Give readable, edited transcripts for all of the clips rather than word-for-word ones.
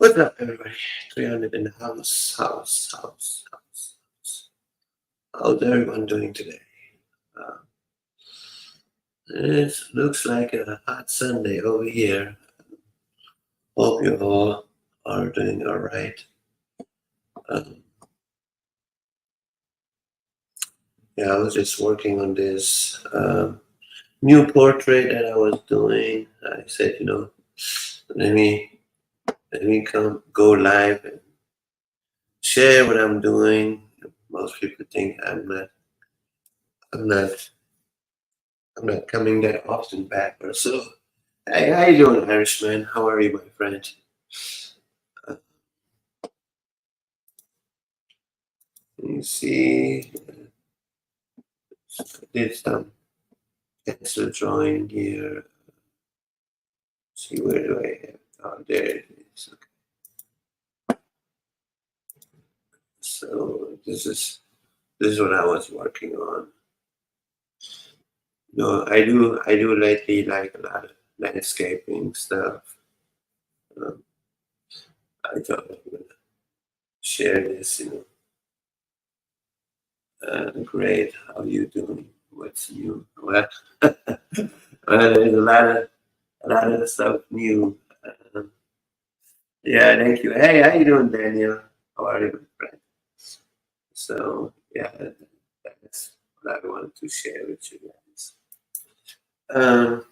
What's up, everybody? 300 in the house. How's everyone doing today? Uh, it looks like a hot Sunday over here. Hope you all are doing all right. Um, yeah, I was just working on this new portrait that I was doing. I said, let me let me come go live and share what I'm doing. Most people think I'm not I'm not coming that often back or so. Hey, how you doing, Irishman? How are you, my friend? Uh, you see, did some pencil drawing here. See, where do I have? Oh, there it is. Okay. So this is what I was working on. I do lately like a lot of landscaping stuff. Um, I thought I'm gonna share this. Great. How you doing? What's new? Well, there's a lot of stuff new. Um, yeah, thank you. Hey, how you doing, Daniel? How are you, my friend? So yeah, that's what I wanted to share with you guys. Um,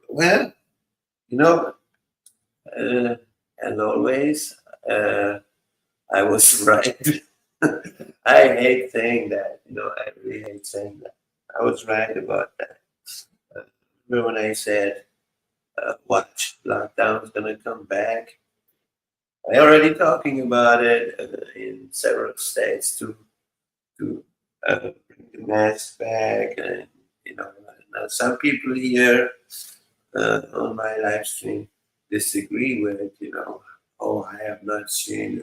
well, you know, uh, as always, uh, I was right. I hate saying that. I really hate saying that. I was right about that. Uh, remember when I said, "Watch, lockdown's gonna come back." I already talking about it in several states to bring the mask back, and now some people here on my live stream disagree with it. Oh, I have not seen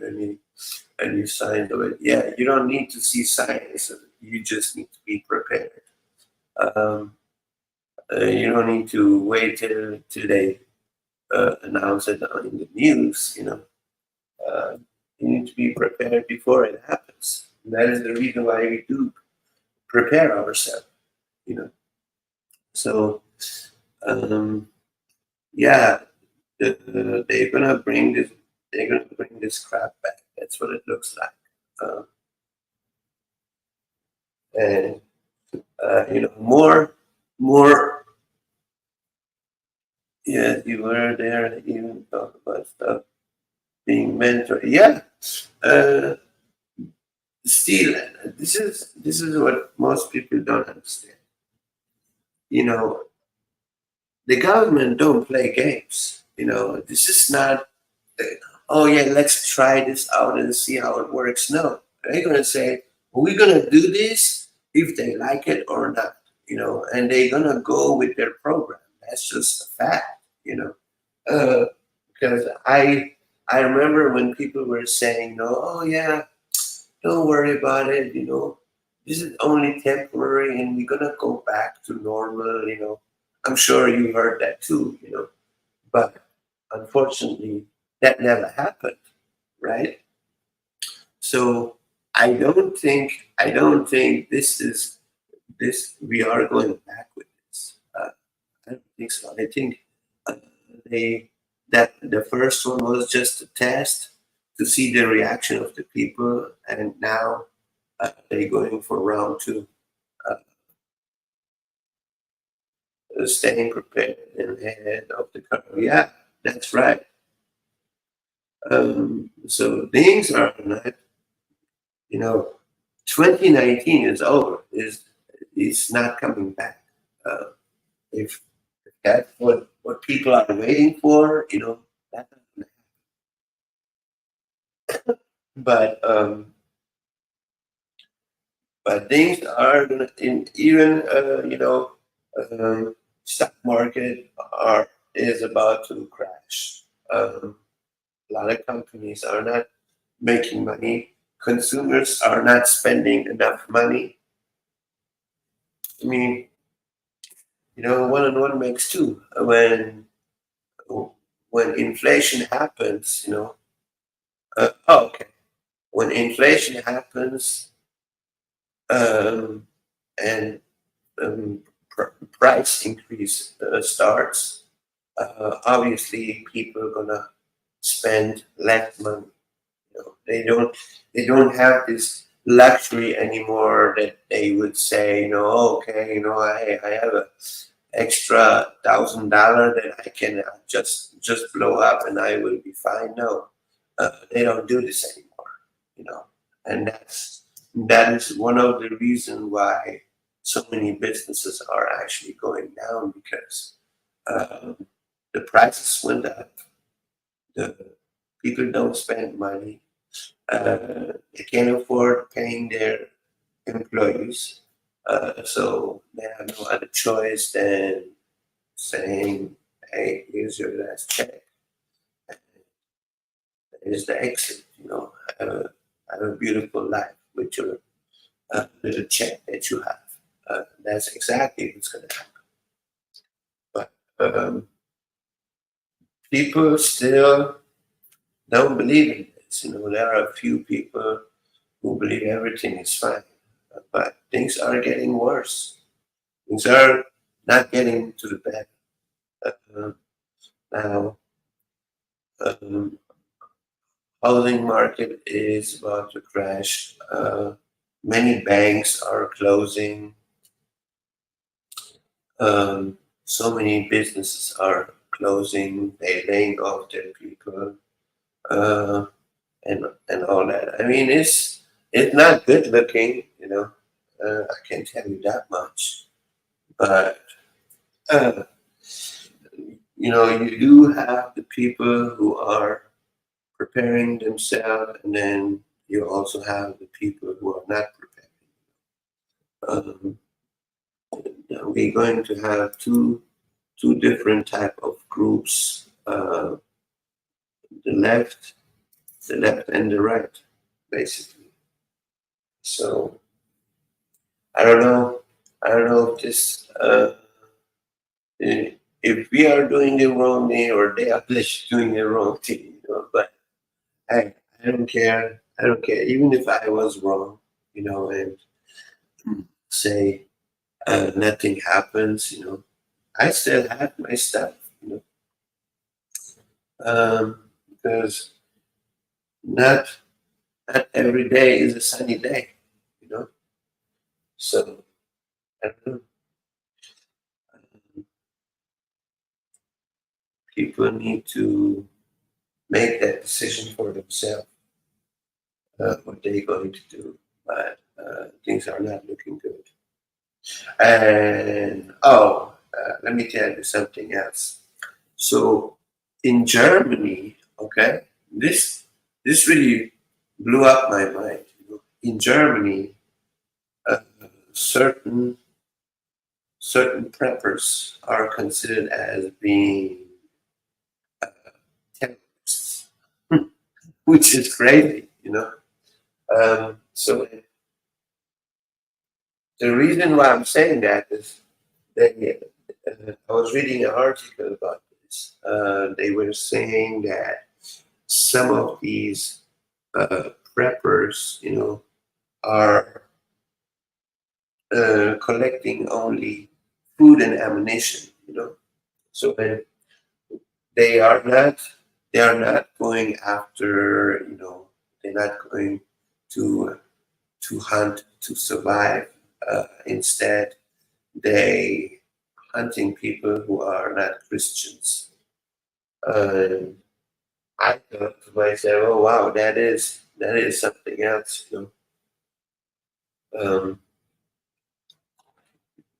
any signs of it. Yeah, you don't need to see signs of it. You just need to be prepared. Um, you don't need to wait till they announce it in the news. Uh, you need to be prepared before it happens. And that is the reason why we do prepare ourselves. You know. So um, yeah, they're gonna bring this. They're gonna bring this crap back. That's what it looks like. And more. Yeah, you were there. You talk about stuff being mentored. Yeah. Uh, Still, this is what most people don't understand. You know, the government don't play games. This is not. uh, Oh yeah, let's try this out and see how it works. No, they're gonna say we're gonna do this if they like it or not. And they're gonna go with their program. That's just a fact. Uh, because I remember when people were saying, "No, oh yeah, don't worry about it. This is only temporary, and we're gonna go back to normal." I'm sure you heard that too. But unfortunately, that never happened, right? So I don't think this we are going back with this. I don't think so. I think uh, they that the first one was just a test to see the reaction of the people, and now they're going for round two, uh, staying prepared and ahead of the curve. Yeah, that's right. So things are not, you know, 2019 is over. Is not coming back. Uh, if that's what people are waiting for, that's not but but things are gonna in even stock market are is about to crash. A lot of companies are not making money. Consumers are not spending enough money. I mean, one and one makes two. When inflation happens, Okay. When inflation happens, um, and price increase starts, obviously people are gonna spend less money. They don't have this luxury anymore that they would say, okay, I have a extra $1,000 that I can just blow up and I will be fine. No, they don't do this anymore, you know, and that is one of the reasons why so many businesses are actually going down because um, the prices went up. The people don't spend money. They can't afford paying their employees, so they have no other choice than saying, "Hey, here's your last check. Here's the exit. Have a beautiful life with your little check that you have." That's exactly what's going to happen. But people still don't believe in this. There are a few people who believe everything is fine, but things are getting worse. Things are not getting to the better. Uh, Now, um, housing market is about to crash. Many banks are closing. So many businesses are closing. They're laying off their people, uh, and all that. I mean, it's not good looking. I can tell you that much. But uh, you do have the people who are preparing themselves, and then you also have the people who are not prepared. Um, we're going to have two different type of groups: the left, and the right, basically. So I don't know. I don't know if this if we are doing the wrong thing or they are just doing the wrong thing. But I don't care. I don't care. Even if I was wrong, and say nothing happens, I still have my stuff, because not every day is a sunny day, you know. So I don't know. People need to make that decision for themselves, what they're going to do. But things are not looking good. And let me tell you something else. So in Germany, okay, this really blew up my mind. In Germany, uh, certain preppers are considered as being terrorists, which is crazy. So the reason why I'm saying that is that I was reading an article about this. They were saying that some of these preppers, are collecting only food and ammunition. So when they are not going after, they're not going to hunt to survive. Instead, they hunting people who are not Christians. Uh, I thought to myself, oh wow, that is something else. Um,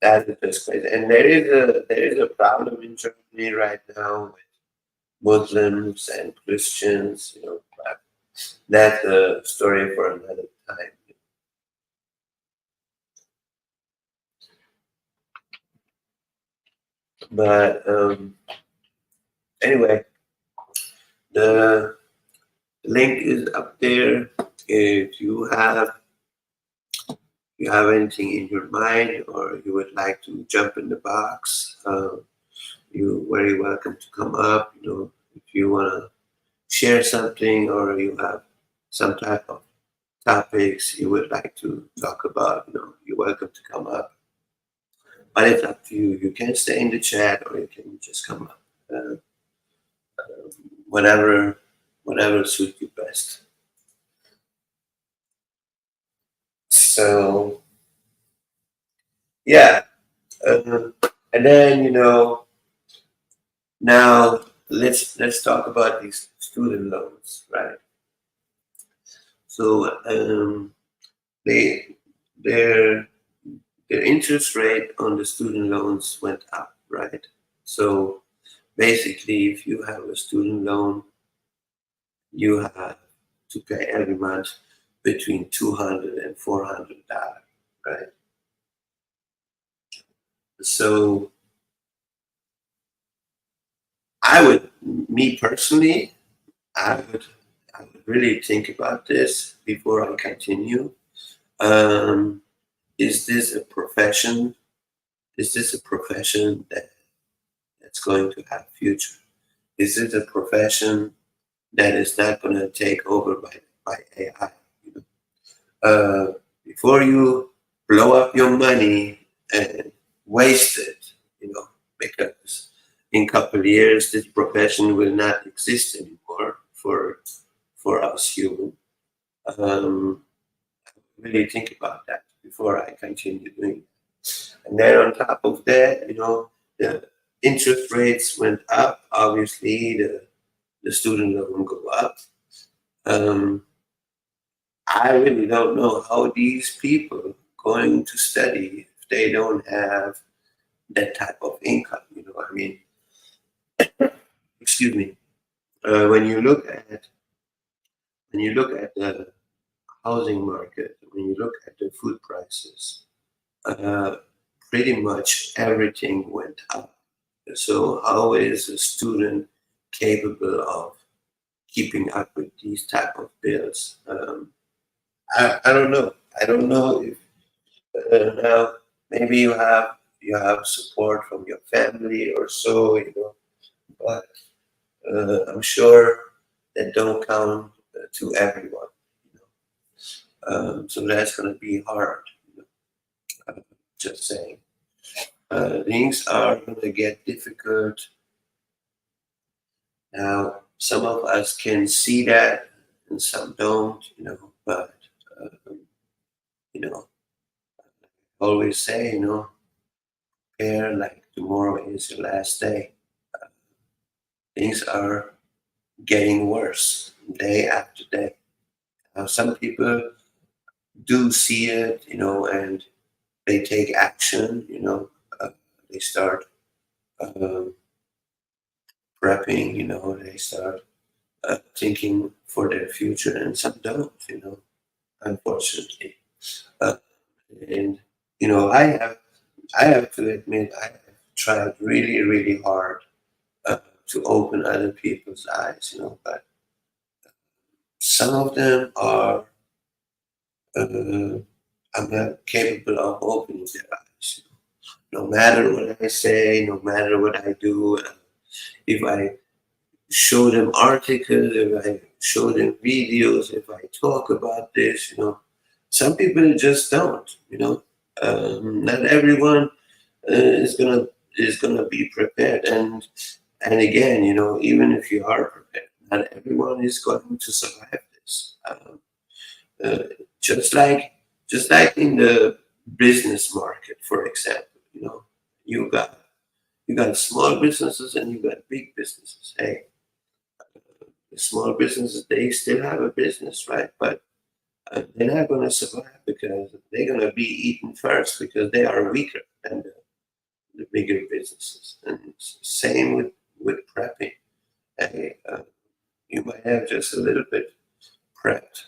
that is just crazy. And there is a problem in Germany right now with Muslims and Christians. But that's a story for another time. But anyway, the link is up there. If you have anything in your mind or you would like to jump in the box, you're very welcome to come up. If you want to share something, or you have some type of topics you would like to talk about, you're welcome to come up. But it's up to you. You can stay in the chat, or you can just come up. Uh, whatever, whatever suits you best. So yeah, uh, and then now let's talk about these student loans, right? So they their their interest rate on the student loans went up, right? So basically, if you have a student loan, you have to pay every month between $200 and $400, right? So me personally, I would really think about this before I continue. Um, is this a profession? Is this a profession that's going to have future? Is it a profession that is not going to take over by AI? You know? Before you blow up your money and waste it, because in a couple of years this profession will not exist anymore for us human. Um, really think about that before I continue doing it. And then on top of that, the interest rates went up. Obviously, the student loan go up. Um, I really don't know how these people going to study if they don't have that type of income. I mean, excuse me. When you look at the housing market, when you look at the food prices, uh, pretty much everything went up. So how is a student capable of keeping up with these type of bills? I don't know. I don't know if now maybe you have support from your family or so, but I'm sure that don't count to everyone. You so that's going to be hard. I'm just saying. Things are going to get difficult. Now, some of us can see that and some don't, but, you know, always say, prepare like tomorrow is your last day. Things are getting worse day after day. Now, some people do see it, and they take action, they start um, prepping, they start thinking for their future, and some don't, unfortunately. Uh, and I have to admit, I have tried really, really hard uh, to open other people's eyes, but some of them uh, I'm not capable of opening their eyes. No matter what I say, no matter what I do, if I show them articles, if I show them videos, if I talk about this, some people just don't. Not everyone is gonna be prepared, and again, even if you are prepared, not everyone is going to survive this. Uh, just like in the business market, for example, you got small businesses and you got big businesses. Hey, the small businesses, they still have a business, right? But they're not going to survive because they're going to be eaten first because they are weaker than the bigger businesses. And it's the same with prepping. Hey, you might have just a little bit prepped,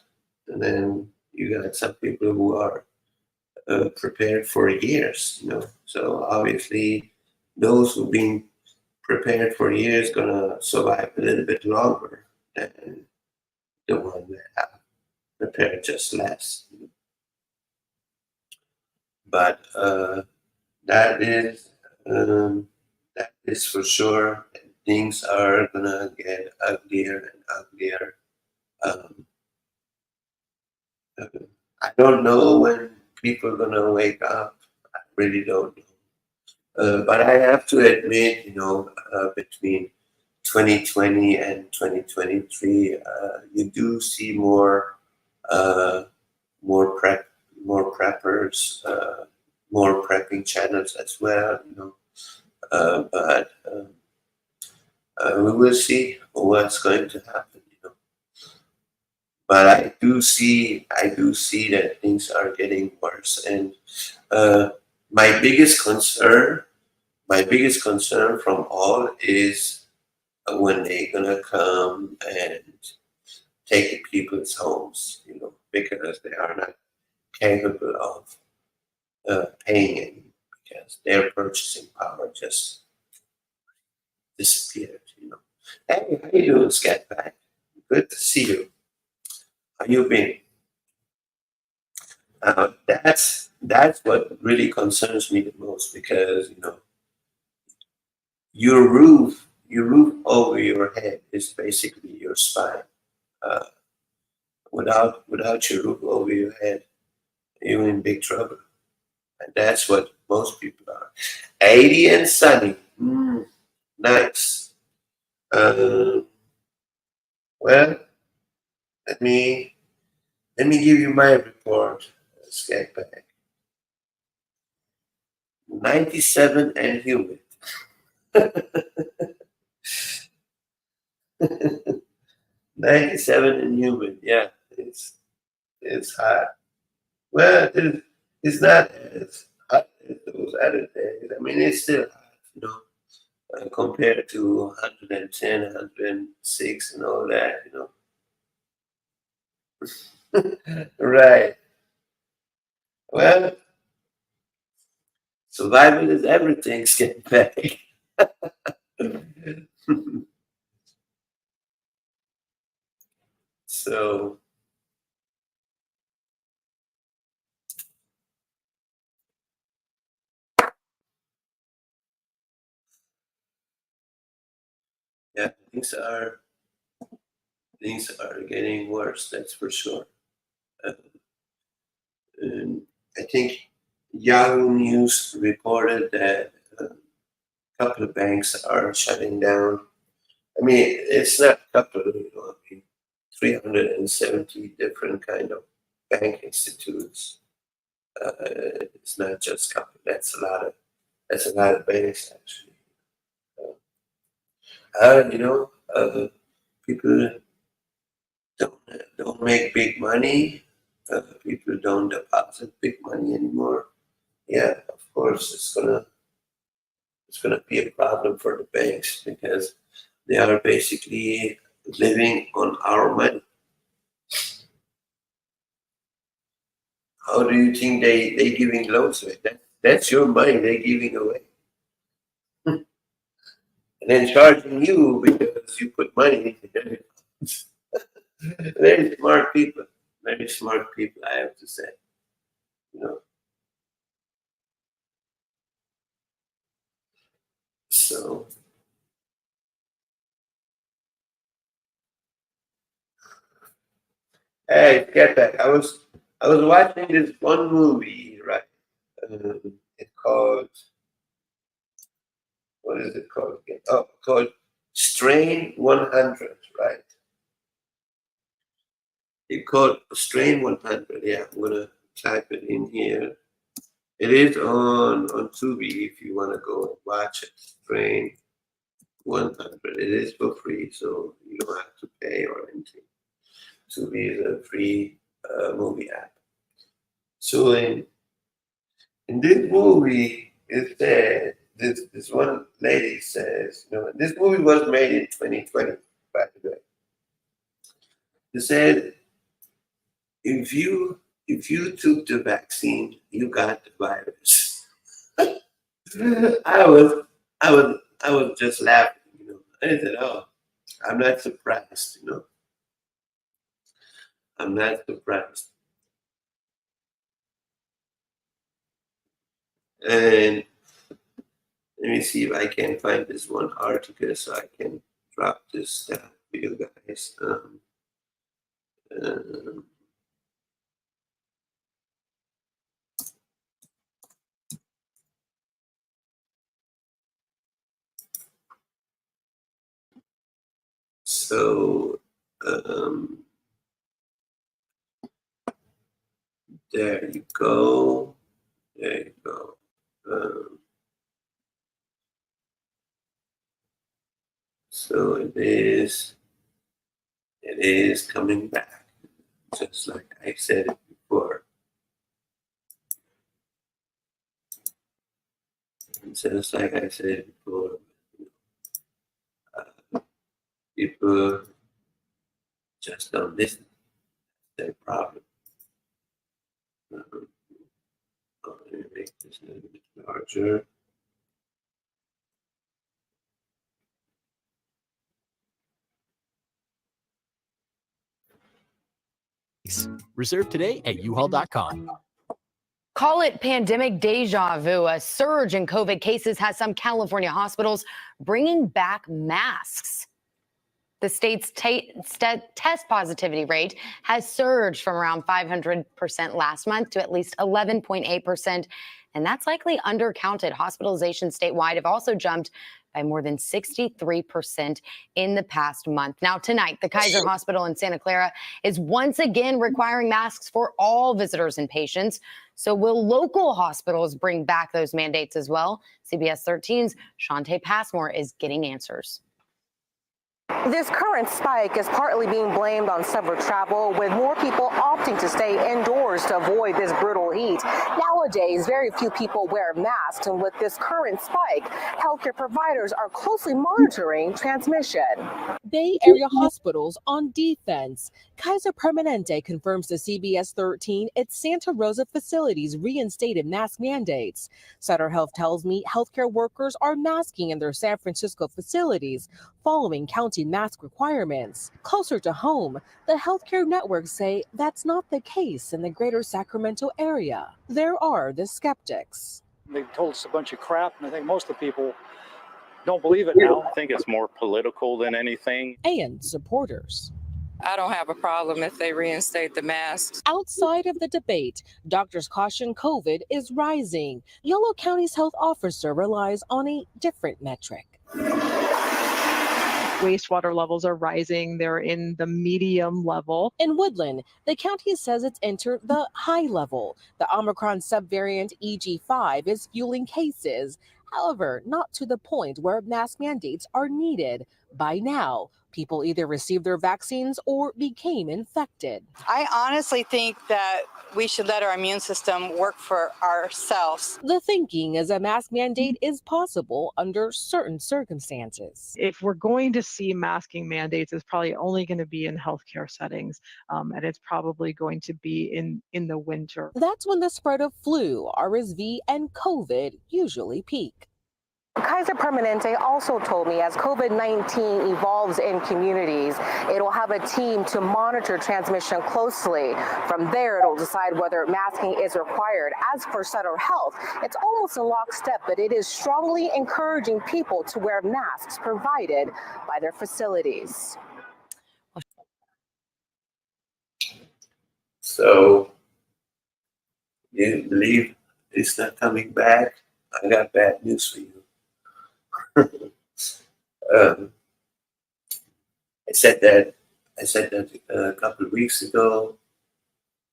and then you got some people who are prepared for years. So obviously, those who've been prepared for years gonna survive a little bit longer than the one that have prepared just less. But that is um, that is for sure. things are gonna get uglier and uglier. Um, I don't know when people are gonna wake up. I really don't know. But I have to admit, between 2020 and 2023, you do see uh, more prep, more preppers, more prepping channels as well. But we will see what's going to happen. But I do see that things are getting worse, and uh, my biggest concern, my biggest concern from all is when they're gonna come and take people's homes, because they are not capable of paying it because their purchasing power just disappeared. Hey, how you doing, Scatback? Good to see you. How you been? That's what really concerns me the most because your roof over your head is basically your spine. Uh, without your roof over your head, you're in big trouble, and that's what most people are. 80 and sunny, nice. Uh, well, let me let me give you my report. Skagback. 97 and humid. 97 and humid. Yeah, it's hot. Well, it's not as hot as those other days. I mean, it's still hot, compared to 110, 106, and all that. Right. Well, survival is everything, Skip back. So, yeah, things are getting worse. That's for sure. Uh, and I think Yahoo News reported that a couple of banks are shutting down. I mean, it's not a couple, I mean, 370 different kind of bank institutes. It's not just a couple. That's a lot of banks actually. And people don't make big money. People don't deposit big money anymore. Yeah, of course, it's gonna be a problem for the banks because they are basically living on our money. How do you think they giving loans away? That's your money they're giving away, and then charging you because you put money into it. Very smart people. Very smart people, I have to say. You know. So hey, get that. I was watching this one movie, right? It called, what is it called again? Oh, called Strain 100, right? It called Strain 100. Yeah, I'm gonna type it in here. It is on Tubi if you wanna go and watch it. Strain 100. It is for free, so you don't have to pay or anything. Tubi is a free movie app. So in this movie, it said this one lady says, this movie was made in 2020, by the way. It said if you took the vaccine, you got the virus. I was I was just laughing. I said, oh, I'm not surprised. I'm not surprised. And Let me see if I can find this one article so I can drop this down for you guys. So there you go. There you go. So it is coming back, just like I said it before. Just like I said it before, people just don't listen. That's their problem. Let me make this a little bit larger. Reserve today at uhaul.com. Call it pandemic deja vu. A surge in COVID cases has some California hospitals bringing back masks. The state's test positivity rate has surged from around 500% last month to at least 11.8%, and that's likely undercounted. Hospitalizations statewide have also jumped by more than 63% in the past month. Now, tonight, the Kaiser Hospital in Santa Clara is once again requiring masks for all visitors and patients. So will local hospitals bring back those mandates as well? CBS 13's Shantae Passmore is getting answers. This current spike is partly being blamed on summer travel, with more people opting to stay indoors to avoid this brutal heat. Nowadays, very few people wear masks, and with this current spike, healthcare providers are closely monitoring transmission. Bay Area hospitals on defense. Kaiser Permanente confirms to CBS 13 its Santa Rosa facilities reinstated mask mandates. Sutter Health tells me healthcare workers are masking in their San Francisco facilities following county mask requirements. Closer to home, the healthcare networks say that's not the case in the greater Sacramento area. There are the skeptics. They told us a bunch of crap, and I think most of the people don't believe it now. I think it's more political than anything. And supporters. I don't have a problem if they reinstate the masks. Outside of the debate, doctors caution COVID is rising. Yolo County's health officer relies on a different metric. Wastewater levels are rising. They're in the medium level. In Woodland, the county says it's entered the high level. The Omicron subvariant EG5 is fueling cases. However, not to the point where mask mandates are needed. By now, people either received their vaccines or became infected. I honestly think that we should let our immune system work for ourselves. The thinking is a mask mandate is possible under certain circumstances. If we're going to see masking mandates, it's probably only going to be in healthcare settings, and it's probably going to be in the winter. That's when the spread of flu, RSV, and COVID usually peak. Kaiser Permanente also told me as COVID-19 evolves in communities, it'll have a team to monitor transmission closely. From there, it'll decide whether masking is required. As for Sutter Health, it's almost in lockstep, but it is strongly encouraging people to wear masks provided by their facilities. So, you believe it's not coming back? I got bad news for you. I said that a couple of weeks ago.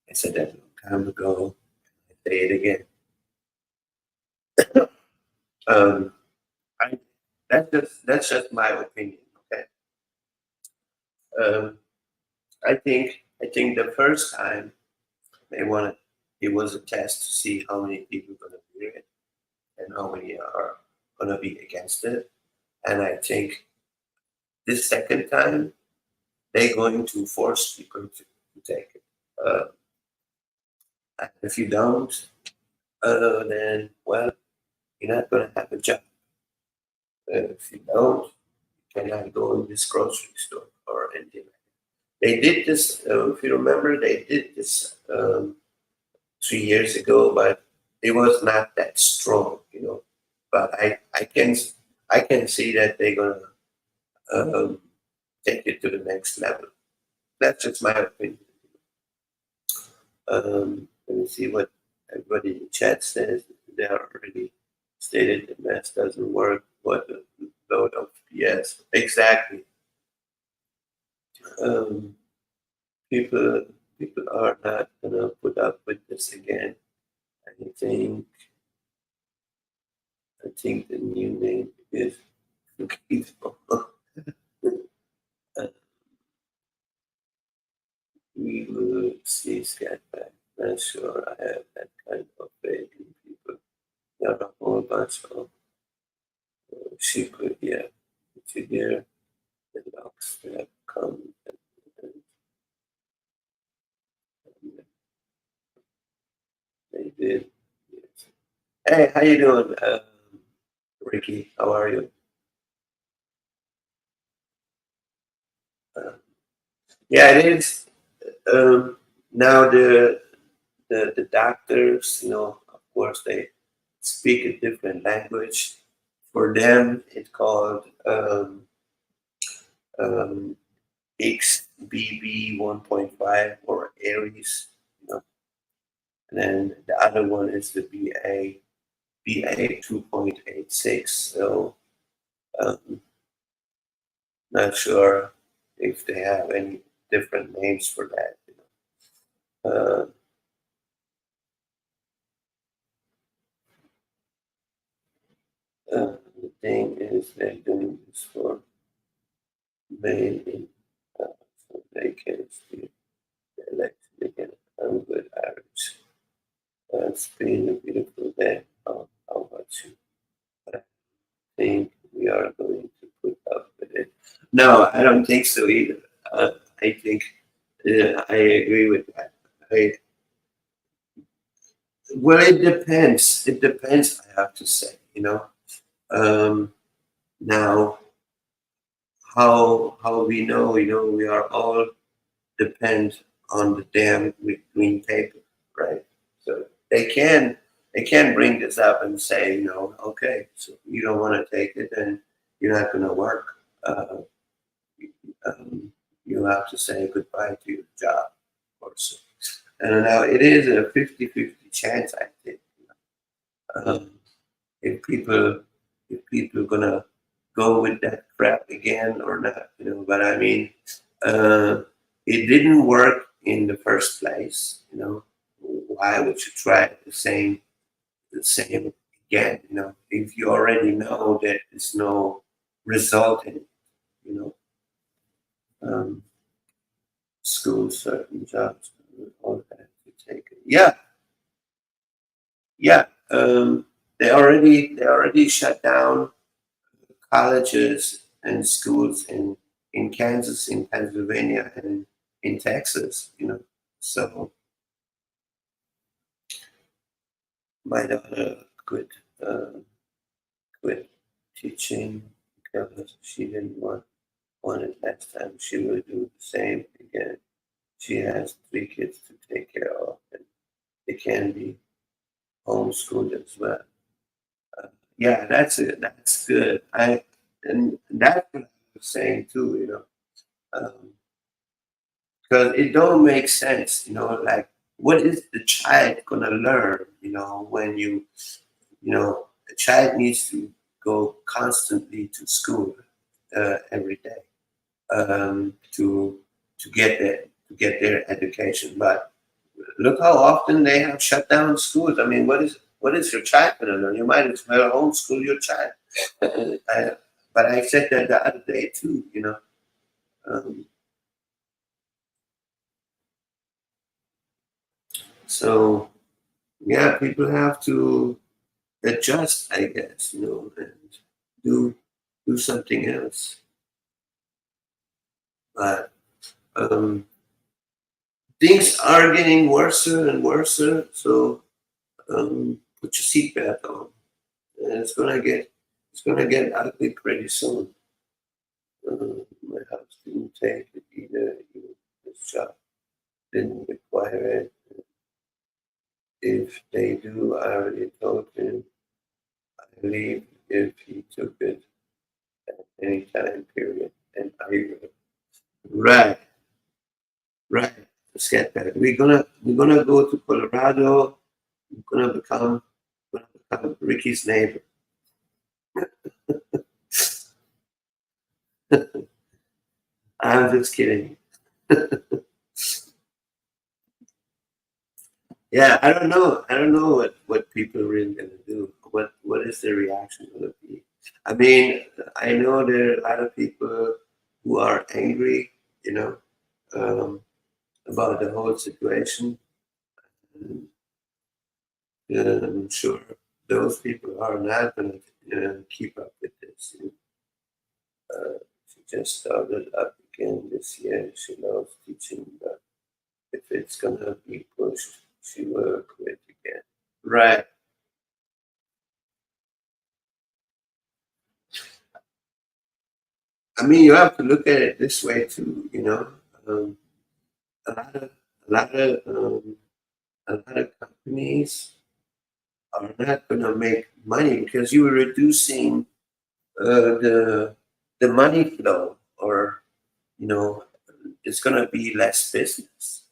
I said that a long time ago. I say it again. That's just my opinion. Okay. I think the first time it was a test to see how many people are going to do it and how many are going to be against it. And I think this second time, they're going to force people to take it. And if you don't, then, well, you're not going to have a job. If you don't, you cannot go in this grocery store or anything like that. They did this, if you remember, they did this 3 years ago, but it was not that strong, you know. but I can see that they're gonna take it to the next level. That's just my opinion. Let me see what everybody in chat says. They already stated the math doesn't work. What a load of BS. Exactly. Um, people are not gonna put up with this again. I think the new name is Unbelievable. We will see Scatback. Not sure I have that kind of faith in people. There are a whole bunch of sheep here. To hear the locks that come and they did. Yes. Hey, how you doing, Ricky? How are you? Uh, yeah, it is. Now the doctors, of course, they speak a different language. For them, it's called um, XBB 1.5 or Aries, and then the other one is the BA 2.86. So not sure if they have any different names for that. The thing is, they're doing this for mainly so they can steal the election again. I'm good, Irish. It's been a beautiful day. How about you? But I think we are going to put up with it. No, I don't think so either. I think I agree with that. Well, it depends. It depends, I have to say, Um, now, how we know, we are all depend on the damn green paper, right? So they can bring this up and say, okay, so you don't want to take it, then you're not going to work. Um, you have to say goodbye to your job, of course. And now it is a 50-50 chance, I think. Um, if people gonna go with that crap again or not, But I mean, it didn't work in the first place, Why would you try the same again, If you already know that there's no result in it, you know? Um, schools, certain jobs, all that to take it. Yeah, yeah. They already shut down colleges and schools in Kansas, in Pennsylvania, and in Texas. So my daughter quit teaching because she didn't want it last time. She will do the same again. She has 3 kids to take care of, and they can be homeschooled as well. Yeah, that's it. That's good. And that's what I was saying too. Because it don't make sense. Like what is the child gonna learn? When a child needs to go constantly to school every day to get their education. But look how often they have shut down schools. I mean, what is your child going to learn? You might as well homeschool your child. But I said that the other day too. Um, so yeah, people have to adjust, I guess, and do do something else. But things are getting worse and worse. So put your seatbelt on. And it's gonna get ugly pretty soon. My house didn't take it either. This job didn't require it. If they do, I already told him I believe if he took it at any time period. And I right. Let's get that. We're gonna go to Colorado. We're gonna become Ricky's neighbor. I'm just kidding. Yeah, I don't know. I don't know what people are really gonna do. What is their reaction gonna be? I mean, I know there are a lot of people who are angry, um, about the whole situation. And, I'm sure those people are not gonna keep up with this. She just started up again this year. She loves teaching, but if it's gonna be pushed, she will quit again. Right. I mean, you have to look at it this way too. Um, a lot of a lot of a lot of companies are not going to make money because you are reducing the money flow, or you know, it's going to be less business.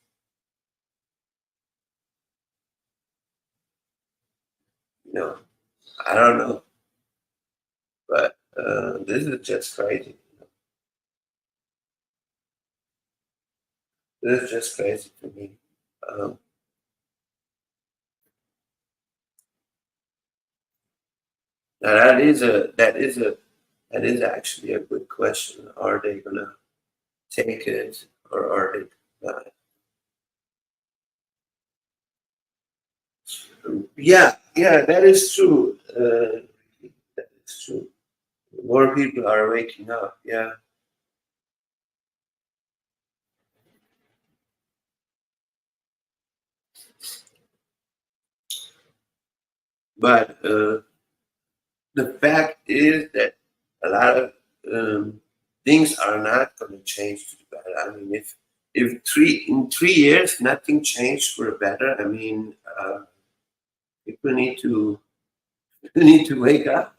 I don't know, but this is just crazy. This is just crazy to me. Um, now that is actually a good question. Are they gonna take it, or are they not? Yeah, that is true. That is true. More people are waking up. Yeah, but the fact is that a lot of things are not going to change to the better. I mean, if in 3 years nothing changed for the better, I mean, people need to wake up.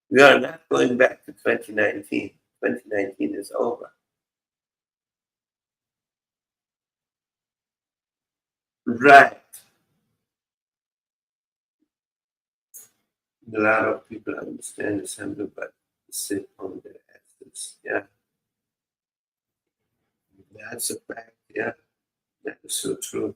We are not going back to 2019. 2019 is over. Right. A lot of people understand assembly, but sit on their asses. Yeah, that's a fact. Yeah, that is so true.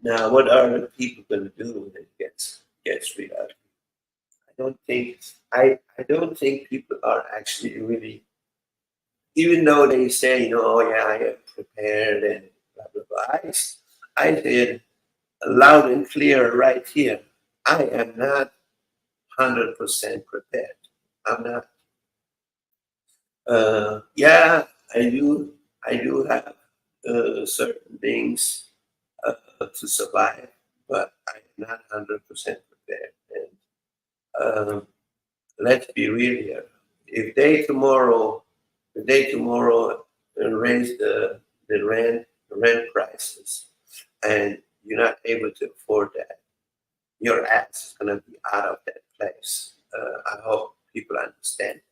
Now, what are the people going to do when it gets real ugly? I don't think people are actually really, even though they say, oh yeah, I am prepared and blah blah blah. I said loud and clear right here. I am not 100% prepared. I'm not. Yeah, I do have certain things to survive, but I'm not 100% prepared. And let's be real here. If they tomorrow raise the rent prices, and you're not able to afford that, your ass is gonna be out of that place. I hope people understand.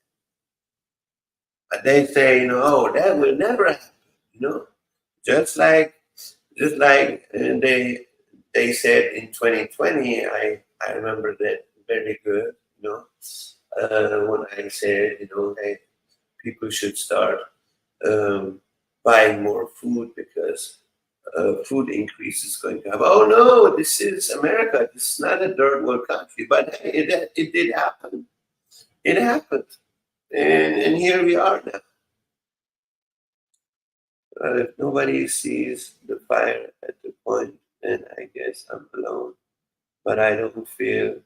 But they say, oh, that will never happen. You know, just like they said in 2020. I remember that very good. When I said, hey, people should start buying more food because food increase is going to happen. Oh no, this is America. This is not a third world country. But hey, it did happen. It happened, and here we are now. If nobody sees the fire at the point, then I guess I'm alone. But I don't feel.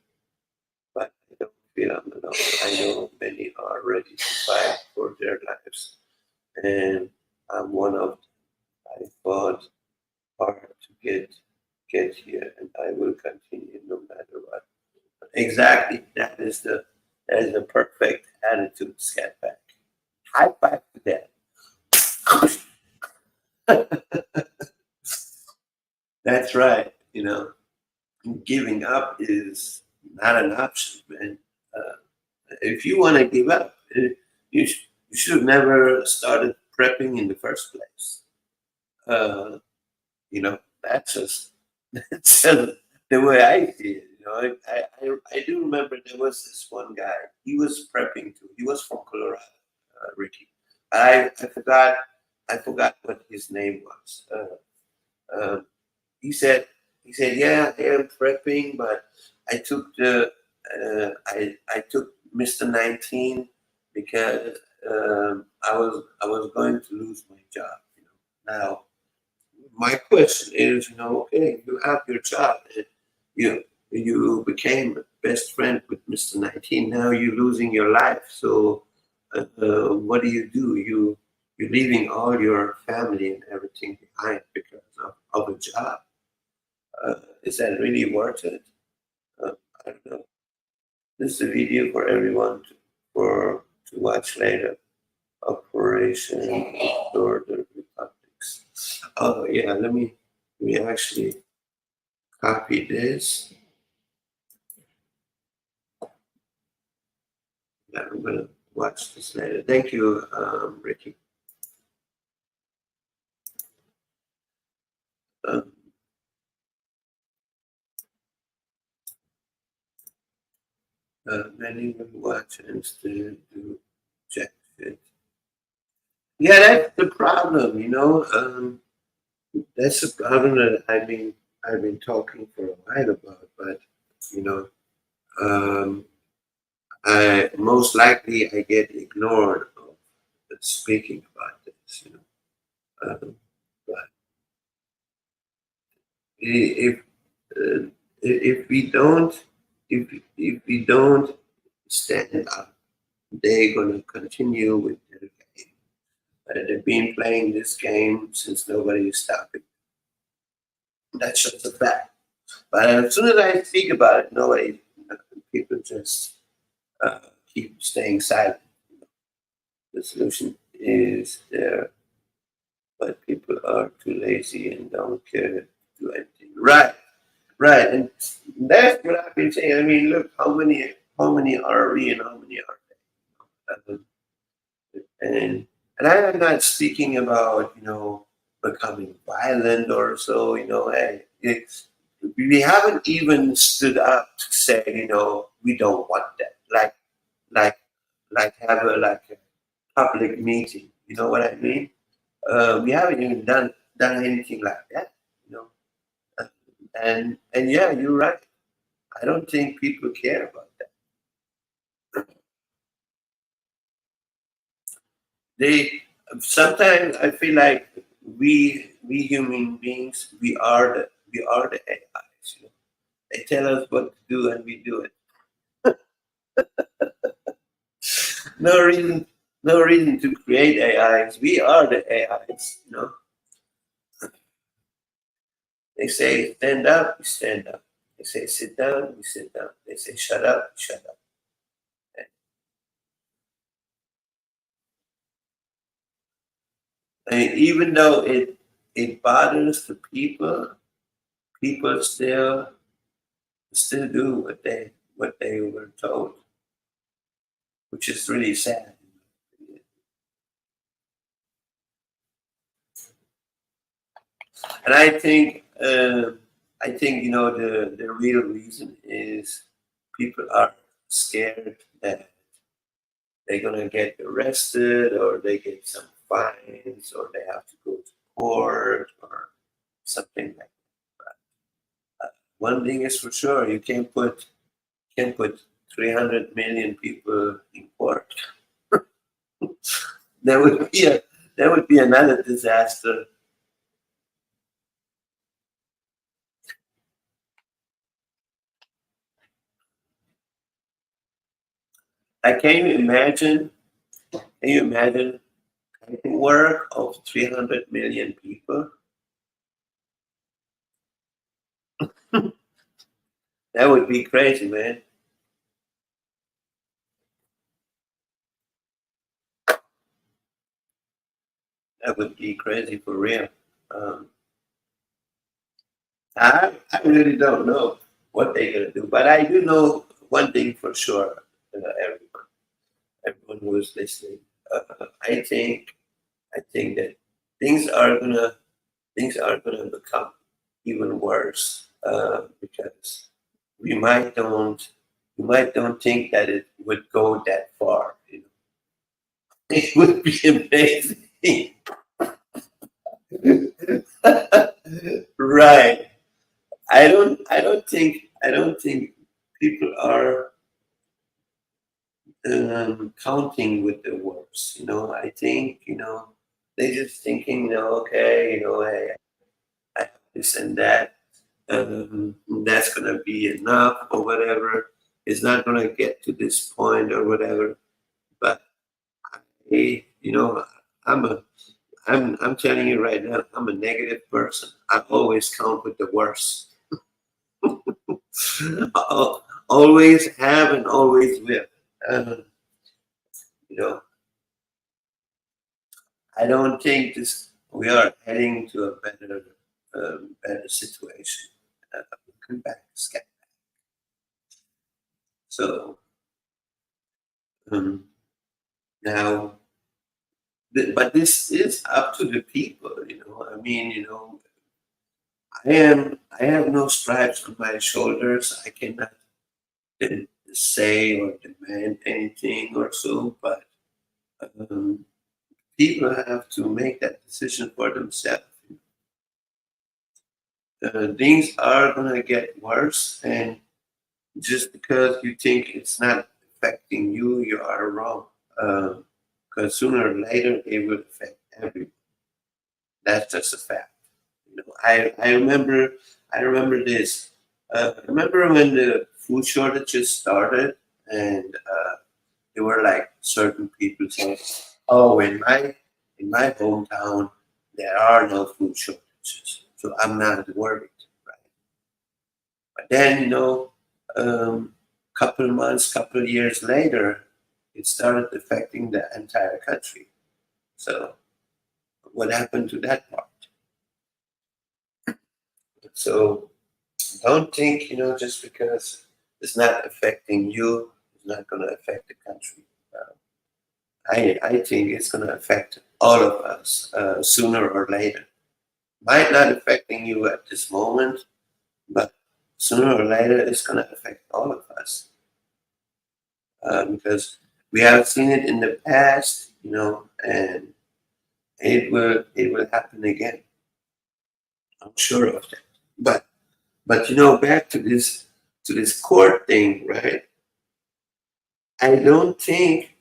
But I don't feel I'm alone. I know many are ready to fight for their lives, and I'm one of. I fought hard to get here, and I will continue no matter what. Exactly. That is That is a perfect attitude, Scat Pack. High five to that. That's right. Giving up is not an option, man. If you want to give up, you should have never started prepping in the first place. Uh, that's just that's just the way I see it. I do remember there was this one guy. He was prepping too. He was from Colorado, Ricky. I forgot what his name was. He said, yeah, I am prepping, but I took I took Mr. 19 because I was going to lose my job. Now my question is, okay, you have your job, and you became best friend with Mr. 19. Now you're losing your life. So what do? You're leaving all your family and everything behind because of a job. Is that really worth it? I don't know. This is a video for everyone to watch later. Operation Restore the Republics. Oh yeah, let me actually copy this. Yeah, I'm gonna watch this later. Thank you, Ricky. Many will watch and still do jack shit. Yeah, that's the problem, that's the problem that I've been talking for a while about, but you know, I most likely I get ignored of speaking about this, but if uh, if we don't if we don't stand up, they're gonna continue with their game. They've been playing this game since nobody is stopping. That's just a fact. But as soon as I speak about it, people just uh, keep staying silent. The solution is there, but people are too lazy and don't care to do anything. Right, right, and that's what I've been saying. I mean, look, how many are we and how many are they? And I am not speaking about becoming violent or so. Hey, we haven't even stood up to say we don't want that. Like have a public meeting. You know what I mean? We haven't even done anything like that. You know, and yeah, you're right. I don't think people care about that. They sometimes I feel like we human beings we are the AIs. They tell us what to do and we do it. No reason no reason to create AIs. We are the AIs. They say stand up, we stand up. They say sit down, we sit down. They say shut up, we shut up. And even though it bothers the people still do what they were told, which is really sad. And I think the real reason is people are scared that they're gonna get arrested or they get some fines or they have to go to court or something like that. One thing is for sure, you can't put 300 million people in court. That would be another disaster. I can you imagine? Can you imagine work of 300 million people? That would be crazy, man. That would be crazy for real. I really don't know what they're gonna do, but I do know one thing for sure. Everyone who is listening, I think that things are gonna become even worse because we might don't think that it would go that far. You know, it would be amazing, right? I don't think people are counting with the words. You know, I think they just thinking, okay, hey, I have this and that. That's gonna be enough or whatever. It's not gonna get to this point or whatever. But hey, I'm telling you right now, I'm a negative person. I always count with the worst. Always have and always will. Uh, you know, I don't think this. We are heading to a better situation. Come back, Sky. So um, now, but this is up to the people. I mean, I have no stripes on my shoulders. I cannot say or demand anything or so, but um, people have to make that decision for themselves. Things are going to get worse, and just because you think it's not affecting you, you are wrong. Because sooner or later, it will affect everyone. That's just a fact. I remember this. Remember when the food shortages started, and there were like certain people saying, "Oh, in my hometown, there are no food shortages, so I'm not worried." Right? But then, couple months, couple years later, it started affecting the entire country. So, what happened to that part? So, don't think, just because it's not affecting you, it's not going to affect the country. I think it's going to affect all of us sooner or later. Might not affecting you at this moment, but sooner or later it's going to affect all of us because we have seen it in the past, and it will happen again. I'm sure of that. But back to this court thing, right? I don't think.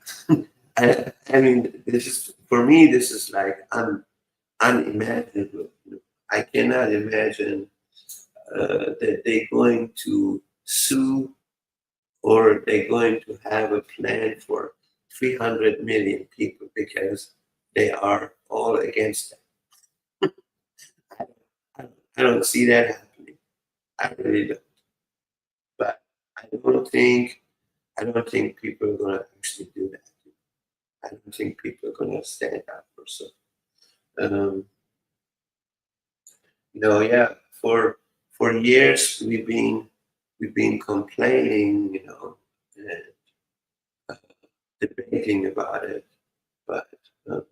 I mean, this is for me. This is like unimaginable. I cannot imagine that they're going to sue or they're going to have a plan for 300 million people because they are all against them. I don't see that happening. I really don't. But I don't think people are going to actually do that. I don't think people are going to stand up or so. Um, yeah, for years we've been complaining, and debating about it, but um,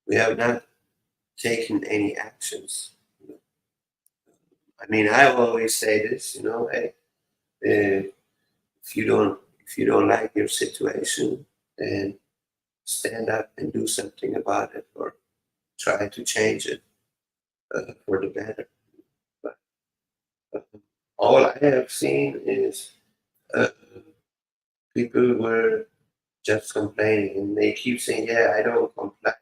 we have not taken any actions. I mean, I always say this, hey, if you don't like your situation, then stand up and do something about it, or try to change it for the better. But all I have seen is uh, people were just complaining, and they keep saying, "Yeah, I don't complain."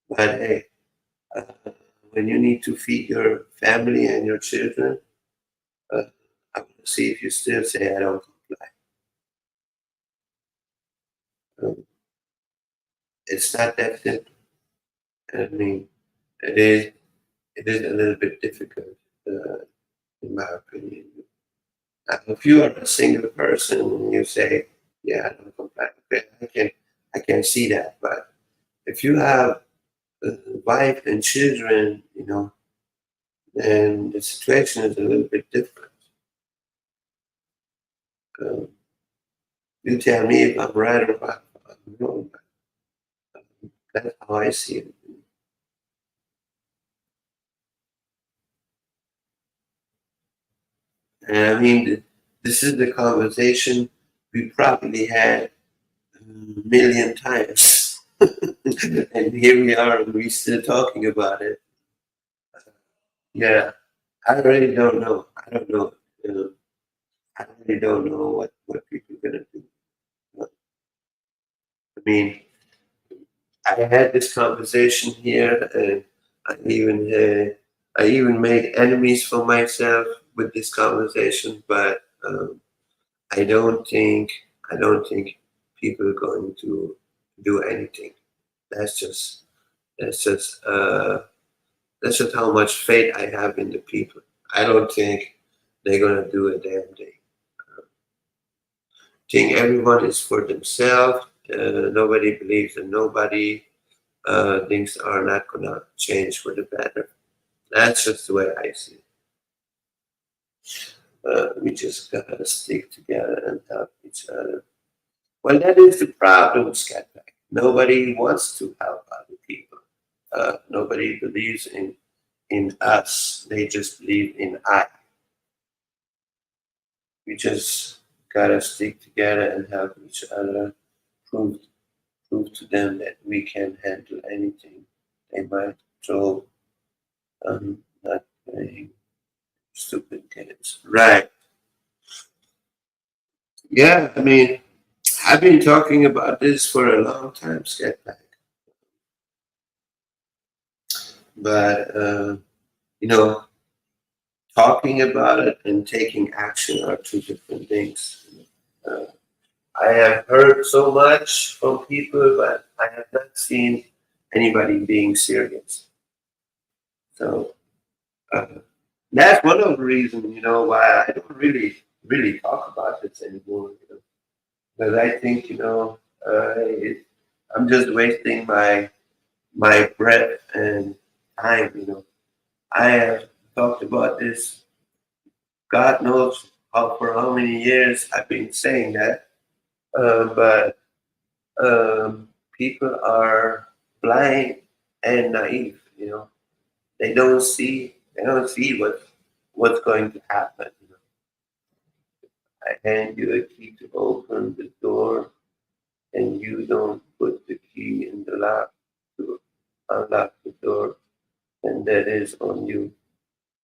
But hey, uh, when you need to feed your family and your children, uh, I want to see if you still say, "I don't comply." Um, it's not that simple. I mean, it is. It is a little bit difficult, in my opinion. Now, if you are a single person and you say, "Yeah, I don't comply," okay, I can see that, but if you have a wife and children, then the situation is a little bit different. Um, you tell me if I'm right or if I'm wrong. That's how I see it. And I mean, this is the conversation we probably had a million times. And here we are, and we're still talking about it. Yeah, I really don't know. I don't know. I really don't know what people are going to do. I mean, I had this conversation here, and I even made enemies for myself with this conversation. But I don't think people are going to do anything. That's just that's just that's just how much faith I have in the people. I don't think they're gonna do a damn thing. I think everyone is for themselves. Nobody believes in nobody. Things are not gonna change for the better. That's just the way I see it. We just gotta stick together and help each other. Well, that is the problem, Scatback. Nobody wants to help other people. Nobody believes in us. They just believe in I. We just gotta stick together and help each other. Prove to them that we can handle anything they might throw. Not playing stupid games. Right. Yeah, I mean, I've been talking about this for a long time, Scatback. But talking about it and taking action are two different things. Uh, I have heard so much from people, but I have not seen anybody being serious. So that's one of the reasons, why I don't really talk about this anymore. Because I think, I'm just wasting my breath and time. I have talked about this. God knows for how many years I've been saying that, but people are blind and naive. They don't see what's going to happen. I hand you a key to open the door, and you don't put the key in the lock to unlock the door, and that is on you.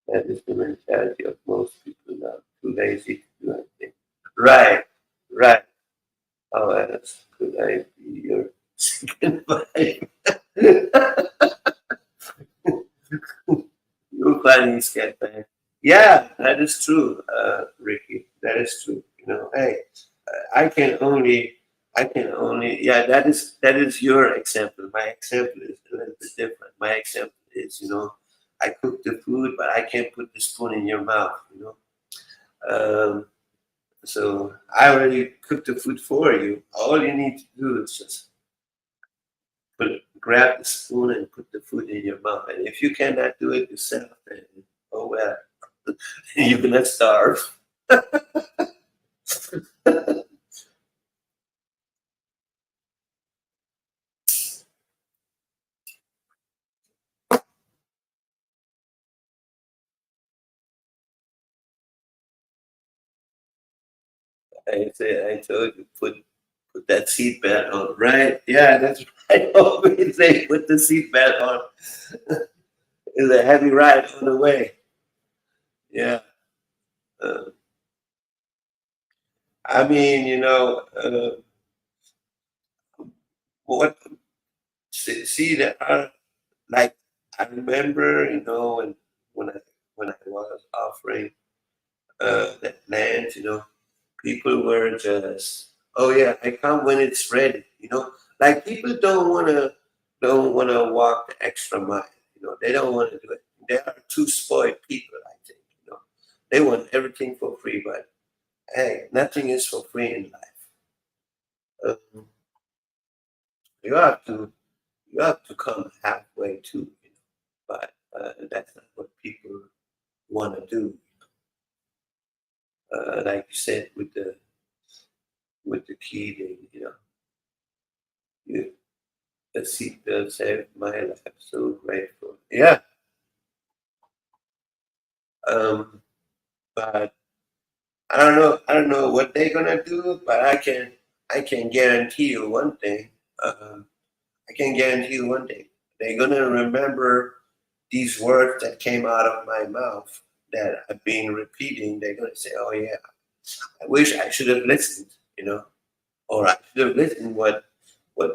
That is the mentality of most people now. Too lazy to do anything. Right, right. How else could I be your second wife? You're funny, Scatman. Yeah, that is true, Ricky. That is true. Hey, I can only, yeah, that is your example. My example is a little bit different. My example is, I cook the food, but I can't put the spoon in your mouth. So I already cooked the food for you. All you need to do is just grab the spoon and put the food in your mouth. And if you cannot do it yourself, then oh well, you're gonna starve. I told you put that seatbelt on, right? Yeah, that's right. I always say put the seatbelt on. It's a heavy ride on the way. Yeah. Uh, I mean, what? See that? Like I remember, when I was offering that land, people were just, oh yeah, I come when it's ready. Like people don't wanna walk the extra mile. They don't want to do it. They are too spoiled people. I think. They want everything for free, but hey, nothing is for free in life. Um, you have to you have to come halfway too, but that's not what people want to do. Like you said with the key, you the seatbelt saved my life. So grateful. Yeah. But I don't know what they're gonna do, but I can guarantee you one thing. I can guarantee you one thing. They're gonna remember these words that came out of my mouth that I've been repeating. They're gonna say, "Oh yeah, I wish I should have listened," or I should have listened what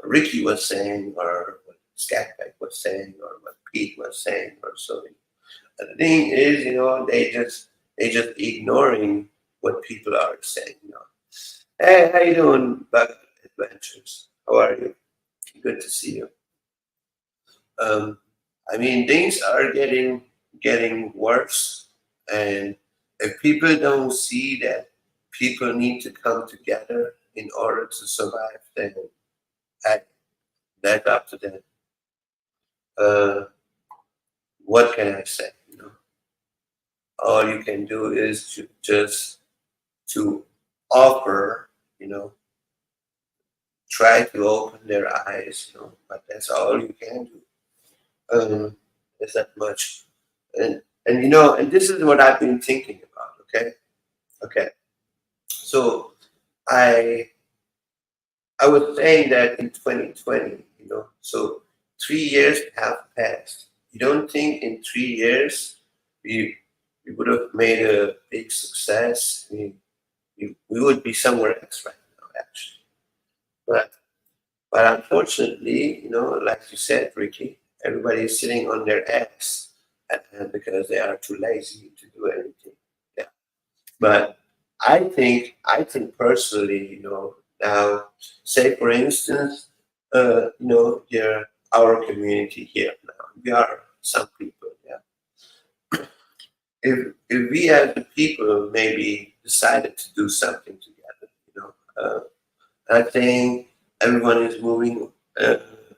Ricky was saying, or what Scatback was saying, or what Pete was saying, or so. The thing is, they just ignoring what people are saying. Hey, how you doing, Bug Adventures? How are you? Good to see you. Um, I mean, things are getting worse, and if people don't see that people need to come together in order to survive, then hey, that's up to them. Uh, what can I say? All you can do is to just to offer, try to open their eyes, but that's all you can do. There's that much. And this is what I've been thinking about, okay? Okay. So I I was saying that in 2020, so 3 years have passed. You don't think in 3 years we we would have made a big success? We would be somewhere else right now, actually. But unfortunately, like you said, Ricky, everybody is sitting on their ass because they are too lazy to do anything. Yeah. But I think personally, now, say for instance, here our community here now, we are some people, yeah. If we as the people maybe decided to do something together, I think everyone is moving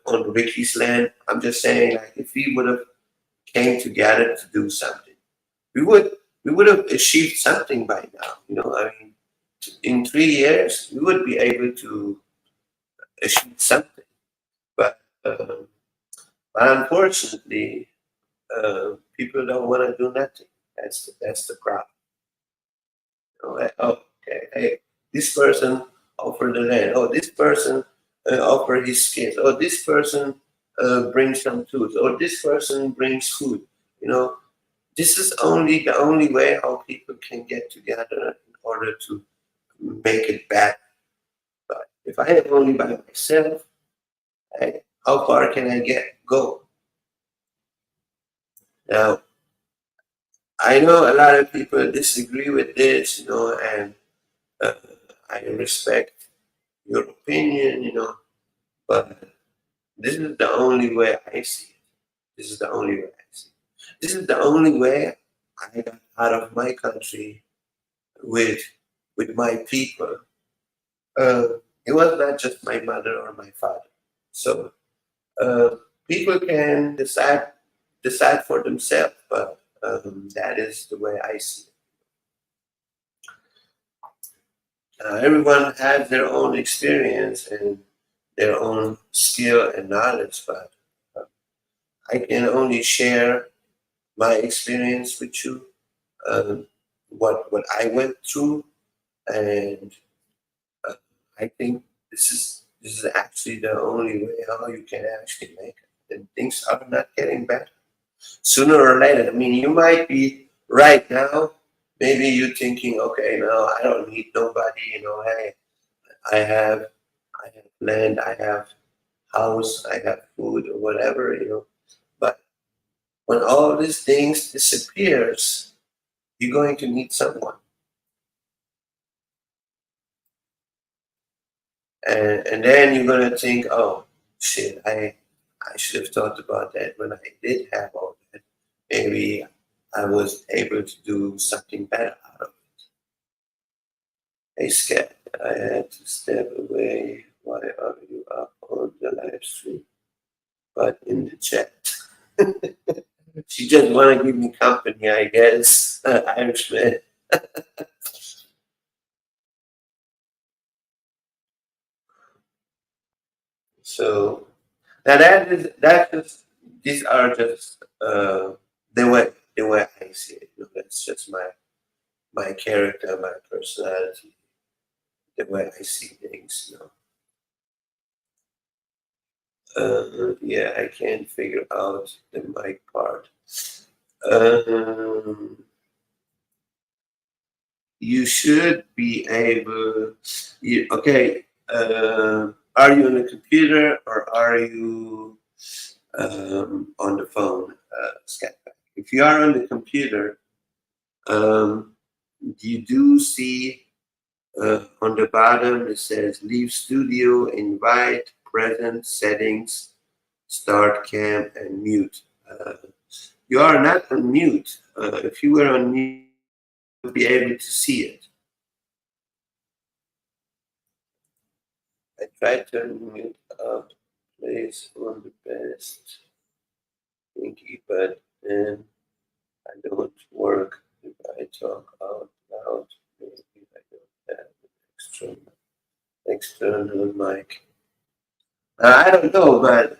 on Ricky's land. I'm just saying, like, if we would have came together to do something, we would we would have achieved something by now. I mean, in 3 years, we would be able to achieve something. But unfortunately, people don't want to do nothing. That's the problem. Like, oh, okay, hey, this person offered the land. Oh, this person offered his skills. Oh, this person brings some tools. Or this person brings food. You know, this is only the only way how people can get together in order to make it better. But if I am only by myself, how far can I go? Now, I know a lot of people disagree with this, and uh, I respect your opinion, but this is the only way I see it. This is the only way I see it. This is the only way I got out of my country with my people. It was not just my mother or my father. So uh, people can decide for themselves, but that is the way I see it. Everyone has their own experience and their own skill and knowledge, but I can only share my experience with you, what I went through, and uh, I think this is actually the only way how you can actually make it. And things are not getting better. Sooner or later, I mean, you might be right now. Maybe you're thinking, okay, no, I don't need nobody. Hey, I have I have land, I have house, I have food or whatever. But when all these things disappears, you're going to need someone. And then you're gonna think, oh shit, I should have thought about that when I did have all that. Maybe I was able to do something better out of it. Hey Scat, I had to step away. Why are you up on the live stream? but in the chat. She just want to give me company, I guess. Irishman. So now that's just these are just the way I see it. You know, that's just my character, my personality, the way I see things. You know. Yeah, I can't figure out the mic part. You should be able. Okay. Are you on a computer or are you on the phone, Skype? If you are on the computer, you do see on the bottom it says leave studio, invite, present, settings, start cam, and mute. You are not on mute. If you were on mute, you would be able to see it. I tried to mute up, place on the best thingy, but then I don't work if I talk out loud. Maybe I don't have an external mic. I don't know, but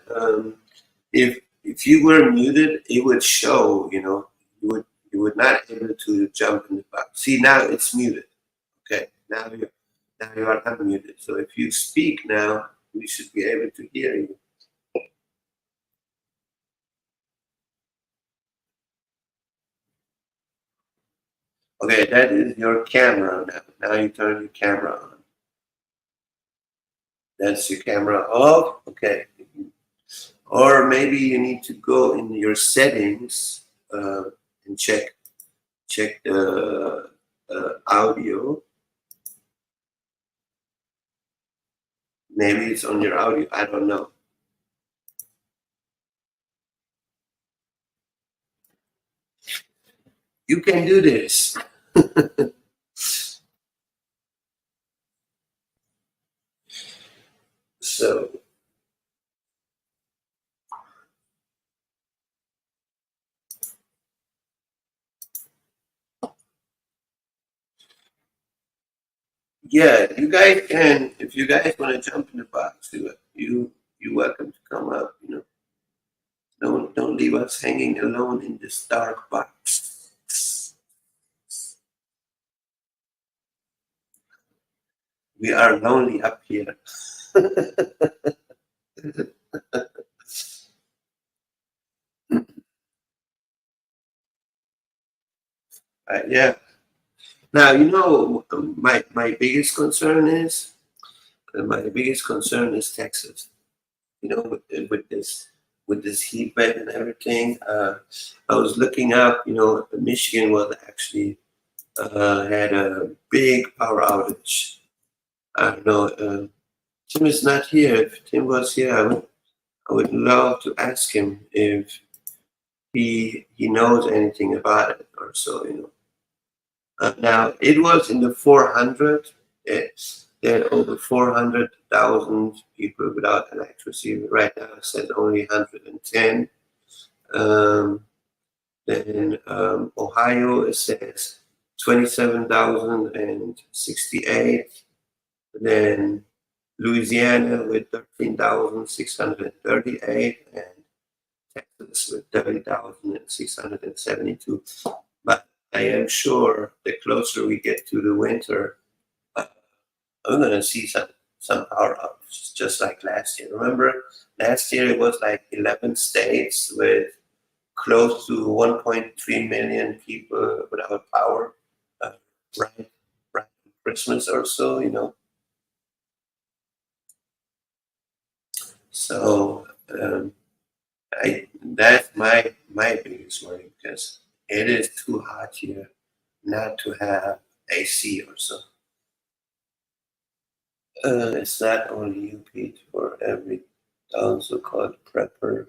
if you were muted, it would show. You know, you would not able to jump in the box. See, now it's muted. Okay, now you are unmuted. So if you speak now, we should be able to hear you. Okay, that is your camera now. Now you turn your camera on. That's your camera off. Okay. Or maybe you need to go in your settings and check the audio. Maybe it's on your audio. I don't know. You can do this. So yeah, you guys can. If you guys want to jump in the box, do it. You're welcome to come up. You know, don't leave us hanging alone in this dark box. We are lonely up here. Yeah. Now you know my biggest concern is Texas. You know, with this heat wave and everything. I was looking up. You know, Michigan was actually had a big power outage. I don't know. Tim is not here. If Tim was here, I would love to ask him if he knows anything about it or so. You know. Now it was in the 400. There are over 400,000 people without electricity. Right now it says only 110. Then Ohio it says 27,068. Then Louisiana with 13,638 and Texas with 30,672. But I am sure the closer we get to the winter, I'm gonna see some power outages, just like last year. Remember, last year it was like 11 states with close to 1.3 million people without power, right Christmas or so, you know. So that's my biggest worry because it is too hot here not to have AC or so. It's not only you, Pete. For every so-called prepper,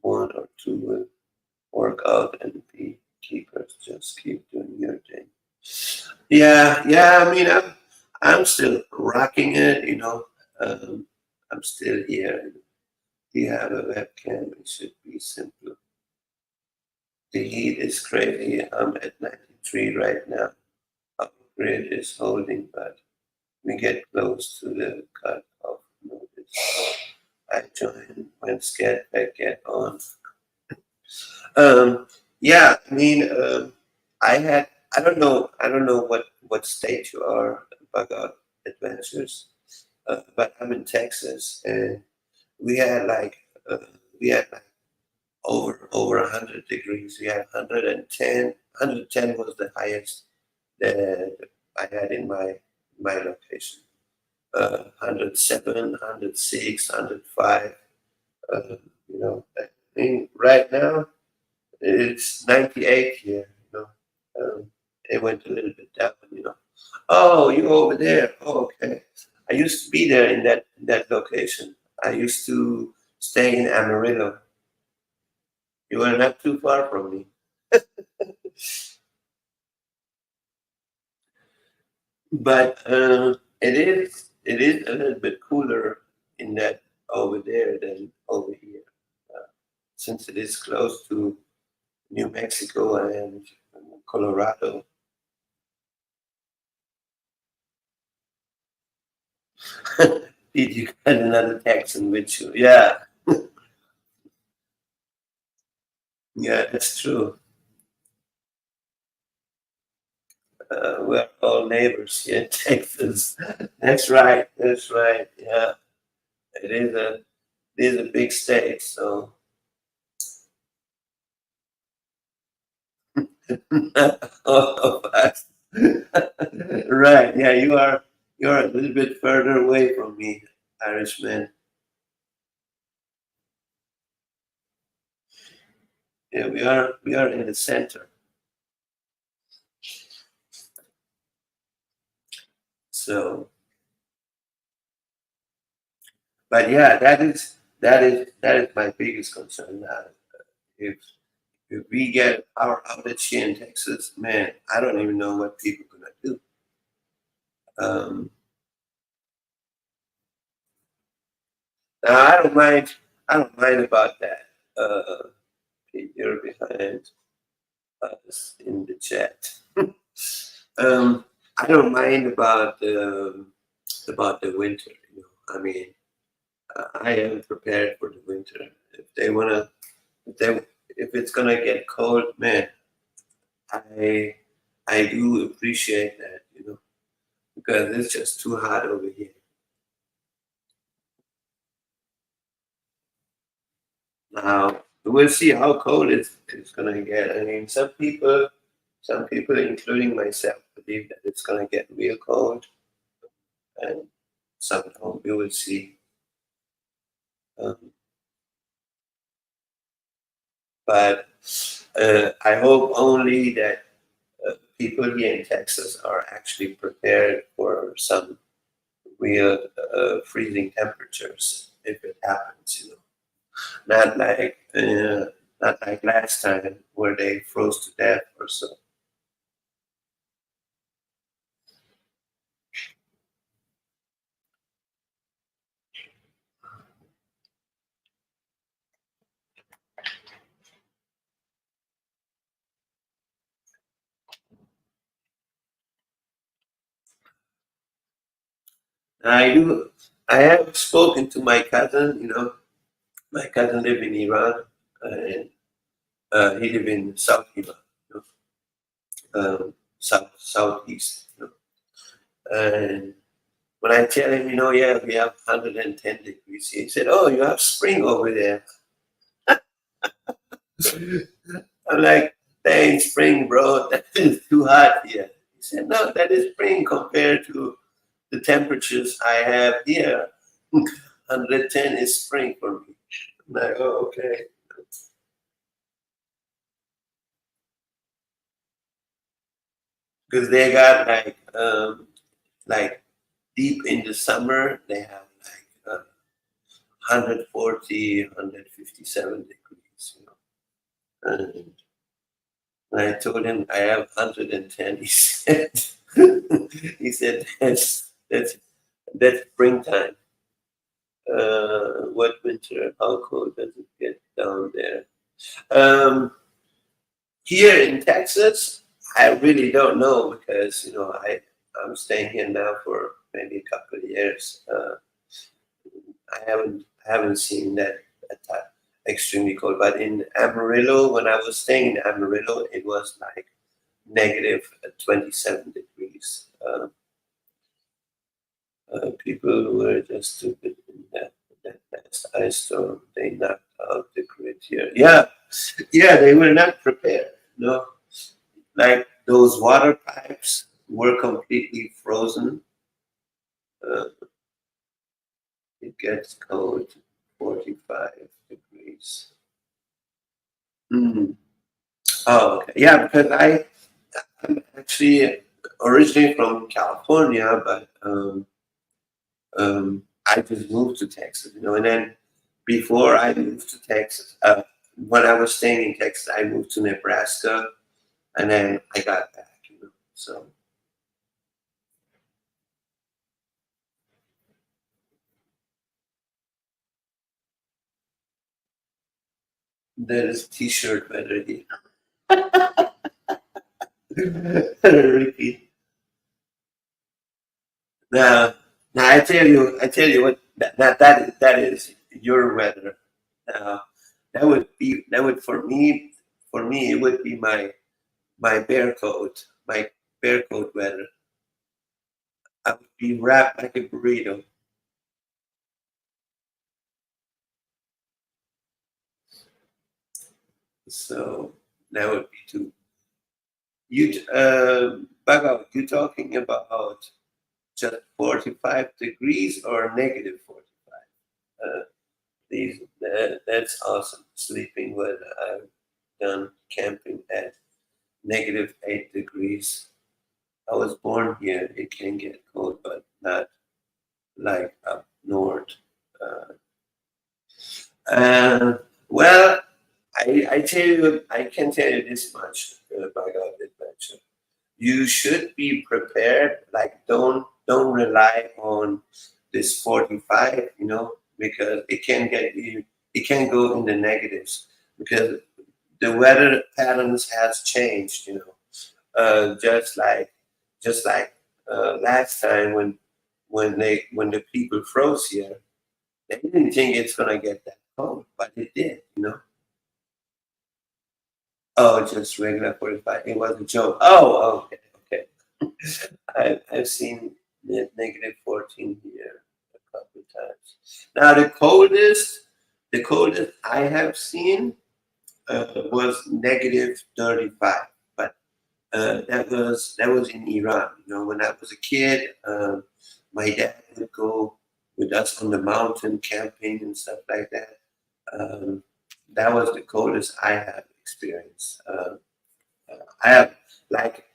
one or two will work out and be keepers. Just keep doing your thing. Yeah. I mean, I'm still rocking it. You know, I'm still here. you have a webcam, it should be simple. The heat is crazy. I'm at 93 right now. Our grid is holding, but we get close to the cut off notice. I join when get on. Yeah, I mean, I don't know what state you are, Bug Out Adventures, but I'm in Texas, and we had like, uh, we had like over 100 degrees. We had 110. 110 was the highest that I had in my location. 107, 106, 105. Uh, you know, I mean, right now it's 98 here. You know, it went a little bit down. You know, oh, you over there? Oh, okay. I used to be there in that location. I used to stay in Amarillo. You were not too far from me. But it is a little bit cooler in that over there than over here, since it is close to New Mexico and Colorado. Did you got another Texan with you? Yeah, yeah, that's true. We're all neighbors here in Texas. That's right. That's right. Yeah, it is a it is a big state. So all of us. Right. Yeah, you're a little bit further away from me, Irishman. Yeah, we are in the center. So, but yeah, that is my biggest concern now. If if we get our outage here in Texas, man, I don't even know what people are gonna do. Um, Now I don't mind. I don't mind about that. You're behind us in the chat. I don't mind about the winter. You know, I mean, I am prepared for the winter. If they wanna, if they, if it's gonna get cold, man, I I do appreciate that. You know, because it's just too hot over here. Now we'll see how cold it's gonna get. I mean, some people, including myself, believe that it's gonna get real cold, and some don't. We will see. Um, but I hope only that people here in Texas are actually prepared for some real freezing temperatures if it happens. You know, not like not like last time where they froze to death or so. I do. I have spoken to my cousin. You know, my cousin live in Iran, and he live in South Iran, you know, southeast. You know. And when I tell him, you know, yeah, we have 110 degrees, he said, "Oh, you have spring over there." I'm like, "That ain't spring, bro. That is too hot here." He said, "No, that is spring compared to the temperatures I have here. 110 is spring for me." I'm like, "Oh, okay." Because they got like deep in the summer, they have like 140, 157 degrees. You know. And when I told him I have 110, he said, he said that's springtime. What winter? How cold does it get down there? Um, Here in Texas, I really don't know because I'm staying here now for maybe a couple of years. I haven't seen that extremely cold. But in Amarillo, when I was staying in Amarillo, it was like negative 27 degrees. People were just stupid in that last ice storm. They knocked out the grid here. Yeah, yeah, they were not prepared. No, like those water pipes were completely frozen. Uh, it gets cold, 45 degrees. Mm. Oh, okay. Yeah, because I'm actually originally from California, but I just moved to Texas, and then before I moved to Texas, when I was staying in Texas, I moved to Nebraska, and then I got back. So there is t-shirt weather here. Ricky. Now, now I tell you what, that is your weather. Now, that would for me, it would be my bear coat, weather. I would be wrapped like a burrito. So that would be too. Baga, you talking about just 45 degrees or negative 45? That's awesome. Sleeping when I've done camping at negative 8 degrees. I was born here. It can get cold, but not like up north. Uh, well, I can tell you this much about adventure. You should be prepared. Like, don't rely on this 45, because it can go in the negatives because the weather patterns has changed, just like last time when the people froze here, they didn't think it's gonna get that cold, but it did. Oh, just regular 45. It was a joke. Oh, okay, okay. I've seen negative 14 here a couple of times. Now the coldest I have seen was negative 35, but that was in Iran. When I was a kid, my dad would go with us on the mountain camping and stuff like that. Um, that was the coldest I have experienced. I have like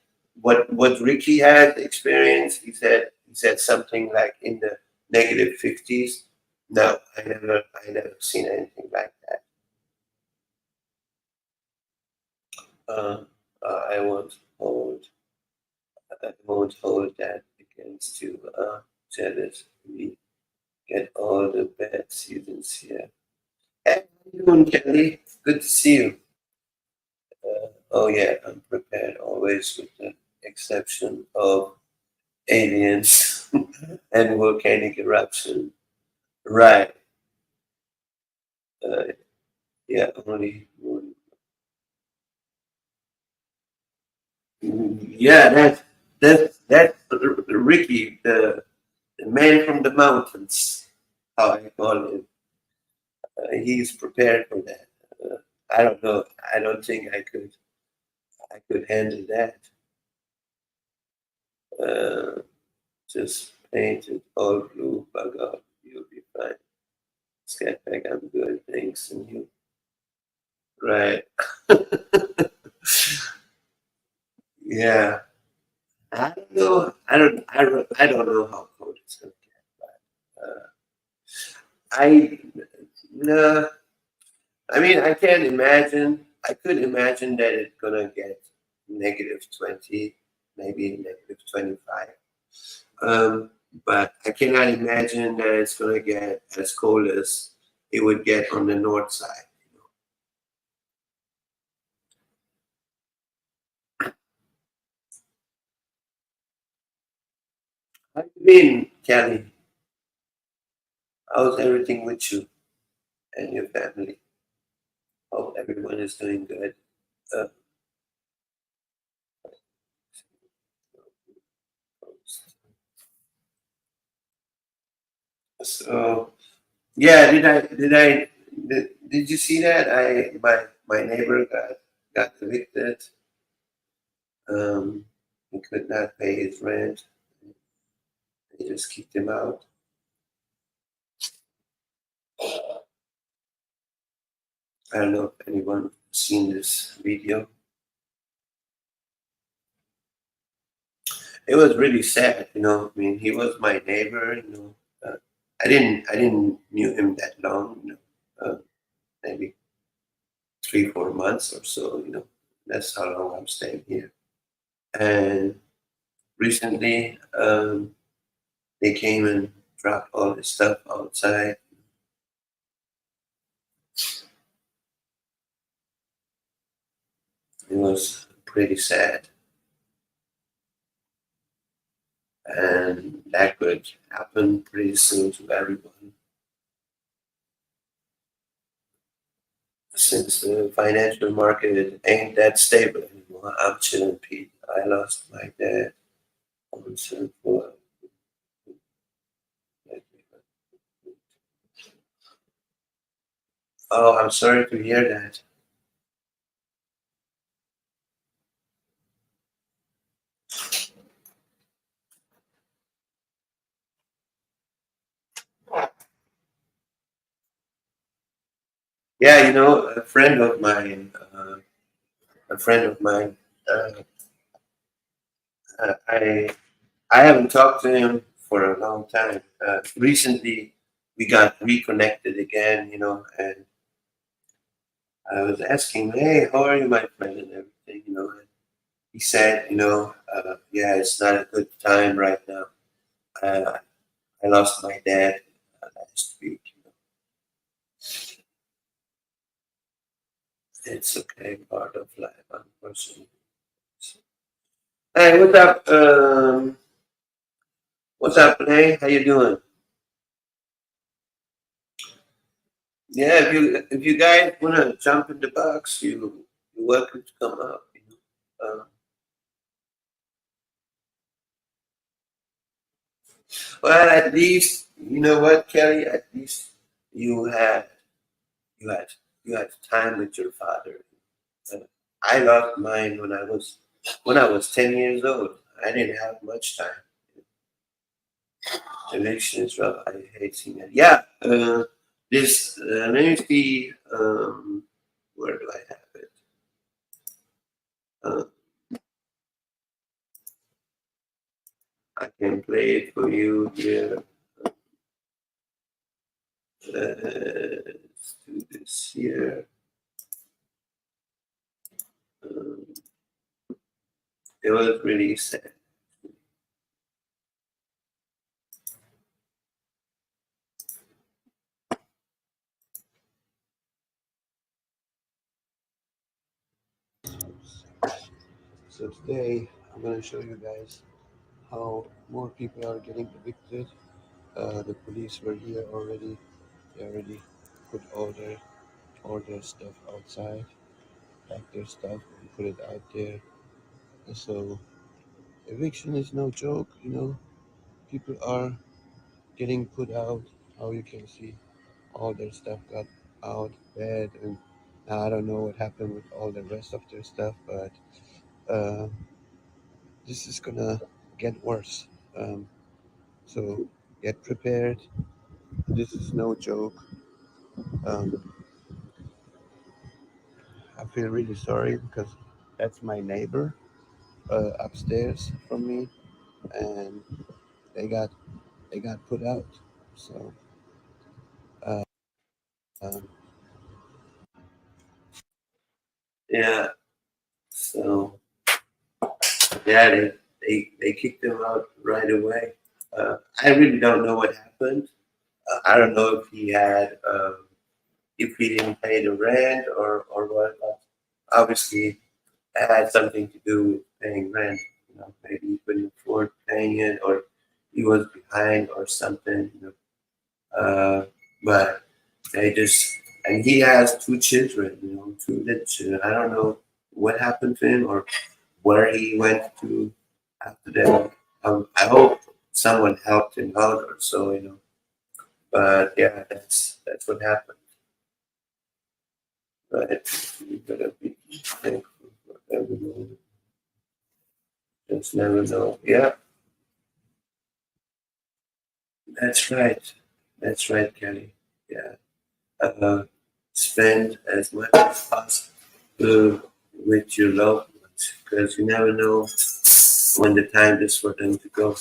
what Ricky had experienced. He said something like in the negative 50s. No, I never seen anything like that. Uh, I won't hold that against you. Jealous. We get all the bad seasons here. Hey, how you doing, Kelly? Good to see you. Oh yeah, I'm prepared always with the exception of aliens and volcanic eruption. Right. Uh, yeah, only. Yeah, that's Ricky, the man from the mountains. How I call him. He's prepared for that. I don't know. I don't think I could handle that. Uh, just paint it all blue. By God, you'll be fine. Scat back, I'm good. Thanks, and you. Right. Yeah. I don't know. I don't know how cold it's gonna get, but I no. I mean, I can't imagine. I could imagine that it's gonna get negative 20, maybe negative 25. but I cannot imagine that it's going to get as cold as it would get on the north side. How you been, Kelly? How's everything with you and your family? Hope everyone is doing good. Uh, so yeah, did you see that? My neighbor got evicted. He could not pay his rent. They just kicked him out. I don't know if anyone seen this video. It was really sad, you know. I mean, he was my neighbor, you know. I didn't knew him that long, you know. Maybe 3-4 months or so, you know. That's how long I'm staying here. And recently, they came and dropped all this stuff outside. It was pretty sad. And that could happen pretty soon to everyone. Since the financial market ain't that stable anymore, I'm chilling, Pete. I lost my dad on for Oh, I'm sorry to hear that. Yeah, you know, a friend of mine, uh, I haven't talked to him for a long time. Recently, we got reconnected again, you know, and I was asking, hey, how are you, my friend, and everything, you know. And he said, you know, yeah, it's not a good time right now. Uh, I lost my dad last week. You know. It's okay, part of life, unfortunately. Hey, what's up? What's up, Renee? How you doing? Yeah, if you guys wanna jump in the box, you're welcome to come up. You know? Well, at least you know what, Kelly. At least you had you had you had time with your father. Uh, I lost mine when I was 10 years old. I didn't have much time. Election is rough. I hate seeing it. Yeah. This let me see. Where do I have it? Uh, I can play it for you here. Let's do this here. Um, it was really sad. So today I'm gonna show you guys how more people are getting evicted. The police were here already. They already put all their stuff outside, packed their stuff and put it out there. And so eviction is no joke, you know. People are getting put out. How you can see all their stuff got out bed, and now I don't know what happened with all the rest of their stuff, but uh, this is gonna get worse. So get prepared. This is no joke. Um, I feel really sorry because that's my neighbor upstairs from me, and they got put out. So uh, um, yeah, so yeah, they kicked him out right away. I really don't know what happened. I don't know if he had, if he didn't pay the rent or what. But obviously, it had something to do with paying rent. You know, maybe he couldn't afford paying it, or he was behind, or something. You know, but they just, and he has two children. You know, two little children. I don't know what happened to him or where he went to after that. I hope someone helped him out or so. You know, but yeah, that's what happened. Right? You gotta be thankful for every moment. Just never know. Yeah, that's right. That's right, Kelly. Yeah. Spend as much as possible with your loved ones because you never know when the time is for them to go.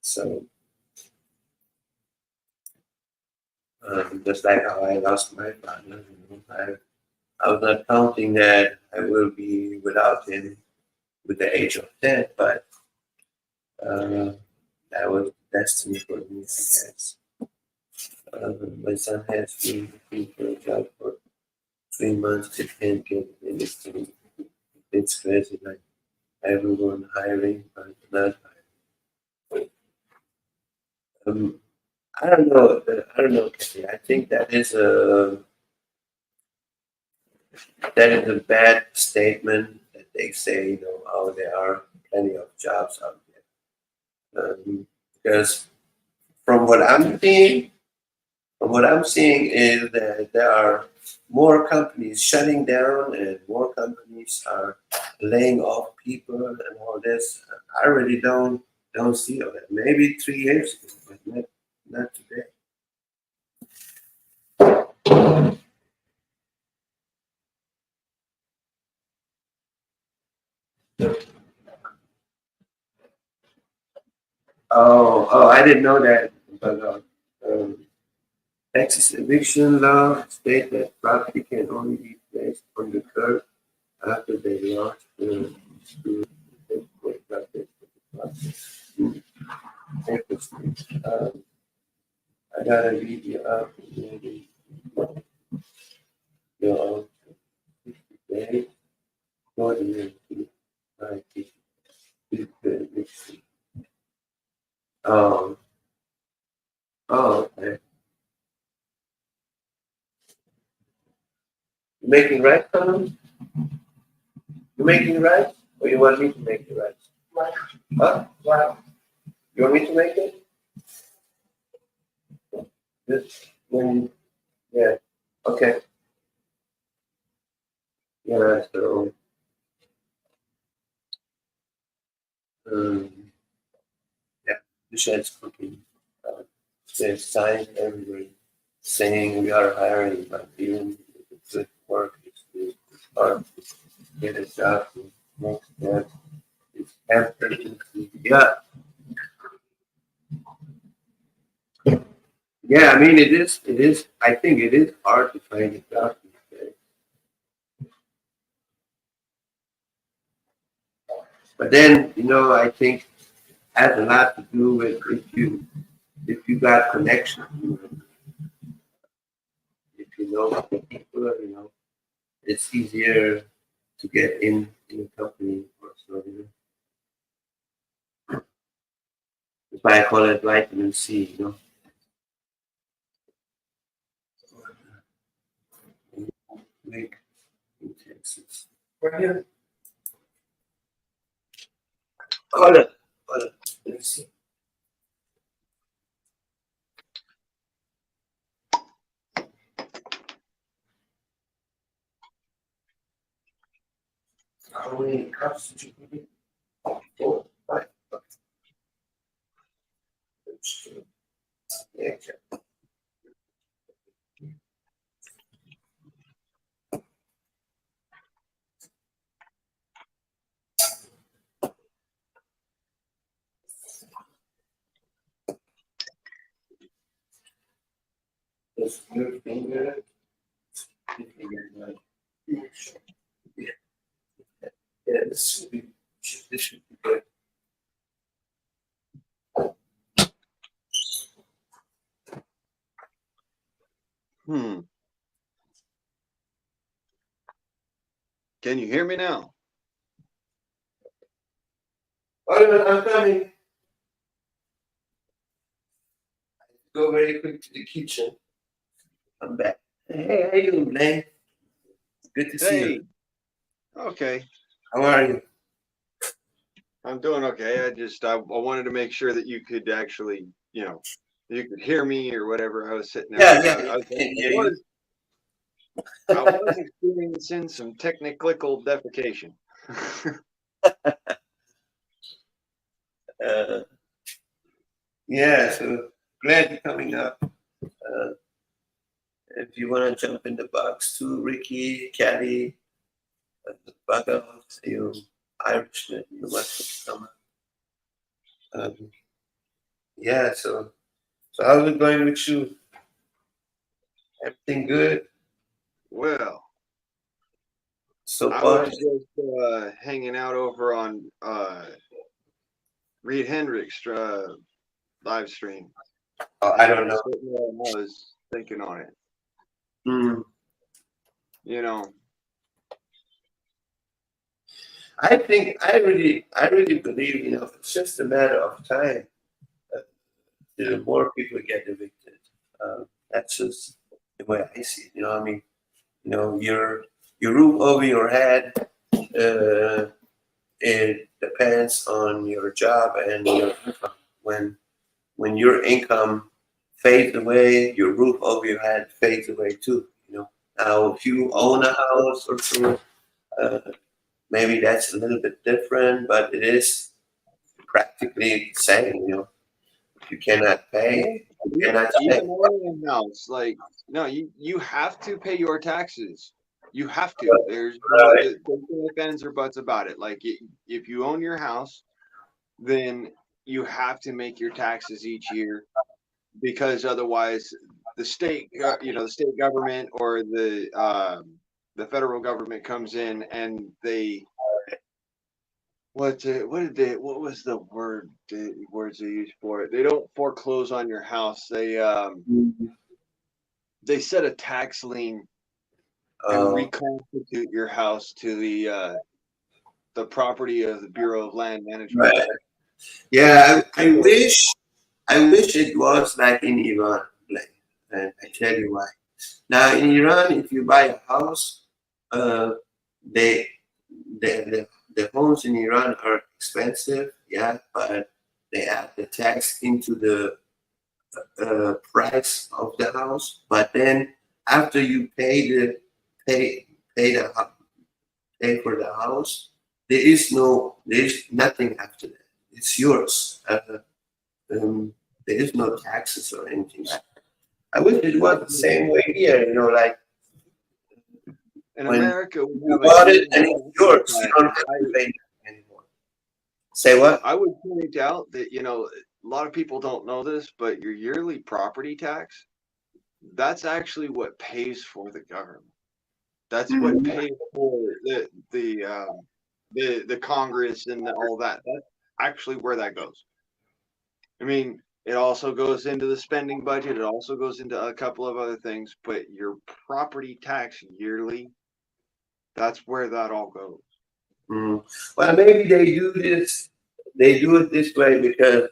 So, just like how I lost my father, you know, I was not counting that I will be without him with the age of 10, but uh, that was destiny for me, I guess. My son has been looking for a job for 3 months. They can't get anything. It's crazy. Like everyone hiring, but not hiring. I don't know. I don't know, Kenny. I think that is a bad statement that they say. You know, oh, there are plenty of jobs out there. Because from what I'm seeing, is that there are more companies shutting down and more companies are laying off people and all this. I really don't see all that. Maybe 3 years ago, but not today. Oh, I didn't know that. But Texas eviction law state that property can only be placed on the curb after they launch the I gotta read you up. Maybe your own 60 days. Ordinary um, okay. You making rice, Colin? You making rice? Or you want me to make the rice? Huh? Wow. You want me to make it? This when yeah. Okay. Yeah, so um yeah, the shed's cooking. There's signs everywhere saying we are hiring, but even if it's good work, it's hard to get a job. Next step is after yeah. Yeah, I mean it is I think it is hard to find a job these days. But then, you know, I think has a lot to do with if you got connections, you know, if you know people, you know, it's easier to get in a company or so, you know. That's why I call it vitamin C, you know. Make in Texas. Right here. Hold it. Let me see. How many cups did you put in? 4, 5. Yeah, just your finger. Yeah, this should be good. Can you hear me now? I'm coming. Go very quick to the kitchen. I'm back. Hey, how you doing, Blaine? Good to see you. Okay. How are you? I'm doing okay. I wanted to make sure that you could actually, you could hear me or whatever. I was sitting there. Yeah, I can hear you. I was experiencing some technical defecation. Yeah, so glad you're coming up. If you want to jump in the box too, Ricky, Caddy, Buggles, you Irishman, you must come up. Yeah, so how's it going with you? Everything good Well, so I far? was just hanging out over on Reed Hendricks live stream. Oh, I don't know. I was thinking on it. Mm. I think I really believe it's just a matter of time. The more people get evicted. That's just the way I see it. I mean, your roof over your head. It depends on your job and your income. When your income fades away, your roof over your head fades away too. Now if you own a house or so, uh, maybe that's a little bit different, but it is practically the same. If you cannot pay, you cannot Even pay. owning a house, no, you have to pay your taxes. You have to. There's no ifs, ands, or buts about it. Like if you own your house, then you have to make your taxes each year because otherwise the state, the state government or the federal government comes in and they what was the words they used for it? They don't foreclose on your house. They set a tax lien and reconstitute your house to the property of the Bureau of Land Management. Right. Yeah, I wish it was like in Iran, and I tell you why. Now in Iran, if you buy a house, uh, they the homes in Iran are expensive, yeah, but they add the tax into the price of the house. But then after you pay pay the pay for the house, there is nothing after that. It's yours. There is no taxes or anything like that. I wish it was the same way here. Like in when America, you bought it and it's yours. You don't have to pay anymore. Say what? I would point out that a lot of people don't know this, but your yearly property tax, that's actually what pays for the government. That's what pays for the Congress and all that. That's actually where that goes. I mean, it also goes into the spending budget. It also goes into a couple of other things, but your property tax yearly, that's where that all goes. Well, maybe they do this. They do it this way because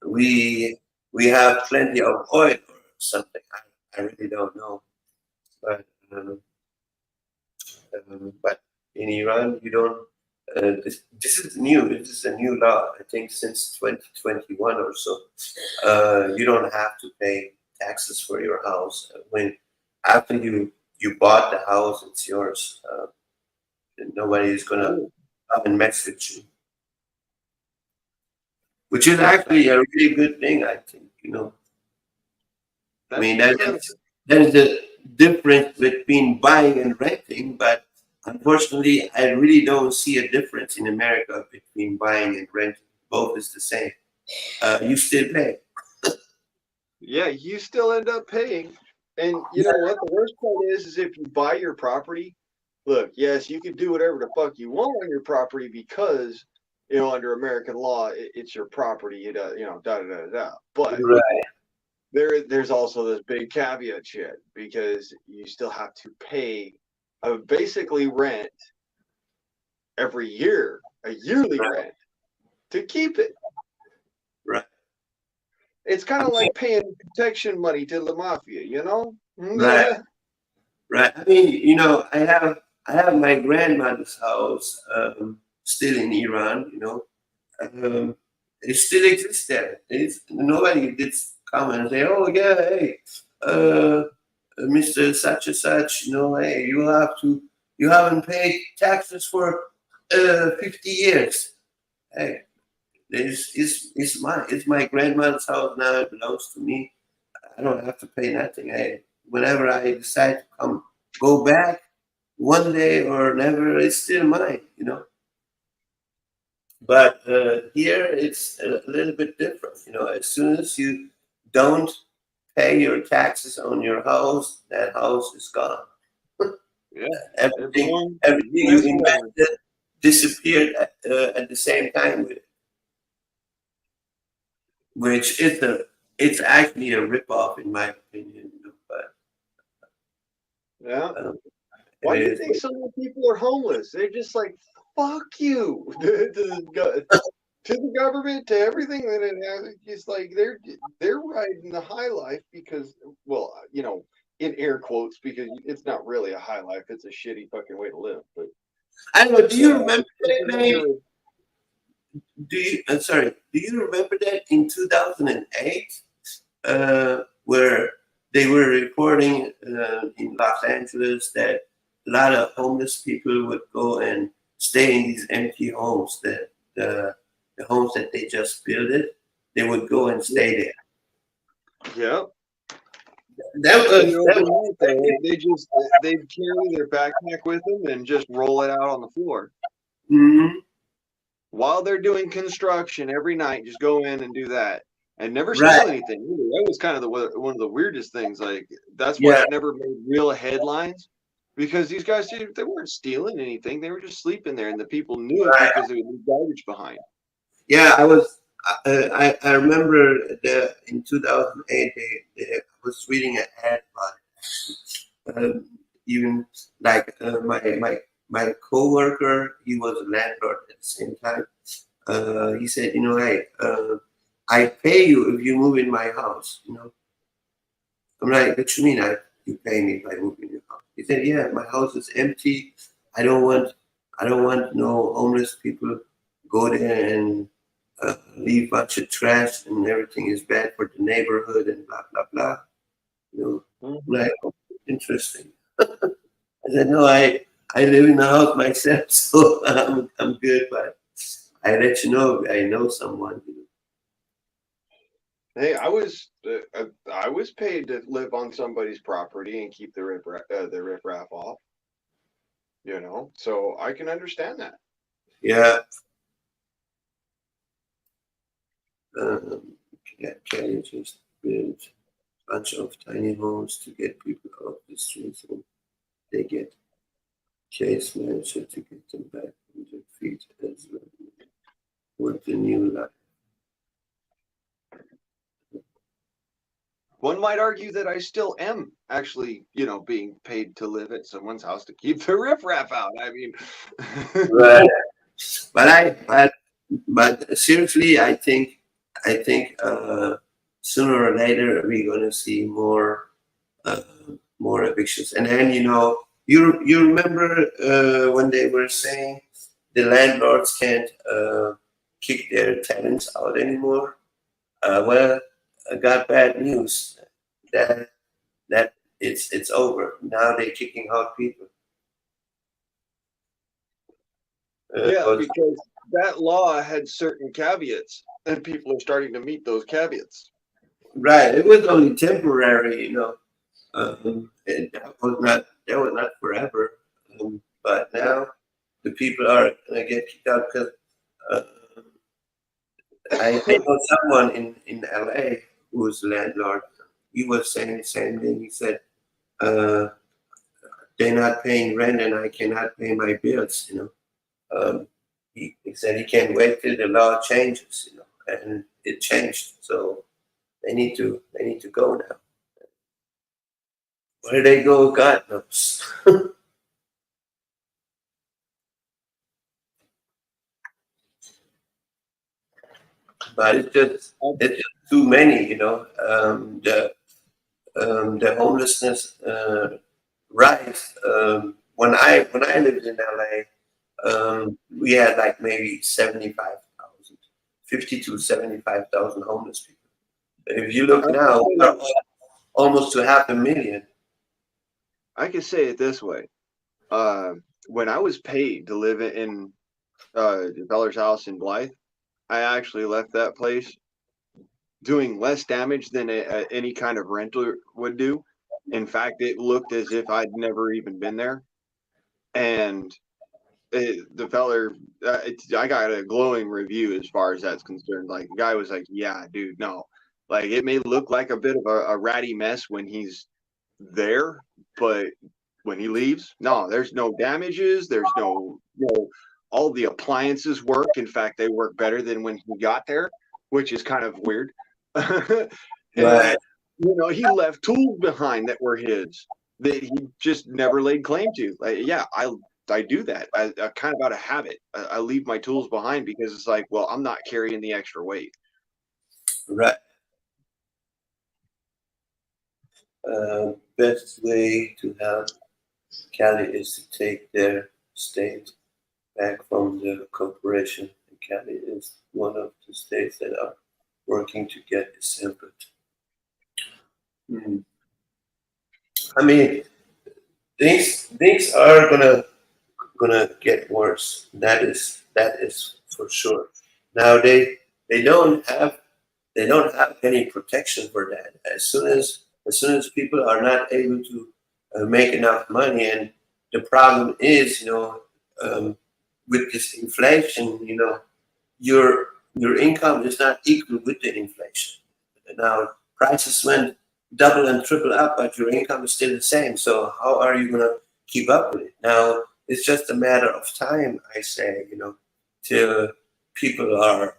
we have plenty of oil or something. I really don't know, but but in Iran you don't. This is new. This is a new law. I think since 2021 or so. You don't have to pay taxes for your house when after you bought the house. It's yours. And nobody is gonna come and mess with you, which is actually a really good thing. I think. I mean that is the difference between buying and renting, but unfortunately, I really don't see a difference in America between buying and renting. Both is the same. You still pay. Yeah, you still end up paying. And you know what? The worst part is if you buy your property, look, yes, you can do whatever the fuck you want on your property because, under American law, it's your property, da da da da. But Right. there's also this big caveat shit because you still have to pay basically rent every year, a yearly rent to keep it. Right. It's kind of like paying protection money to the mafia, you know? Right. Right. I mean, you know, I have my grandmother's house still in Iran. You know, it still exists there. It's nobody did come and say, "Oh yeah, hey, Mr. Such and Such, you know, hey, you haven't paid taxes for 50 years. Hey, it's my grandmother's house now. It belongs to me. I don't have to pay nothing. Hey, whenever I decide to go back one day or never, it's still mine, you know. But here it's a little bit different, you know. As soon as you don't pay your taxes on your house, that house is gone. Yeah, Everything you invested disappeared at the same time with it, which is it's actually a ripoff in my opinion. You know, but yeah. um, Why it do you is. think so many people are homeless? They're just like, fuck you to the government, to everything that it has. It's like they're riding the high life because, well, you know, in air quotes, because it's not really a high life. It's a shitty fucking way to live. But I don't know. Do you remember it's that, a May? matter of- Do you? I'm sorry. Do you remember that in 2008, where they were reporting in Los Angeles that a lot of homeless people would go and stay in these empty homes, that the homes that they just built it, they would go and stay there. yeah. That And was overnight, though, they'd carry their backpack with them and just roll it out on the floor mhm. while they're doing construction every night. Just go in and do that, and never steal Right. anything either. That was kind of one of the weirdest things. Like that's why Yeah. it never made real headlines, because these guys, they weren't stealing anything. They were just sleeping there, and the people knew it Right. because they would leave garbage behind. Yeah, I was. I remember in 2008, I was reading an ad about it. Even like my coworker, he was a landlord at the same time. He said, you know, hey, I pay you if you move in my house. You know, I'm like, what you mean? You pay me if I move in your house? He said, yeah, my house is empty. I don't want no homeless people go there and leave a bunch of trash and everything is bad for the neighborhood and blah blah blah. You know, like, oh, interesting. I said, no, I live in the house myself, so I'm good. But I let you know I know someone. Hey, I was paid to live on somebody's property and keep the riffraff off. You know, so I can understand that. Yeah. Yeah, Kelly just built a bunch of tiny homes to get people off the streets, and they get case manager to get them back on their feet as well with the new life. One might argue that I still am actually, you know, being paid to live at someone's house to keep the riffraff out. I mean, Right. But seriously, I think sooner or later we're gonna see uh, more evictions. And then you know you remember when they were saying the landlords can't kick their tenants out anymore. Well, I got bad news that it's over. Now they're kicking out people. yeah, because that law had certain caveats, and people are starting to meet those caveats. Right. It was only temporary, you know. That was not forever. But now the people are gonna get kicked out because uh, I know someone in LA who's a landlord. He was saying the same thing. He said uh, they're not paying rent and I cannot pay my bills. You know, he said he can't wait till the law changes. You know, and it changed, so they need to go now. Where they go, God knows. but it's just too many, you know. The homelessness rise. When I lived in LA, we had like maybe 75,000, 50 to 75,000 homeless people. If you look now, we're almost to 500,000. I can say it this way. When I was paid to live in Beller's house in Blythe, I actually left that place doing less damage than any kind of rental would do. In fact, it looked as if I'd never even been there. And the feller, I got a glowing review as far as that's concerned. Like, the guy was like, yeah, dude, no. Like, it may look like a bit of a ratty mess when he's there, but when he leaves, no, there's no damages. There's no, all the appliances work. In fact, they work better than when he got there, which is kind of weird. And, Right. he left tools behind that were his that he just never laid claim to. Like, yeah, I do that. I kind of out of habit. I leave my tools behind because it's like, well, I'm not carrying the extra weight. Right. Best way to help Cali is to take their state back from the corporation. And Cali is one of the states that are working to get this input. I mean, things are gonna get worse. That is for sure. Now they don't have any protection for that. As soon as people are not able to make enough money, and the problem is, with this inflation, your income is not equal with the inflation. Now prices went double and triple up, but your income is still the same. So how are you gonna keep up with it? Now it's just a matter of time, I say, till people are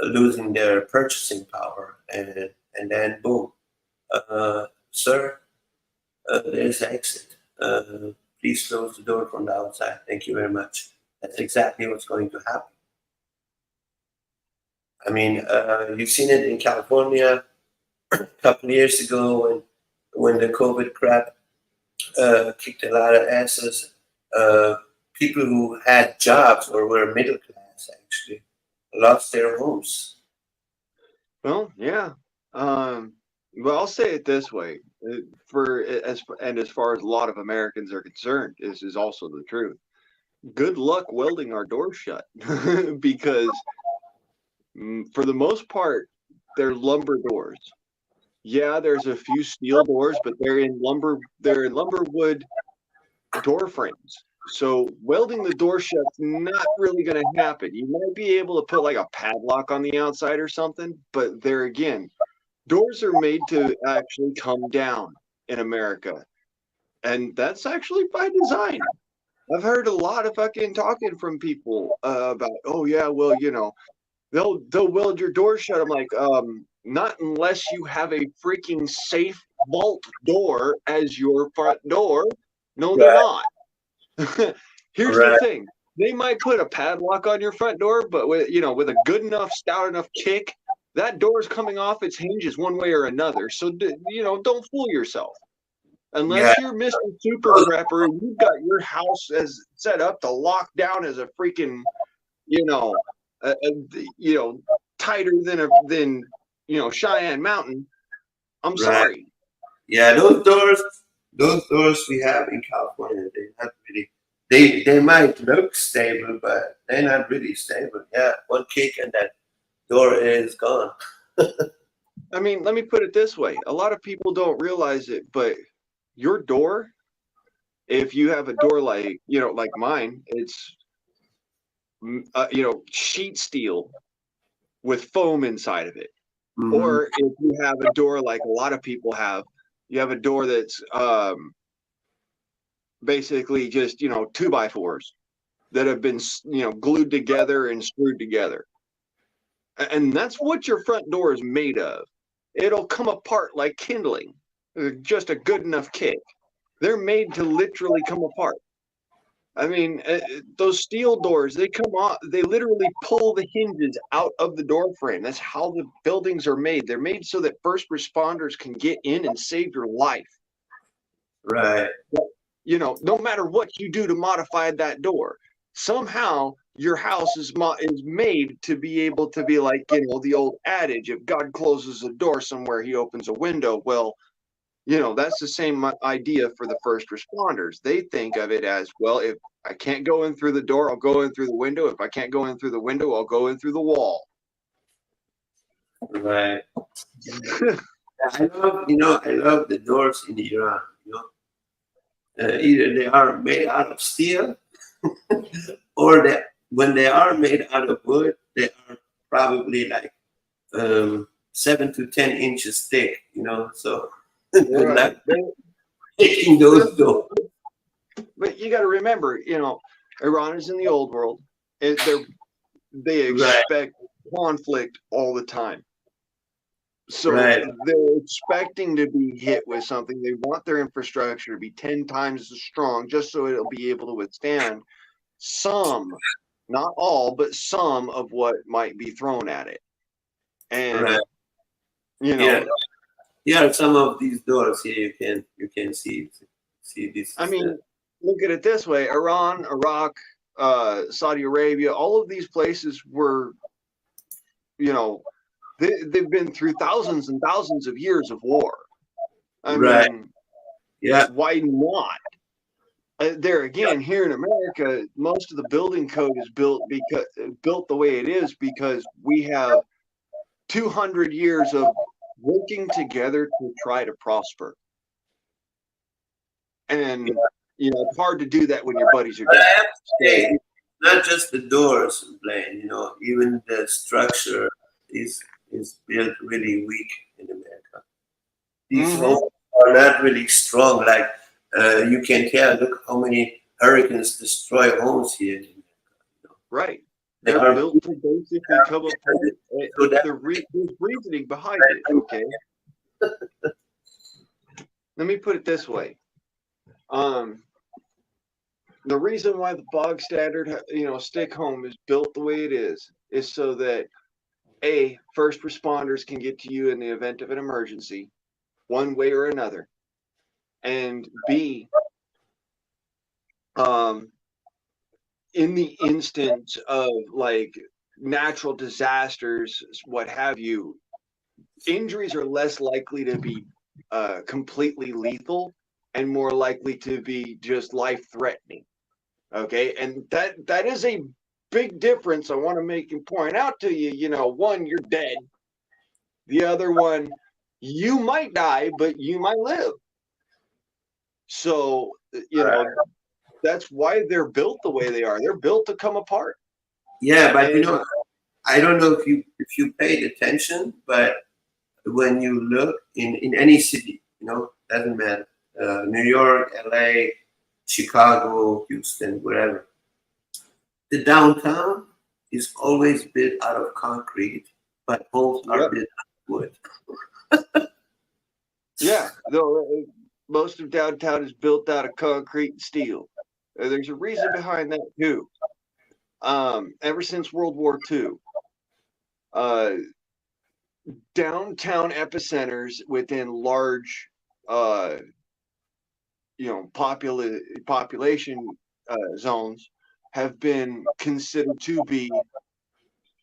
losing their purchasing power, and then boom, sir, there's exit. Please close the door from the outside. Thank you very much. That's exactly what's going to happen. I mean, you've seen it in California a couple of years ago when the COVID crap kicked a lot of asses. People who had jobs or were middle class actually lost their homes. Well, yeah. Well, I'll say it this way: as far as a lot of Americans are concerned, this is also the truth. Good luck welding our doors shut, because for the most part, they're lumber doors. Yeah, there's a few steel doors, but they're in lumberwood door frames. So welding the door shut's not really going to happen. You might be able to put like a padlock on the outside or something, but there again, doors are made to actually come down in America, and that's actually by design. I've heard a lot of fucking talking from people about, oh yeah, well, they'll weld your door shut. I'm like, not unless you have a freaking safe vault door as your front door. No, they're not. Here's the thing: they might put a padlock on your front door, but with a good enough, stout enough kick, that door's coming off its hinges one way or another. So don't fool yourself. Unless you're Mr. Super Prepper and you've got your house as set up to lock down as a freaking, tighter than Cheyenne Mountain. I'm sorry. Yeah, those doors we have in California, they're not really. They might look stable, but they're not really stable. Yeah, one kick and that door is gone. I mean, let me put it this way: a lot of people don't realize it, but your door, if you have a door like mine, it's sheet steel with foam inside of it. Mm-hmm. Or if you have a door like a lot of people have, you have a door that's basically just 2x4s that have been glued together and screwed together, and that's what your front door is made of. It'll come apart like kindling, just a good enough kick. They're made to literally come apart. I mean, those steel doors, they come off, they literally pull the hinges out of the door frame. That's how the buildings are made. They're made so that first responders can get in and save your life. Right. You know, no matter what you do to modify that door, somehow your house is made to be able to be like, you know, the old adage, if God closes a door somewhere, he opens a window. Well, you know, that's the same idea for the first responders. They think of it as, well, if I can't go in through the door, I'll go in through the window. If I can't go in through the window, I'll go in through the wall. Right. I love the doors in Iran. You know, either they are made out of steel, or when they are made out of wood, they are probably like 7 to 10 inches thick. You know, so good luck making those doors. But you got to remember, you know, Iran is in the old world. They expect conflict all the time. So they're expecting to be hit with something. They want their infrastructure to be 10 times as strong, just so it'll be able to withstand some, not all, but some of what might be thrown at it. And you know, yeah, some of these doors here you can see this. I mean, look at it this way: Iran, Iraq, Saudi Arabia, all of these places were, you know, they've been through thousands and thousands of years of war. I mean, why not? There again, here in America, most of the building code is built the way it is because we have 200 years of working together to try to prosper. And you know, it's hard to do that when your buddies are dead. Not just the doors, Blaine. You know, even the structure is built really weak in America. These homes are not really strong. Like you can tell. Look how many hurricanes destroy homes here in America. You know? Right. They're built to basically come apart. There's reasoning behind it. Okay. Let me put it this way. The reason why the bog standard, you know, stick home is built the way it is so that A, first responders can get to you in the event of an emergency, one way or another, and B, in the instance of like natural disasters, what have you, injuries are less likely to be completely lethal and more likely to be just life-threatening. Okay, and that is a big difference. I want to make and point out to you. You know, one, you're dead. The other one, you might die, but you might live. So you know, that's why they're built the way they are. They're built to come apart. Yeah, but you know, I don't know if you paid attention, but when you look in any city, you know, doesn't matter, New York, LA, Chicago, Houston, wherever, the downtown is always built out of concrete, but homes are built out of wood. Yeah, though most of downtown is built out of concrete and steel. There's a reason behind that too. Ever since World War II, downtown epicenters within large, you know, population zones have been considered to be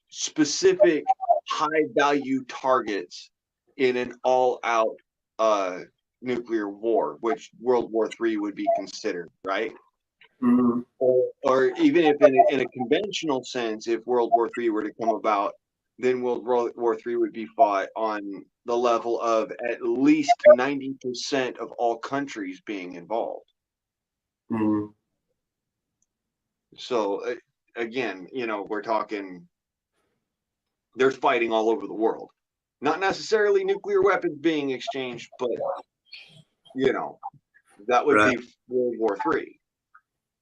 specific high-value targets in an all-out nuclear war, which World War III would be considered, right? Mm-hmm. Or even if in a conventional sense, if World War III were to come about, then World War III would be fought on the level of at least 90% of all countries being involved. Mm-hmm. So again, you know, we're talking, there's fighting all over the world. Not necessarily nuclear weapons being exchanged, but, you know, that would be World War III.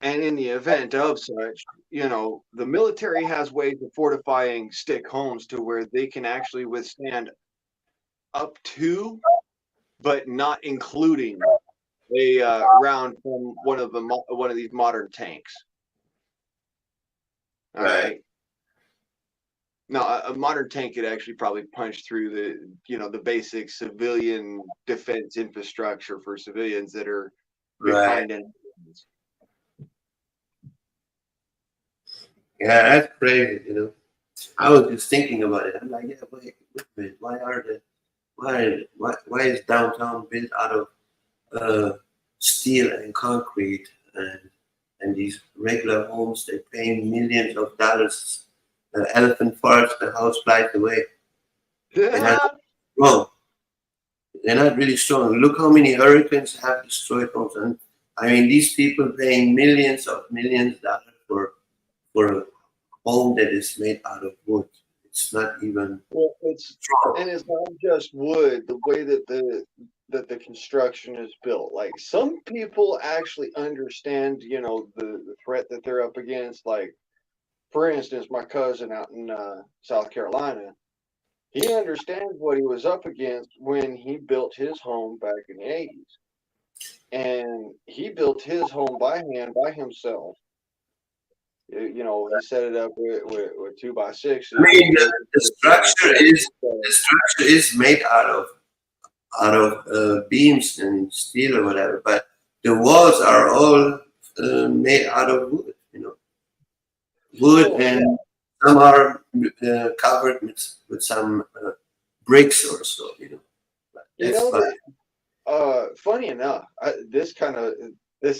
And in the event of such, you know, the military has ways of fortifying stick homes to where they can actually withstand up to, but not including a round from one of these modern tanks. All right. Now, a modern tank could actually probably punch through the basic civilian defense infrastructure for civilians that are behind it. Yeah, that's crazy. I was just thinking about it. I'm like, yeah, wait a minute. Why is downtown built out of steel and concrete, and these regular homes, they're paying millions of dollars. The elephant farts, the house flies away. They're not strong. They're not really strong. Look how many hurricanes have destroyed homes. And I mean, these people paying millions of dollars for a home that is made out of wood. It's not even strong. And it's not just wood. The way that the construction is built, like some people actually understand, the threat that they're up against. Like, for instance, my cousin out in South Carolina, he understands what he was up against when he built his home back in the 80s. And he built his home by hand by himself. He set it up with 2x6s. I mean, the structure is made out of beams and steel or whatever, but the walls are all made out of wood. Wood, and some are covered with some bricks or so. Funny enough, this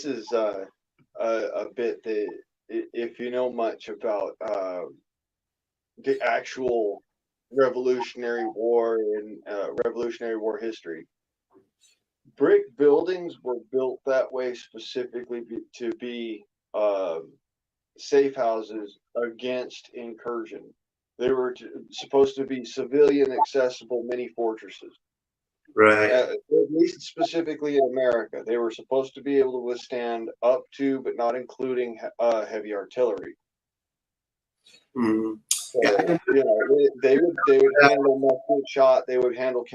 is a bit that, if you know much about the actual Revolutionary War and Revolutionary War history, brick buildings were built that way specifically to be safe houses against incursion. They were supposed to be civilian accessible mini fortresses. Right. At least specifically in America, they were supposed to be able to withstand up to, but not including, heavy artillery. Mm-hmm. So, they would handle musket shot. They would handle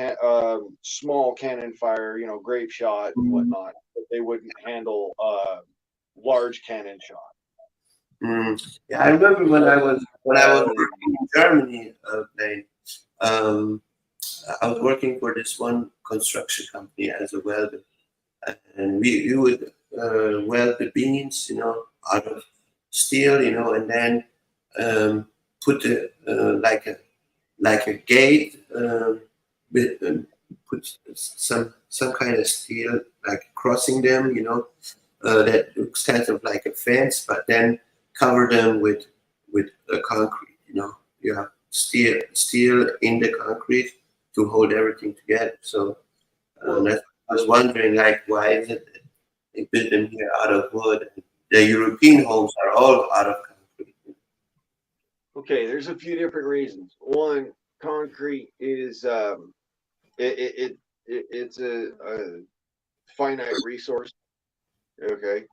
small cannon fire, grape shot and whatnot. But they wouldn't handle large cannon shot. Yeah, I remember when I was working in Germany, I was working for this one construction company as a welder, and we would weld the beams, out of steel, and then put like a gate with put some kind of steel like crossing them, that looks kind of like a fence, but then cover them with concrete. You have steel in the concrete to hold everything together. So I was wondering, like, why is it that they build them here out of wood? The European homes are all out of concrete. Okay, there's a few different reasons. One, concrete is it's a finite resource. Okay.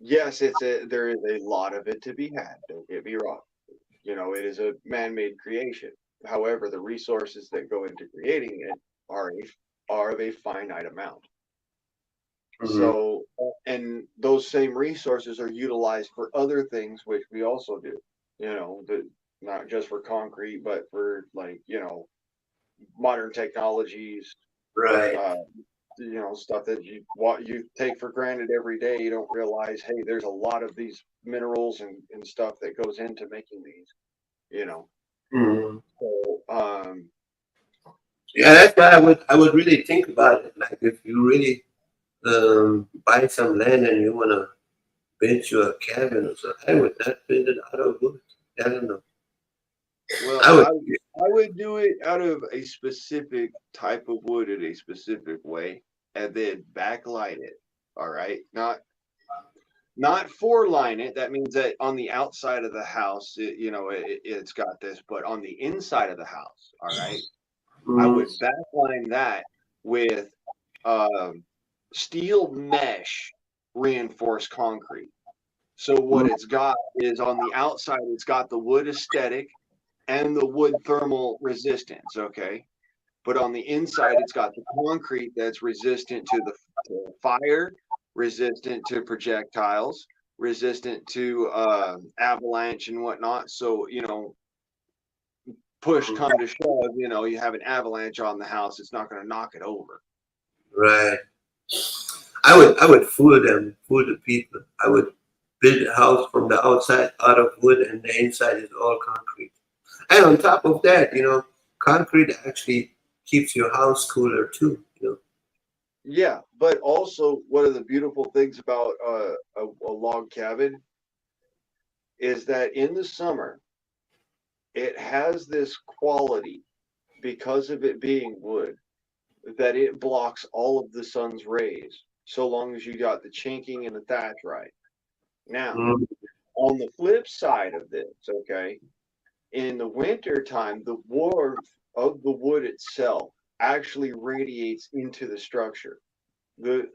Yes, there is a lot of it to be had. Don't get me wrong. It is a man-made creation. However, the resources that go into creating it are of a finite amount. Mm-hmm. So, and those same resources are utilized for other things, which we also do. Not just for concrete, but for modern technologies. Right. Stuff that you take for granted every day. You don't realize, hey, there's a lot of these minerals and stuff that goes into making these. Mm-hmm. So, yeah, that's why I would really think about it. Like, if you really buy some land and you want to build you a cabin or something, I would not build it out of wood. I don't know. Well, I would do it out of a specific type of wood in a specific way, and then backlight it. All right, not four-line it. That means that on the outside of the house, it's got this, but on the inside of the house, all right, I would backline that with steel mesh reinforced concrete. So what it's got is, on the outside, it's got the wood aesthetic and the wood thermal resistance, okay? but on the inside, it's got the concrete that's resistant to the fire, resistant to projectiles, resistant to avalanche and whatnot. So, you know, push come to shove, you know, you have an avalanche on the house, it's not going to knock it over. Right. I would fool the people. I would build a house from the outside out of wood, and the inside is all concrete. And on top of that, you know, concrete actually keeps your house cooler too. You know. Yeah, but also one of the beautiful things about a log cabin is that in the summer, it has this quality because of it being wood that it blocks all of the sun's rays so long as you got the chinking and the thatch right. Now, Mm. on the flip side of this, okay, in the winter time, the warmth of the wood itself actually radiates into the structure. The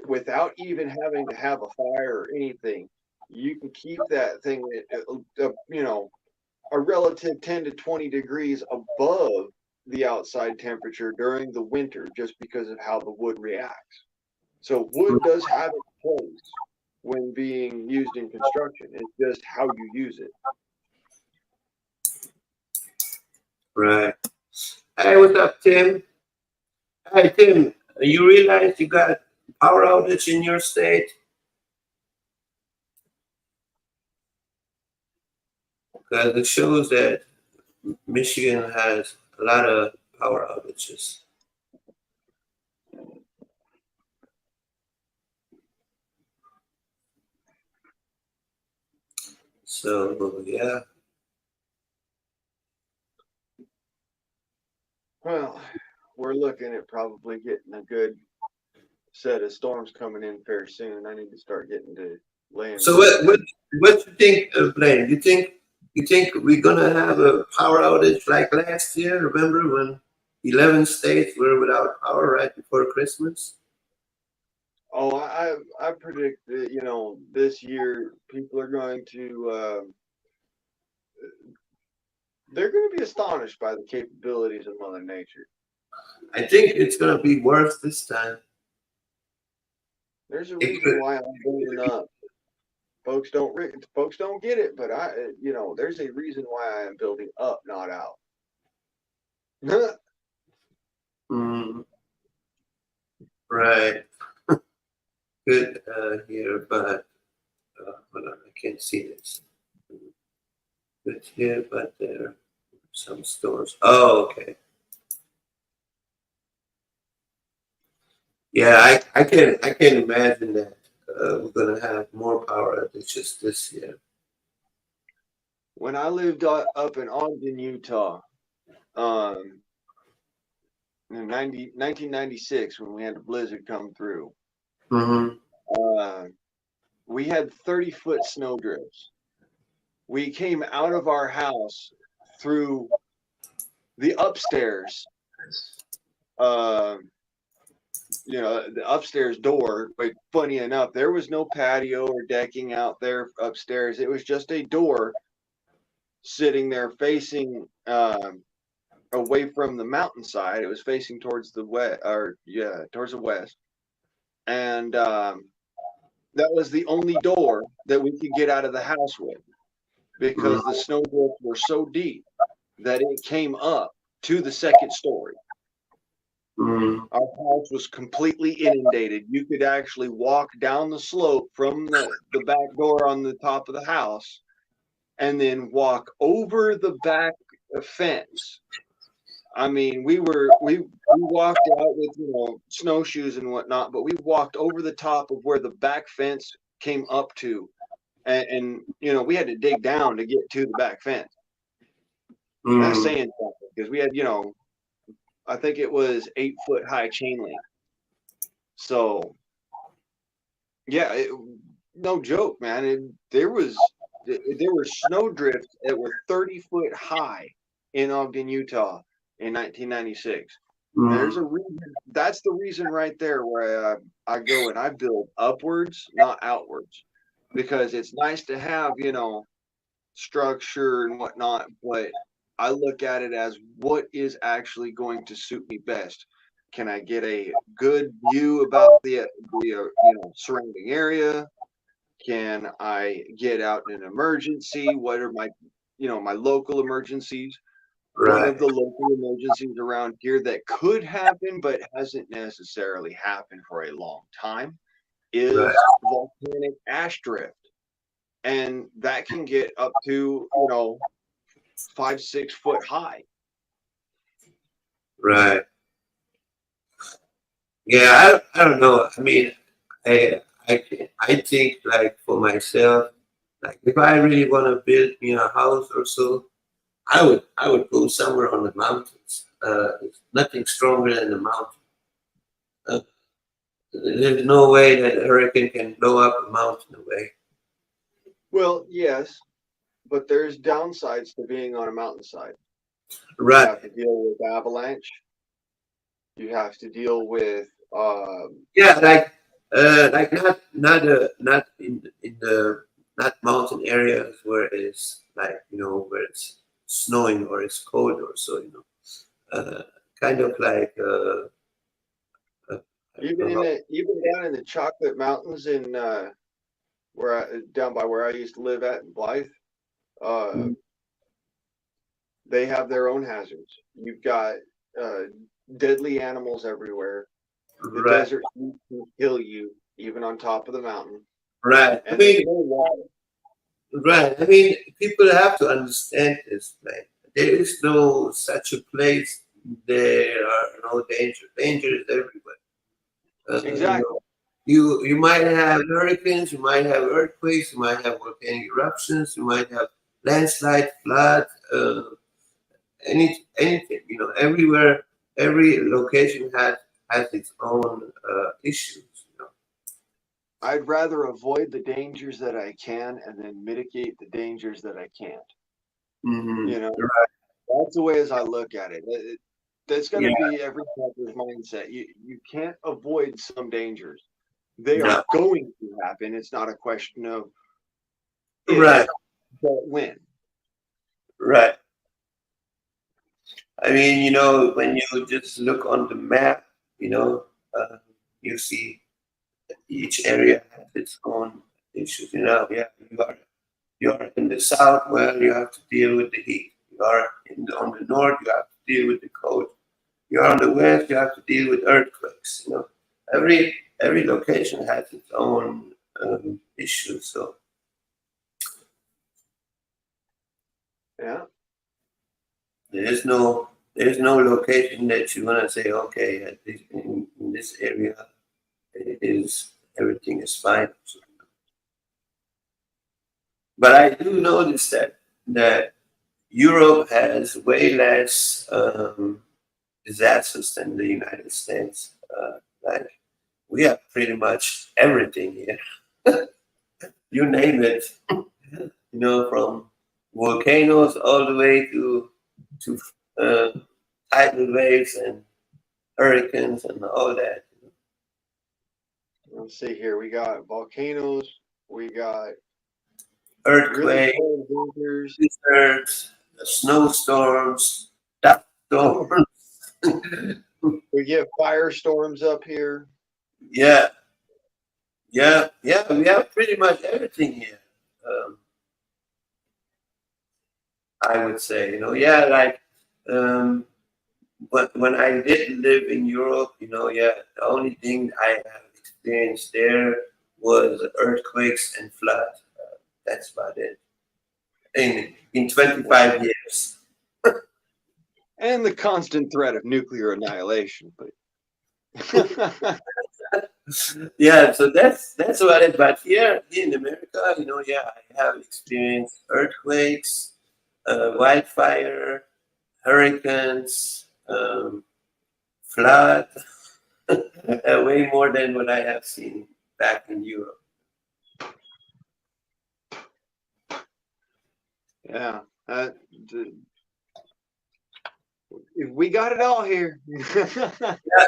without even having to have a fire or anything, you can keep that thing you know, a relative 10 to 20 degrees above the outside temperature during the winter just because of how the wood reacts. So wood does have its place when being used in construction. It's just how you use it. Right. Hey, what's up, Tim? Hey, Tim, you realize you got power outage in your state? Because it shows that Michigan has a lot of power outages. So, yeah. Well, we're looking at probably getting a good set of storms coming in fair soon. I need to start getting to laying So wood. what you think, Blaine? You think we're gonna have a power outage like last year? Remember when 11 states were without power right before Christmas? Oh, I predict that, you know, this year people are going to they're going to be astonished by the capabilities of Mother Nature. I think it's gonna be worse this time. There's a It reason could, why I'm building up. Folks don't get it, but you know, there's a reason why I am building up, not out. mm, right. Good here, but hold on, I can't see this. Good here, but there are some stores. Oh, okay. Yeah, I can imagine that we're gonna have more power outages this year. When I lived up in Ogden, Utah, um, in 1996, when we had the blizzard come through, Mm-hmm. uh, we had 30-foot snow drifts. We came out of our house through the upstairs, uh, you know, the upstairs door. But funny enough, there was no patio or decking out there upstairs. It was just a door sitting there facing away from the mountainside. It was facing towards the west, or yeah, towards the west, and that was the only door that we could get out of the house with because the snowdrifts were so deep that it came up to the second story. Mm-hmm. Our house was completely inundated. You could actually walk down the slope from the back door on the top of the house and then walk over the back fence. I mean, we walked out with, you know, snowshoes and whatnot, but we walked over the top of where the back fence came up to, and you know, we had to dig down to get to the back fence. That's saying something because we had, you know, I think it was 8-foot high chain link. So yeah, no joke, man. There were snow drifts that were 30-foot high in Ogden, Utah in 1996. There's a reason. That's the reason right there where I go and I build upwards, not outwards, because it's nice to have, you know, structure and whatnot, but I look at it as what is actually going to suit me best. Can I get a good view about the surrounding area? Can I get out in an emergency? What are my my local emergencies? One of Right. the local emergencies around here that could happen but hasn't necessarily happened for a long time Right. is volcanic ash drift. And that can get up to 5-6 foot high. Right. Yeah, I don't know. I mean, I think like for myself, like if I really want to build me a house or so, I would go somewhere on the mountains. It's nothing stronger than the mountain. Uh, there's no way that a hurricane can blow up a mountain away. Well, yes, but there's downsides to being on a mountainside. You Right. have to deal with avalanche. You have to deal with Yeah, like not in the not mountain areas where it's like where it's snowing or it's cold or so kind of like I don't know even down in the Chocolate Mountains in down by where I used to live at in Blythe. Uh, they have their own hazards. You've got uh, deadly animals everywhere. The right, desert heat can kill you even on top of the mountain. right. I And there's mean, no water. right. I mean, people have to understand this. Like, there is no such a place. There are no danger. Danger is everywhere. Exactly. You might have hurricanes, you might have earthquakes, you might have volcanic eruptions, you might have landslide, flood, anything. Everywhere, every location has its own issues. I'd rather avoid the dangers that I can and then mitigate the dangers that I can't. Mm-hmm. That's the way as I look at it. That's going to Yeah. be every captain's mindset. You can't avoid some dangers. They No. are going to happen. It's not a question of if, Right. but when. Right. I mean, when you just look on the map, you see each area has its own issues. Yeah, you are in the south, well, you have to deal with the heat. You are on the north, you have to deal with the cold. You are on the west, you have to deal with earthquakes. Every location has its own issues. So Yeah. there's no location that you want to say, okay, at this, in this area, everything is fine. But I do notice that Europe has way less disasters than the United States. Like we have pretty much everything here. You name it. From volcanoes all the way to uh, tidal waves and hurricanes and all that. Let's see here. We got volcanoes. We got really Earthquakes, cold winters. blizzards, snowstorms, dust storms. We get firestorms up here. Yeah, yeah. We have pretty much everything here. I would say, yeah, like but when I did live in Europe, yeah, the only thing I have experienced there was earthquakes and flood. That's about it. In 25 years. And the constant threat of nuclear annihilation. But yeah, so that's about it. But here in America, yeah, I have experienced earthquakes, wildfire, hurricanes, flood, way more than what I have seen back in Europe. Yeah, we got it all here. Yeah.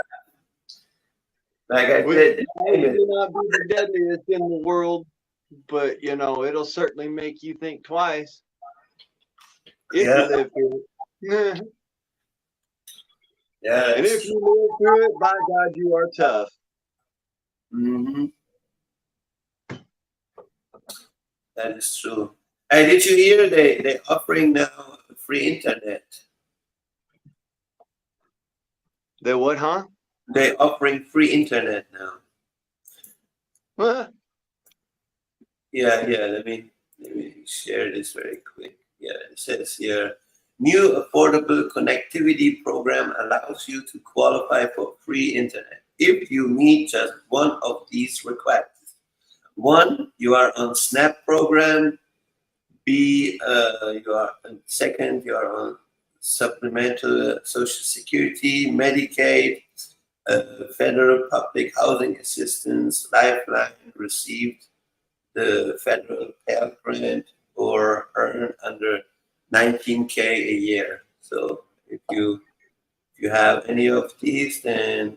Like I It said, may not be the deadliest in the world, but it'll certainly make you think twice if you live here. Yeah. Yeah, And if you live through it, by God, you are tough. hmm that is true. Hey, did you hear they offering now free internet? The what, huh? They offering free internet now. Huh? Yeah, yeah. Let me share this very quick. Yeah, it says here, new affordable connectivity program allows you to qualify for free internet if you meet just one of these requests. One, you are on SNAP program. B, you are second, you are on supplemental Social Security, Medicaid, federal public housing assistance, Lifeline, received the federal Pell Grant, or earn under 19K a year. So if you have any of these, then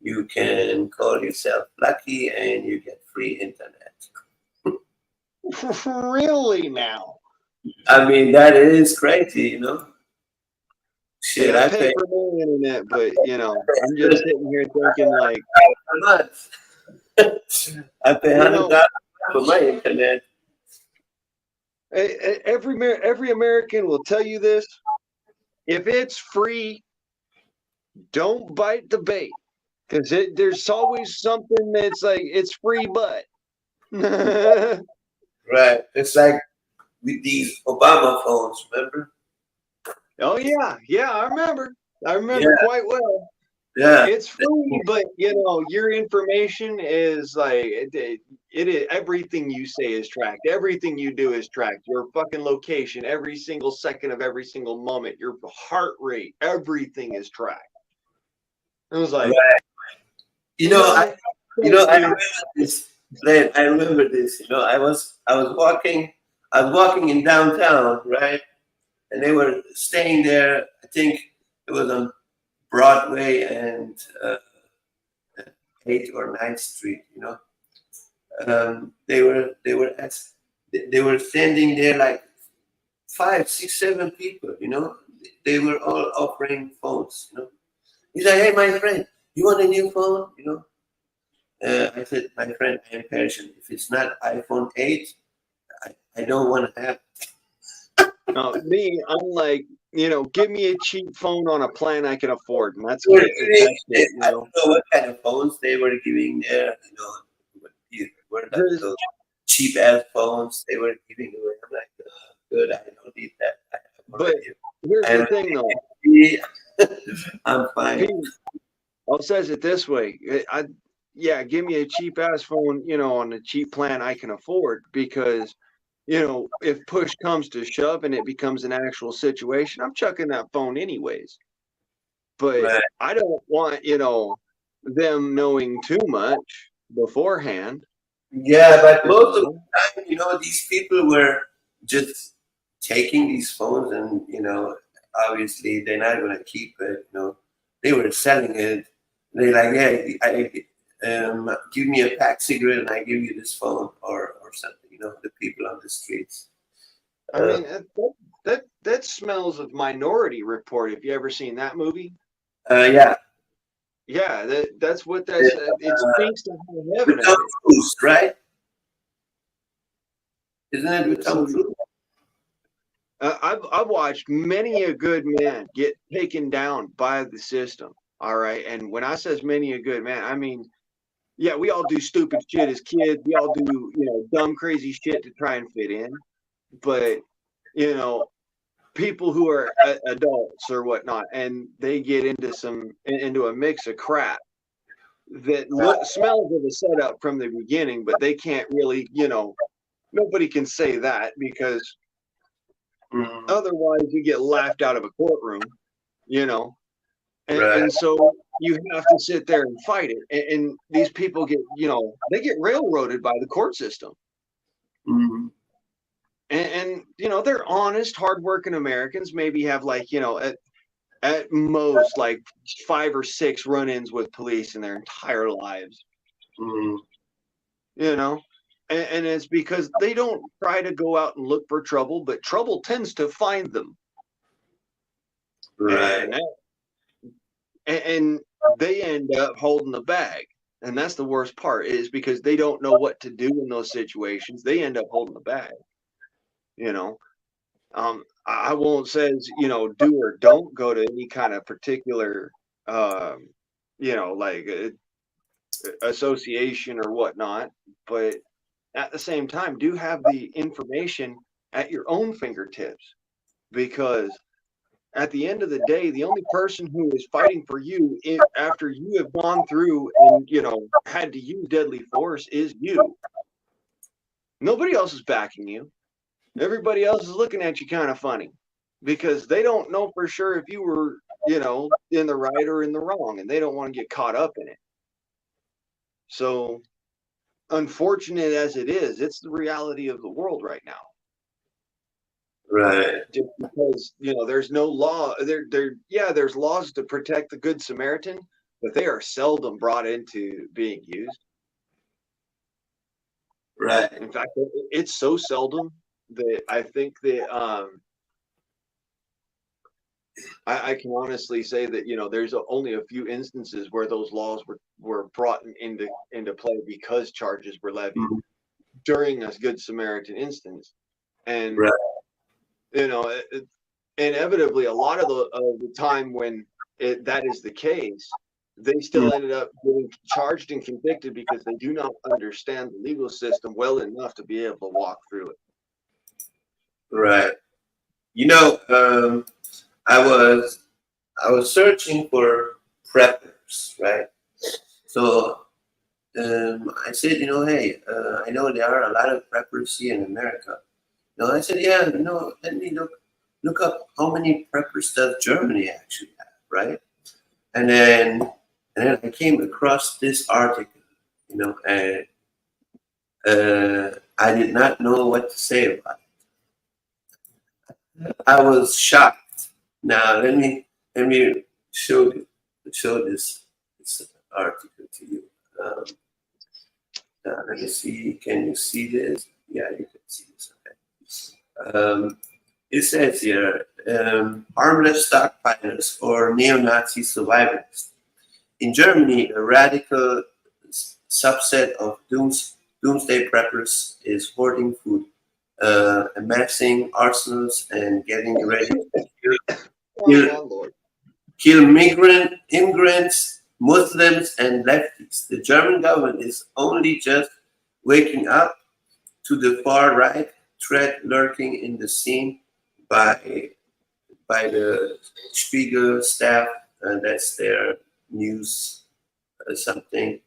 you can call yourself lucky and you get free internet. Really now? I mean, that is crazy, you know. Shit, Yeah, I I pay pay for my internet, but I'm just sitting here thinking like, a month. I pay you know, $100 for my internet. every American will tell you this. If it's free, don't bite the bait, because there's always something that's like it's free, but Right. It's like with these Obama phones, remember? oh yeah, I remember Yeah, quite well. yeah. It's free, but your information is like it is, everything you say is tracked. Everything you do is tracked. Your fucking location, every single second of every single moment, your heart rate, everything is tracked. It was like, Right. You know, I I dude. remember this. Len, I remember this. I was walking in downtown, right? And they were staying there. I think it was on Broadway and 8th or 9th Street. They were standing there like five, six, seven people. They were all offering phones. He's like, "Hey, my friend, you want a new phone?" I said, "My friend, I am Persian. If it's not iPhone 8, I don't want to have." No, me, I'm like, give me a cheap phone on a plan I can afford, and that's They were it. giving, That's it. I don't know what kind of phones they were giving there. Were those cheap ass phones they were giving away. I'm like, "Oh, good, I don't need that. I have But already. here's I'm the thing, though. I'm fine." Pete, I'll says it this way. Yeah, give me a cheap ass phone, on a cheap plan I can afford, because if push comes to shove and it becomes an actual situation, I'm chucking that phone anyways. But Right. I don't want, them knowing too much beforehand. Yeah, but You most of know? the time, these people were just taking these phones and, obviously they're not going to keep it. They were selling it. They're like, give me a pack cigarette and I give you this phone or something, the people on the streets. I mean, that smells of Minority Report. Have you ever seen that movie? Yeah. Yeah, that's what that's. It Uh, stinks to high with heaven, I Tom think. Cruise, right? Isn't it with Tom So Cruise? I've watched many a good man get taken down by the system. All right, and when I says many a good man, I mean, yeah, we all do stupid shit as kids. We all do dumb, crazy shit to try and fit in. But you know, people who are adults or whatnot, and they get into a mix of crap that smells of a setup from the beginning, but they can't really, nobody can say that, because Mm, otherwise you get laughed out of a courtroom, you know. right. And so you have to sit there and fight it. And these people get, they get railroaded by the court system. Mm, And they're honest, hardworking Americans, maybe have like, at most like 5 or 6 run-ins with police in their entire lives, mm, you know. And it's because they don't try to go out and look for trouble, but trouble tends to find them. Right. And they end up holding the bag. And that's the worst part, is because they don't know what to do in those situations. They end up holding the bag. You know, I won't say, do or don't go to any kind of particular, like association or whatnot, but at the same time, do have the information at your own fingertips, because at the end of the day, the only person who is fighting for you after you have gone through and, had to use deadly force is you. Nobody else is backing you. Everybody else is looking at you kind of funny, because they don't know for sure if you were, in the right or in the wrong, and they don't want to get caught up in it. So, unfortunate as it is, it's the reality of the world right now. Right. Just because, there's no law there's laws to protect the Good Samaritan, but they are seldom brought into being used. Right. In fact, it's so seldom that I think that I can honestly say that there's only a few instances where those laws were brought into play because charges were levied during a Good Samaritan instance. And right. Inevitably, a lot of the time when that is the case, they still ended up getting charged and convicted because they do not understand the legal system well enough to be able to walk through it. Right. I was searching for preppers, right? So I said, hey, I know there are a lot of preppers here in America. I said, yeah, let me look up how many preppers does Germany actually have, right? And then I came across this article, and I did not know what to say about it. I was shocked. Now let me show this article to you. Let me see. Can you see this? Yeah, you can see this. Okay. It says here, harmless stockpilers or neo-Nazi survivalists. In Germany, a radical subset of doomsday preppers is hoarding food, amassing arsenals, and getting ready to kill immigrants, Muslims, and lefties. The German government is only just waking up to the far right threat lurking in the scene by the Spiegel staff. That's their news something.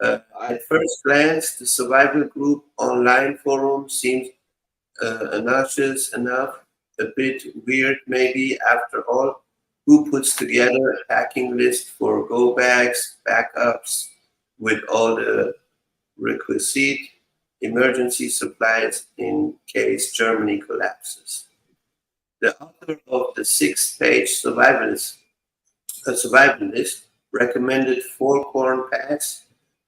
At first glance, the survival group online forum seems anarchist enough, a bit weird maybe. After all, who puts together a packing list for go bags, backups, with all the requisite emergency supplies in case Germany collapses? The author of the 6-page survivalist recommended 4 corn packs,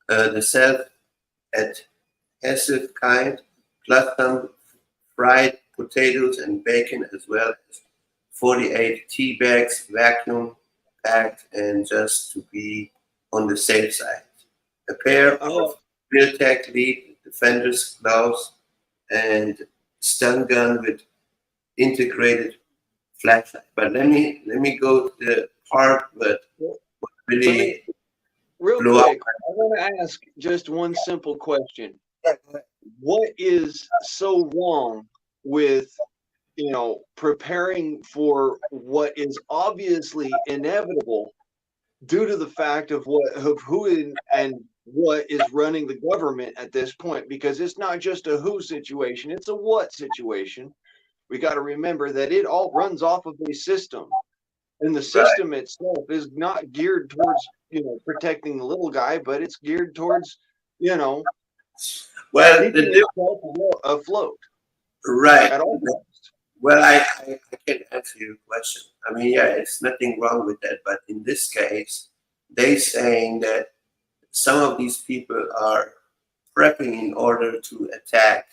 the self-adhesive kind, plus some fried potatoes and bacon, as well as 48 tea bags, vacuum packed, and just to be on the safe side, a pair of Realtek Lead Defenders gloves and stun gun with integrated flashlight. But let me go to the part that really real blew quick. up. I want to ask just one simple question. What is so wrong with preparing for what is obviously inevitable due to the fact of who and what is running the government at this point? Because it's not just a who situation, it's a what situation. We got to remember that it all runs off of a system, and the system itself is not geared towards protecting the little guy, but it's geared towards well, keeping itself afloat. Right. At all costs. Well, I can answer your question. I mean, yeah, it's nothing wrong with that, but in this case, they saying that some of these people are prepping in order to attack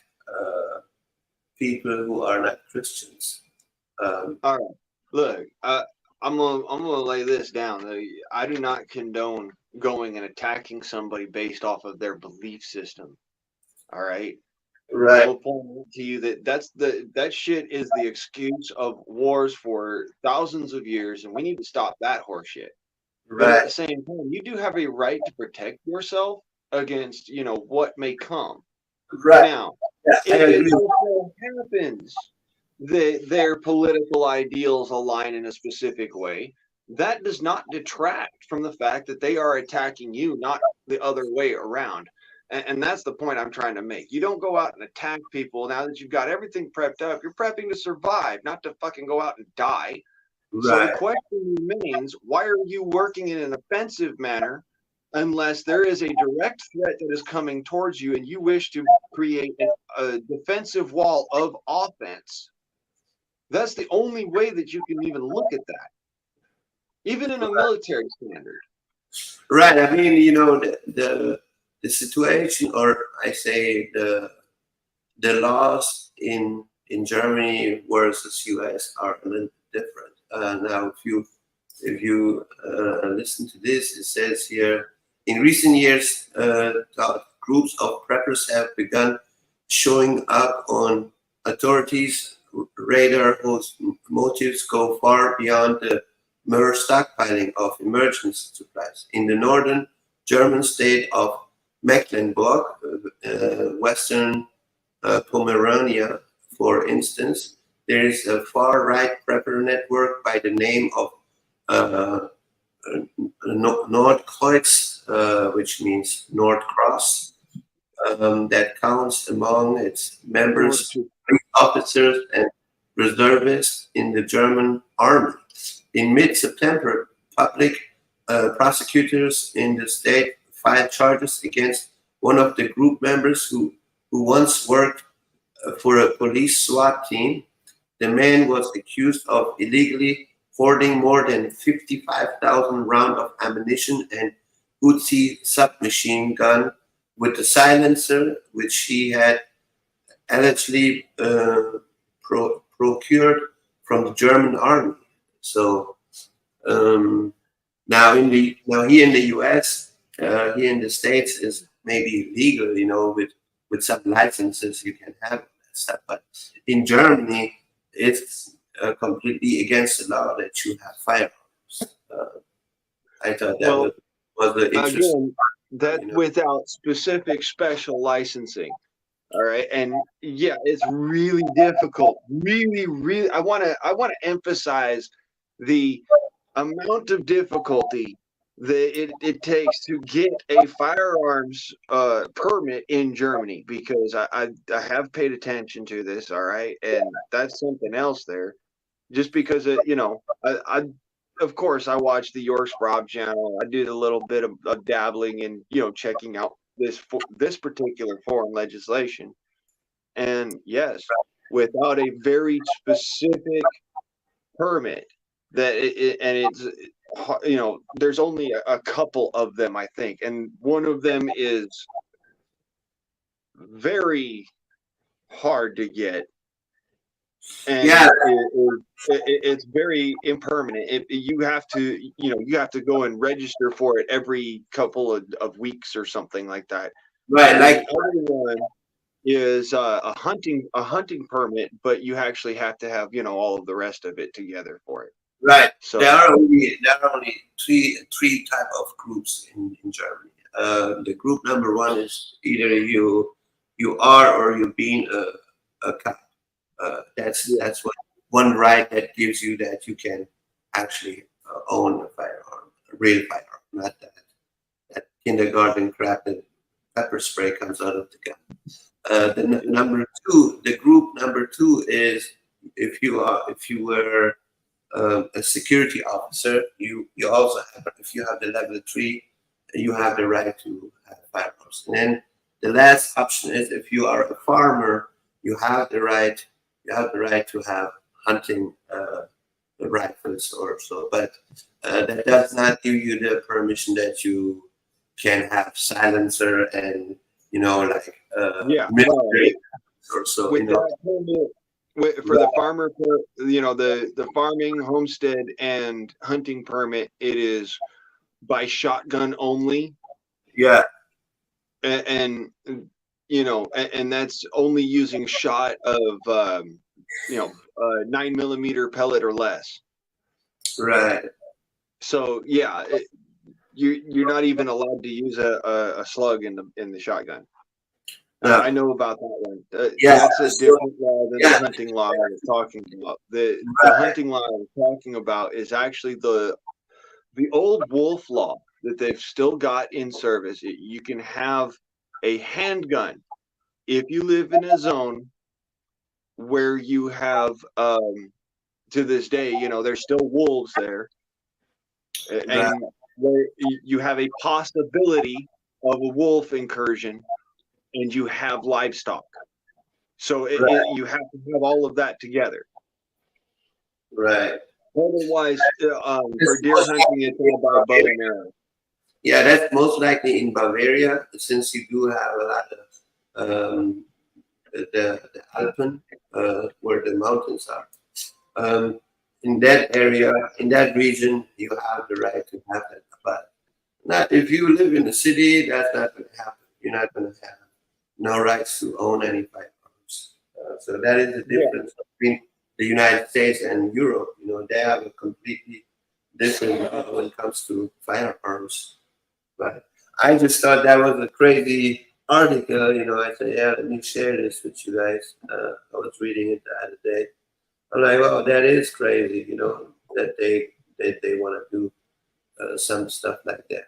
people who are not Christians. All right. Look, I'm gonna lay this down. I do not condone going and attacking somebody based off of their belief system. All right. Right. I'm gonna point out to you that shit is the excuse of wars for thousands of years, and we need to stop that horse shit. But at the same time, you do have a right to protect yourself against, what may come. Right. Now, Yeah, I if it agree. so happens that their political ideals align in a specific way, that does not detract from the fact that they are attacking you, not the other way around. And that's the point I'm trying to make. You don't go out and attack people now that you've got everything prepped up. You're prepping to survive, not to fucking go out and die. So the Right. question remains, why are you working in an offensive manner unless there is a direct threat that is coming towards you and you wish to create a defensive wall of offense? That's the only way that you can even look at that, even in a military standard. Right. I mean, the situation, or I say the laws in Germany versus US are a little different. Now, if you listen to this, it says here, in recent years, groups of preppers have begun showing up on authorities' radar whose motives go far beyond the mere stockpiling of emergency supplies. In the northern German state of Mecklenburg, Western Pomerania, for instance, there is a far-right prepper network by the name of Nordkreuz, which means North Cross, that counts among its members officers and reservists in the German army. In mid-September, public prosecutors in the state filed charges against one of the group members who once worked for a police SWAT team. The man was accused of illegally hoarding more than 55,000 rounds of ammunition and Uzi submachine gun with a silencer, which he had allegedly procured from the German army. So now here in the U.S., here in the States is maybe legal, with some licenses you can have that stuff. But in Germany, it's completely against the law that you have firearms. I thought that was the interesting. Again, that's without specific special licensing. All right. And yeah, it's really difficult. Really, I want to emphasize the amount of difficulty that it takes to get a firearms permit in Germany, because I have paid attention to this. All right. And that's something else there. Just because I of course I watch the York Sprob channel. I did a little bit of dabbling in, checking out this particular foreign legislation. And yes, without a very specific permit, there's only a couple of them, I think, and one of them is very hard to get. And it's very impermanent. You have to go and register for it every couple of weeks or something like that. Right. And Like the other one is a hunting permit, but you actually have to have all of the rest of it together for it. Right. So there are only three type of groups in Germany. The group number one is either you are or you've been a cop. That's one right that gives you that you can actually own a firearm, a real firearm, not that kindergarten crap that pepper spray comes out of the gun. The group number two is if you were a security officer, you also have, if you have the level 3, you have the right to have firearms. And then the last option is if you are a farmer, you have the right to have hunting rifles or so. But that does not give you the permission that you can have silencer and military or so. For the farmer, the farming, homestead, and hunting permit, it is by shotgun only. Yeah. And and that's only using shot of 9mm pellet or less. Right. So yeah, you're not even allowed to use a slug in the shotgun. No. I know about that one. Yeah, That's a so- different law than yeah. the hunting law I was talking about. The Right. hunting law I was talking about is actually the old wolf law that they've still got in service. You can have a handgun if you live in a zone where you have to this day, there's still wolves there, and where you have a possibility of a wolf incursion, and you have livestock. So you have to have all of that together. Right. Otherwise, for deer hunting, it's all about bow and arrow. Yeah, that's most likely in Bavaria, since you do have a lot of the Alpen, where the mountains are. In that area, in that region, you have the right to have that. But not if you live in the city, that's not going to happen. You're not going to have no rights to own any firearms. So that is the difference between the United States and Europe. They have a completely different law when it comes to firearms. But I just thought that was a crazy article. I said, yeah, let me share this with you guys. I was reading it the other day. I'm like, well, that is crazy. That they want to do some stuff like that.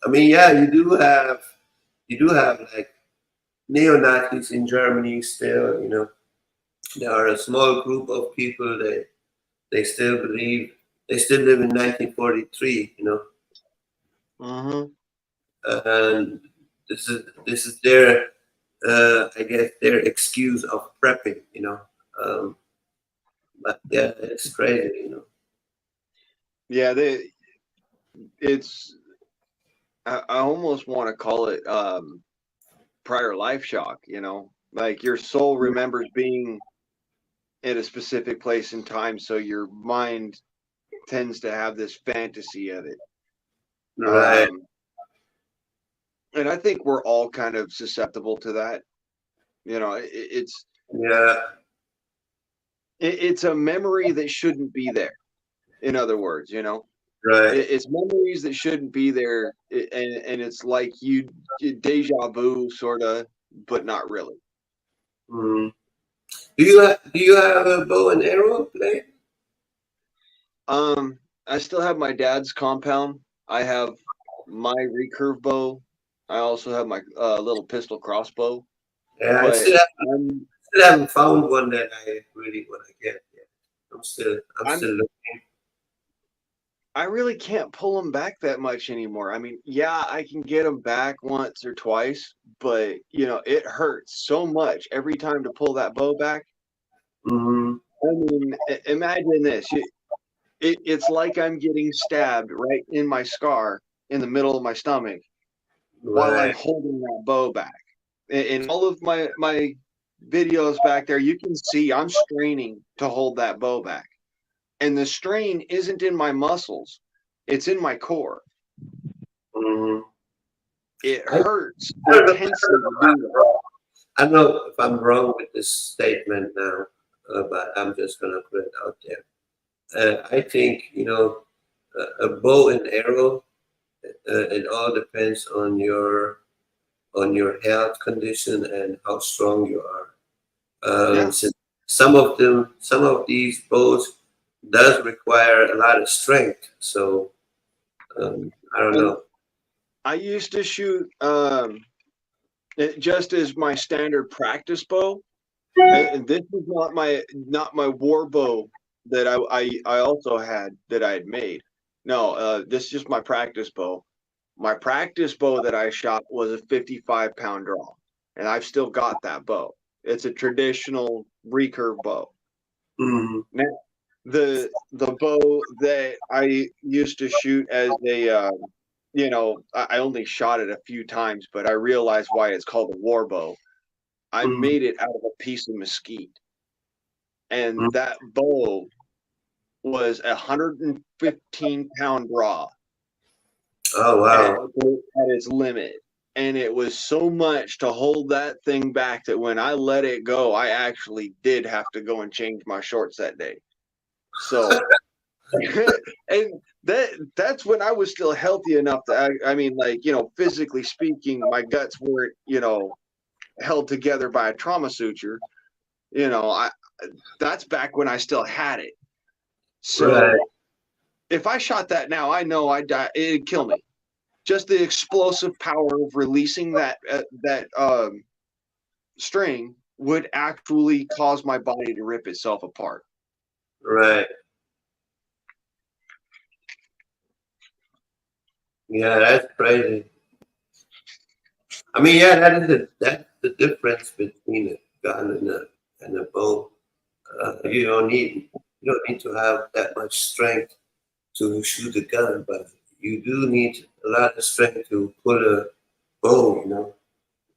I mean, yeah, you do have like neo-Nazis in Germany still. There are a small group of people that they still believe they still live in 1943. Mm-hmm. And this is their I guess their excuse of prepping. But yeah, it's crazy. Yeah, I almost want to call it prior life shock. Like your soul remembers being at a specific place in time, so your mind tends to have this fantasy of it. Right. And I think we're all kind of susceptible to that. It's it's a memory that shouldn't be there. In other words, Right. It's memories that shouldn't be there, and it's like you deja vu, sort of, but not really. Mm. Do you have a bow and arrow play? I still have my dad's compound. I have my recurve bow. I also have my little pistol crossbow. Yeah, I But still haven't found one that I really want to get yet. I'm still looking. I really can't pull them back that much anymore. I mean, yeah, I can get them back once or twice, but it hurts so much every time to pull that bow back. Mm-hmm. I mean, imagine this. It's like I'm getting stabbed right in my scar in the middle of my stomach while I'm Right. holding that bow back. In all of my videos back there, you can see I'm straining to hold that bow back. And the strain isn't in my muscles, it's in my core. Mm-hmm. It hurts intensely to do that. I don't know if I'm wrong with this statement now, but I'm just gonna put it out there. I think a bow and arrow. It all depends on your health condition and how strong you are. Since some of these bows does require a lot of strength. So I don't know. I used to shoot just as my standard practice bow, and this is not my war bow that I also had that I had made. No, this is just my practice bow. My practice bow that I shot was a 55-pound draw, and I've still got that bow. It's a traditional recurve bow. Mm-hmm. Now, the bow that I used to shoot as a I only shot it a few times, but I realized why it's called a war bow. I made it out of a piece of mesquite, and that bow was 115-pound draw. Oh wow! At its limit, and it was so much to hold that thing back that when I let it go, I actually did have to go and change my shorts that day. So, and that's when I was still healthy enough to, I mean, like, you know, physically speaking, my guts weren't, you know, held together by a trauma suture. You know, that's back when I still had it. So Right. if I shot that now, I know I'd die. It'd kill me. Just the explosive power of releasing that string would actually cause my body to rip itself apart. Right. Yeah, that's crazy. I mean, yeah, that's the difference between a gun and a bow. You don't need to have that much strength to shoot a gun, but you do need a lot of strength to pull a bow. You know,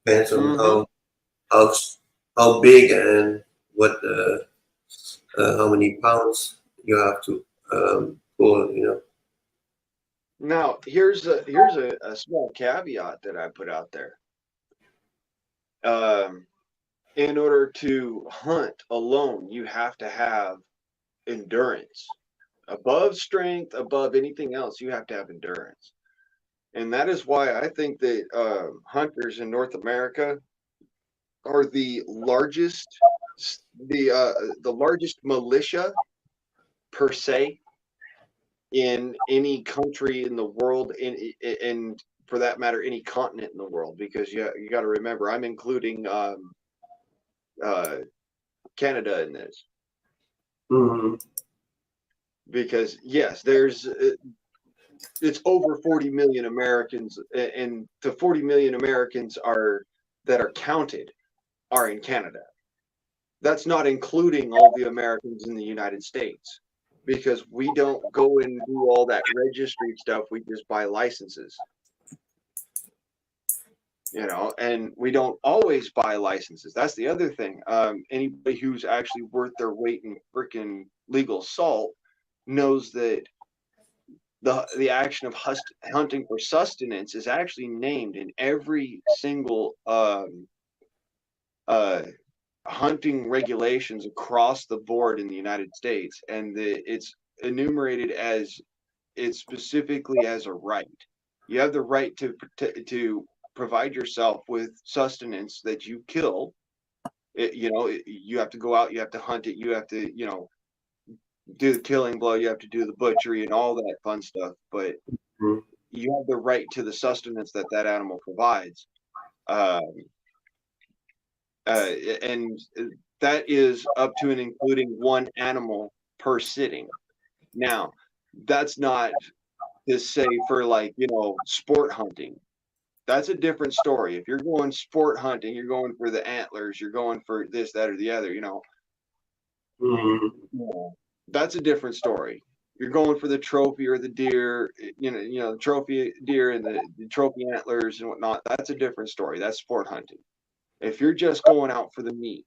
depends on how how big and what how many pounds you have to pull. You know. Now, here's a small caveat that I put out there. In order to hunt alone, you have to have endurance. Above strength, above anything else, you have to have endurance. And that is why I think that hunters in North America are the largest militia per se in any country in the world, and for that matter, any continent in the world. Because you got to remember, I'm including Canada in this. Because yes, it's over 40 million Americans, and the 40 million Americans that are counted are in Canada. That's not including all the Americans in the United States, because we don't go and do all that registry stuff. We just buy licenses, you know, and we don't always buy licenses. That's the other thing. Anybody who's actually worth their weight in freaking legal salt knows that the action of hunting for sustenance is actually named in every single hunting regulations across the board in the United States, and it's enumerated as it's specifically as a right. You have the right to provide yourself with sustenance that you kill. You know, you have to go out, you have to hunt it, you have to, you know, do the killing blow, you have to do the butchery and all that fun stuff, but you have the right to the sustenance that animal provides. And that is up to and including one animal per sitting. Now, that's not to say for, like, you know, sport hunting. That's a different story. If you're going sport hunting, you're going for the antlers, you're going for this, that, or the other, you know. That's a different story. You're going for the trophy or the deer, you know, the trophy deer and the trophy antlers and whatnot. That's a different story. That's sport hunting. If you're just going out for the meat,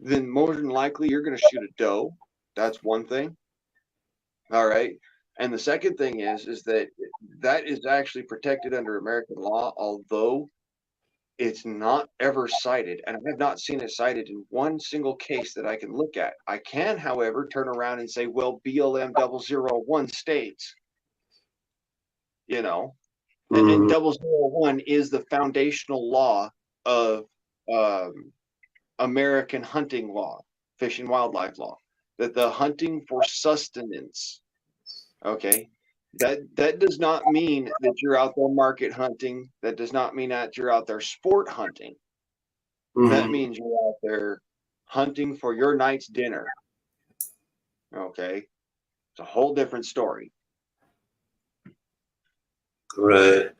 then more than likely you're going to shoot a doe. That's one thing. All right. And the second thing is that is actually protected under American law, although it's not ever cited. And I have not seen it cited in one single case that I can look at. I can, however, turn around and say, well, BLM 001 states, you know, and 001 is the foundational law of American hunting law, fish and wildlife law, that the hunting for sustenance, okay, that does not mean that you're out there market hunting. That does not mean that you're out there sport hunting. That means you're out there hunting for your night's dinner. Okay, it's a whole different story. Right.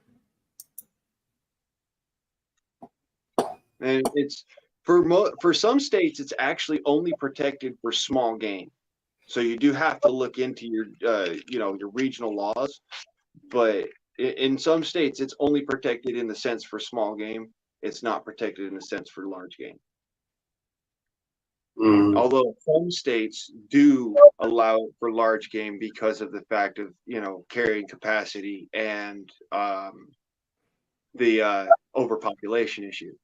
And it's for some states, it's actually only protected for small game. So you do have to look into your you know, your regional laws, but in some states it's only protected in the sense for small game. It's not protected in the sense for large game. Although some states do allow it for large game because of the fact of, you know, carrying capacity and the overpopulation issue.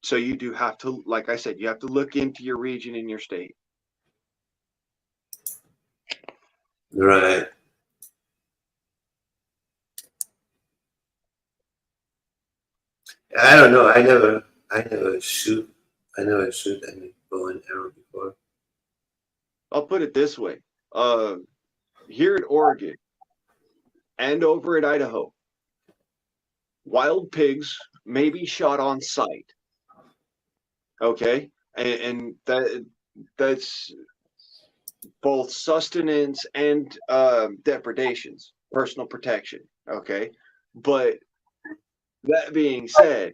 So you do have to, like I said, you have to look into your region and your state. Right. I don't know. I never shoot any bow and arrow before. I'll put it this way. Here in Oregon and over in Idaho, wild pigs may be shot on sight. Okay? And that's both sustenance and depredations, personal protection. Okay? But that being said,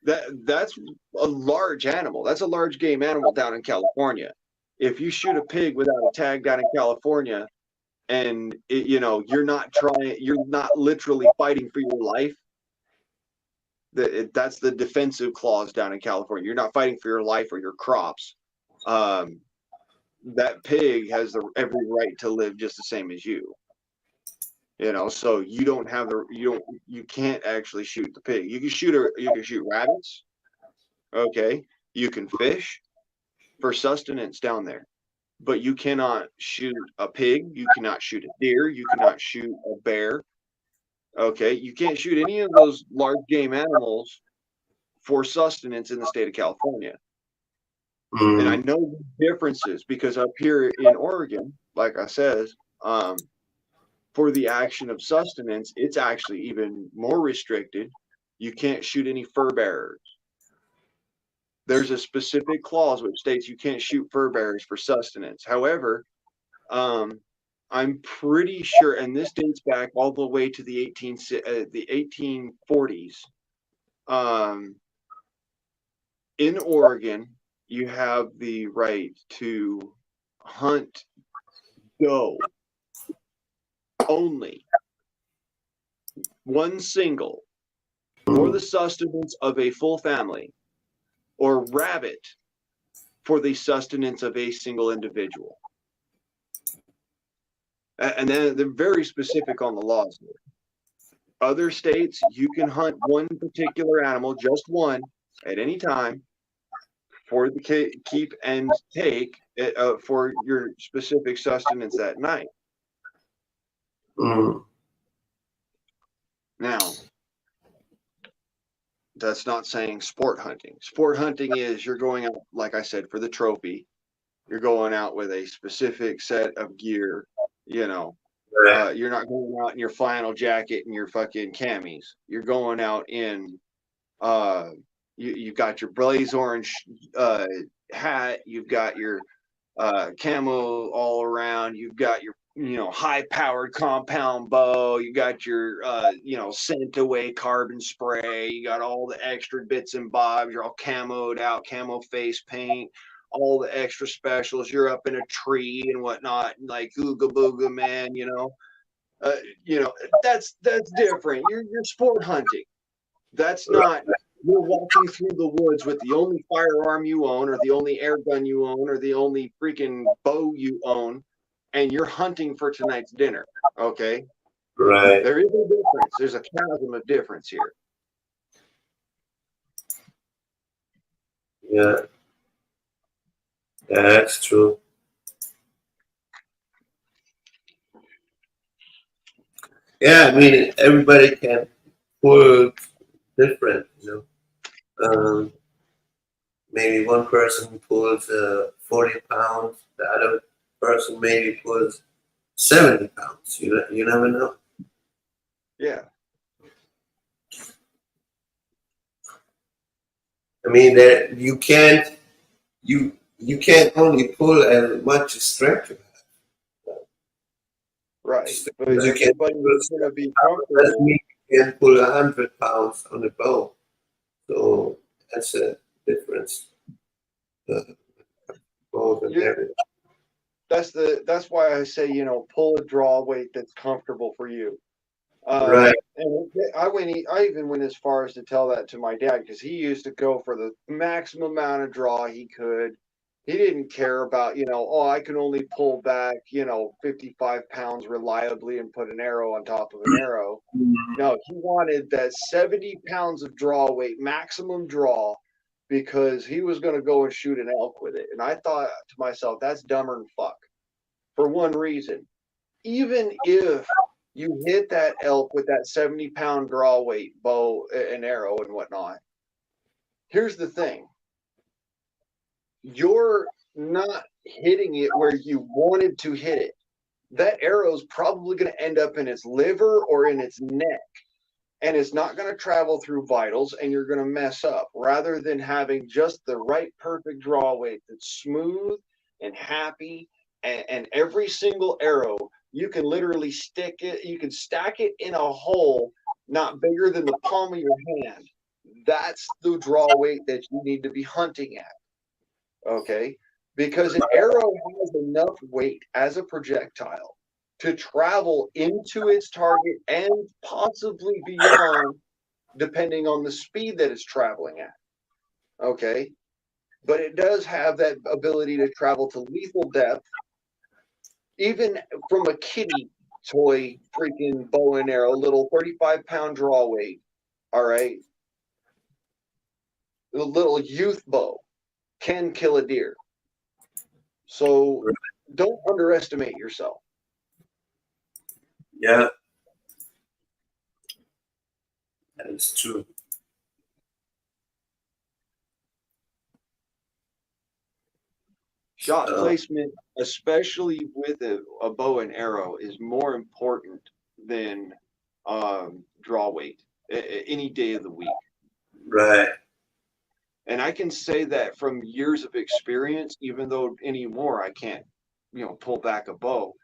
that's a large animal. That's a large game animal down in California. If you shoot a pig without a tag down in California, and you know you're not literally fighting for your life. That's the defensive clause down in California. You're not fighting for your life or your crops. That pig has every right to live just the same as you. You know, so you don't have you can't actually shoot the pig. You can shoot rabbits. Okay, you can fish for sustenance down there, but you cannot shoot a pig. You cannot shoot a deer. You cannot shoot a bear. Okay, you can't shoot any of those large game animals for sustenance in the state of California. And I know the differences because up here in Oregon, like I said, for the action of sustenance, it's actually even more restricted. You can't shoot any fur bearers. There's a specific clause which states you can't shoot fur bearers for sustenance. However, I'm pretty sure, and this dates back all the way to the 1840s. In Oregon, you have the right to hunt doe only, one single, for the sustenance of a full family, or rabbit for the sustenance of a single individual. And then they're very specific on the laws here. Other states, you can hunt one particular animal, just one, at any time, for the keep and take for your specific sustenance that night. Now, that's not saying sport hunting. Sport hunting is you're going out, like I said, for the trophy. You're going out with a specific set of gear, you know. You're not going out in your flannel jacket and your fucking camis. You're going out in you've got your blaze orange hat, you've got your camo all around, you've got your, you know, high powered compound bow, you got your you know, scent away carbon spray, you got all the extra bits and bobs, you're all camoed out, camo face paint, all the extra specials, you're up in a tree and whatnot, like ooga booga man, you know. That's different. You're sport hunting. That's not, you're walking through the woods with the only firearm you own, or the only air gun you own, or the only freaking bow you own, and you're hunting for tonight's dinner. Okay? Right. There is a difference. There's a chasm of difference here. Yeah. Yeah, that's true. Yeah, I mean, everybody can pull different, you know. Maybe one person pulls 40 pounds, the other person maybe pulls 70 pounds. You never know. Yeah. I mean, that you can't only pull as much strength you have. Right. But You can everybody's going to be comfortable. you can pull 100 pounds on the bow. So that's a difference. That's why I say, you know, pull a draw weight that's comfortable for you. Right. And I even went as far as to tell that to my dad because he used to go for the maximum amount of draw he could. He didn't care about, oh, I can only pull back, 55 pounds reliably and put an arrow on top of an arrow. No, he wanted that 70 pounds of draw weight, maximum draw, because he was going to go and shoot an elk with it. And I thought to myself, that's dumber than fuck. For one reason, even if you hit that elk with that 70-pound draw weight bow and arrow and whatnot, here's the thing. You're not hitting it where you wanted to hit it. That arrow's probably going to end up in its liver or in its neck, and it's not going to travel through vitals, and you're going to mess up rather than having just the right perfect draw weight that's smooth and happy, and every single arrow you can literally stick it, you can stack it in a hole not bigger than the palm of your hand. That's the draw weight that you need to be hunting at. Okay, because an arrow has enough weight as a projectile to travel into its target and possibly beyond, depending on the speed that it's traveling at. Okay, but it does have that ability to travel to lethal depth, even from a kiddie toy freaking bow and arrow, little 35-pound draw weight. All right, a little youth bow can kill a deer. So don't underestimate yourself. Yeah, that is true. Shot placement, especially with a bow and arrow, is more important than draw weight any day of the week. Right. And I can say that from years of experience, even though anymore I can't, pull back a bow.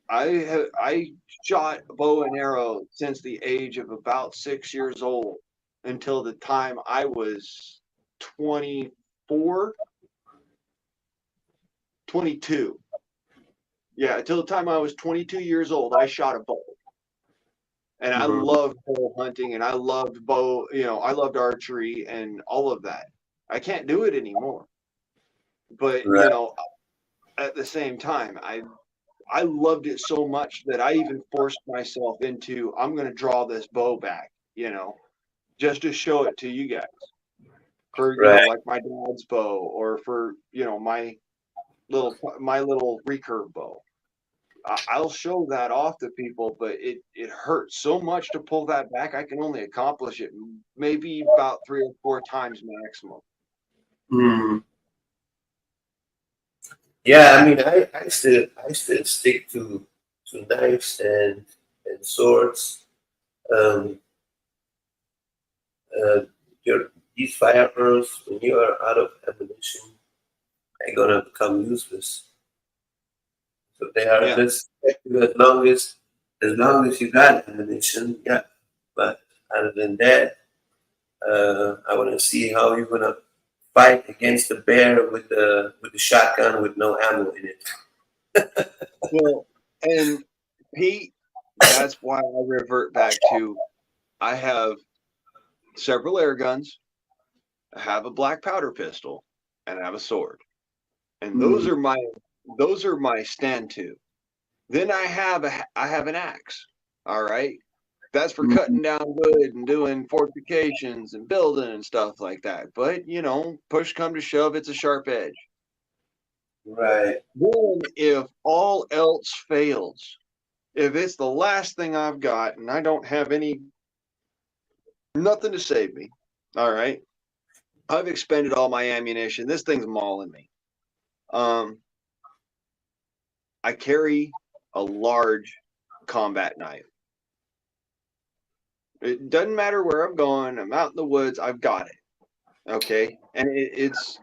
I shot bow and arrow since the age of about 6 years old until the time I was 24, 22. Yeah, until the time I was 22 years old, I shot a bow. And I loved bow hunting and I loved bow, I loved archery and all of that. I can't do it anymore. But, at the same time, I loved it so much that I even forced myself into, I'm going to draw this bow back, just to show it to you guys. For, like my dad's bow or for, my little recurve bow. I'll show that off to people, but it hurts so much to pull that back. I can only accomplish it maybe about 3 or 4 times maximum. Yeah, I mean, I still stick to knives and swords. These firearms, when you are out of ammunition, are gonna become useless. So they are just effective as long as you got ammunition. Yeah, but other than that, I want to see how you're gonna fight against the bear with the shotgun with no ammo in it. Well, and Pete, that's why I revert back to I have several air guns, I have a black powder pistol, and I have a sword. And those are my stand to. Then I have an axe. All right. That's for cutting down wood and doing fortifications and building and stuff like that. But push come to shove, it's a sharp edge. Right. Then if all else fails, if it's the last thing I've got and I don't have nothing to save me, all right, I've expended all my ammunition. This thing's mauling me. I carry a large combat knife. It doesn't matter where I'm going. I'm out in the woods. I've got it. Okay, and it's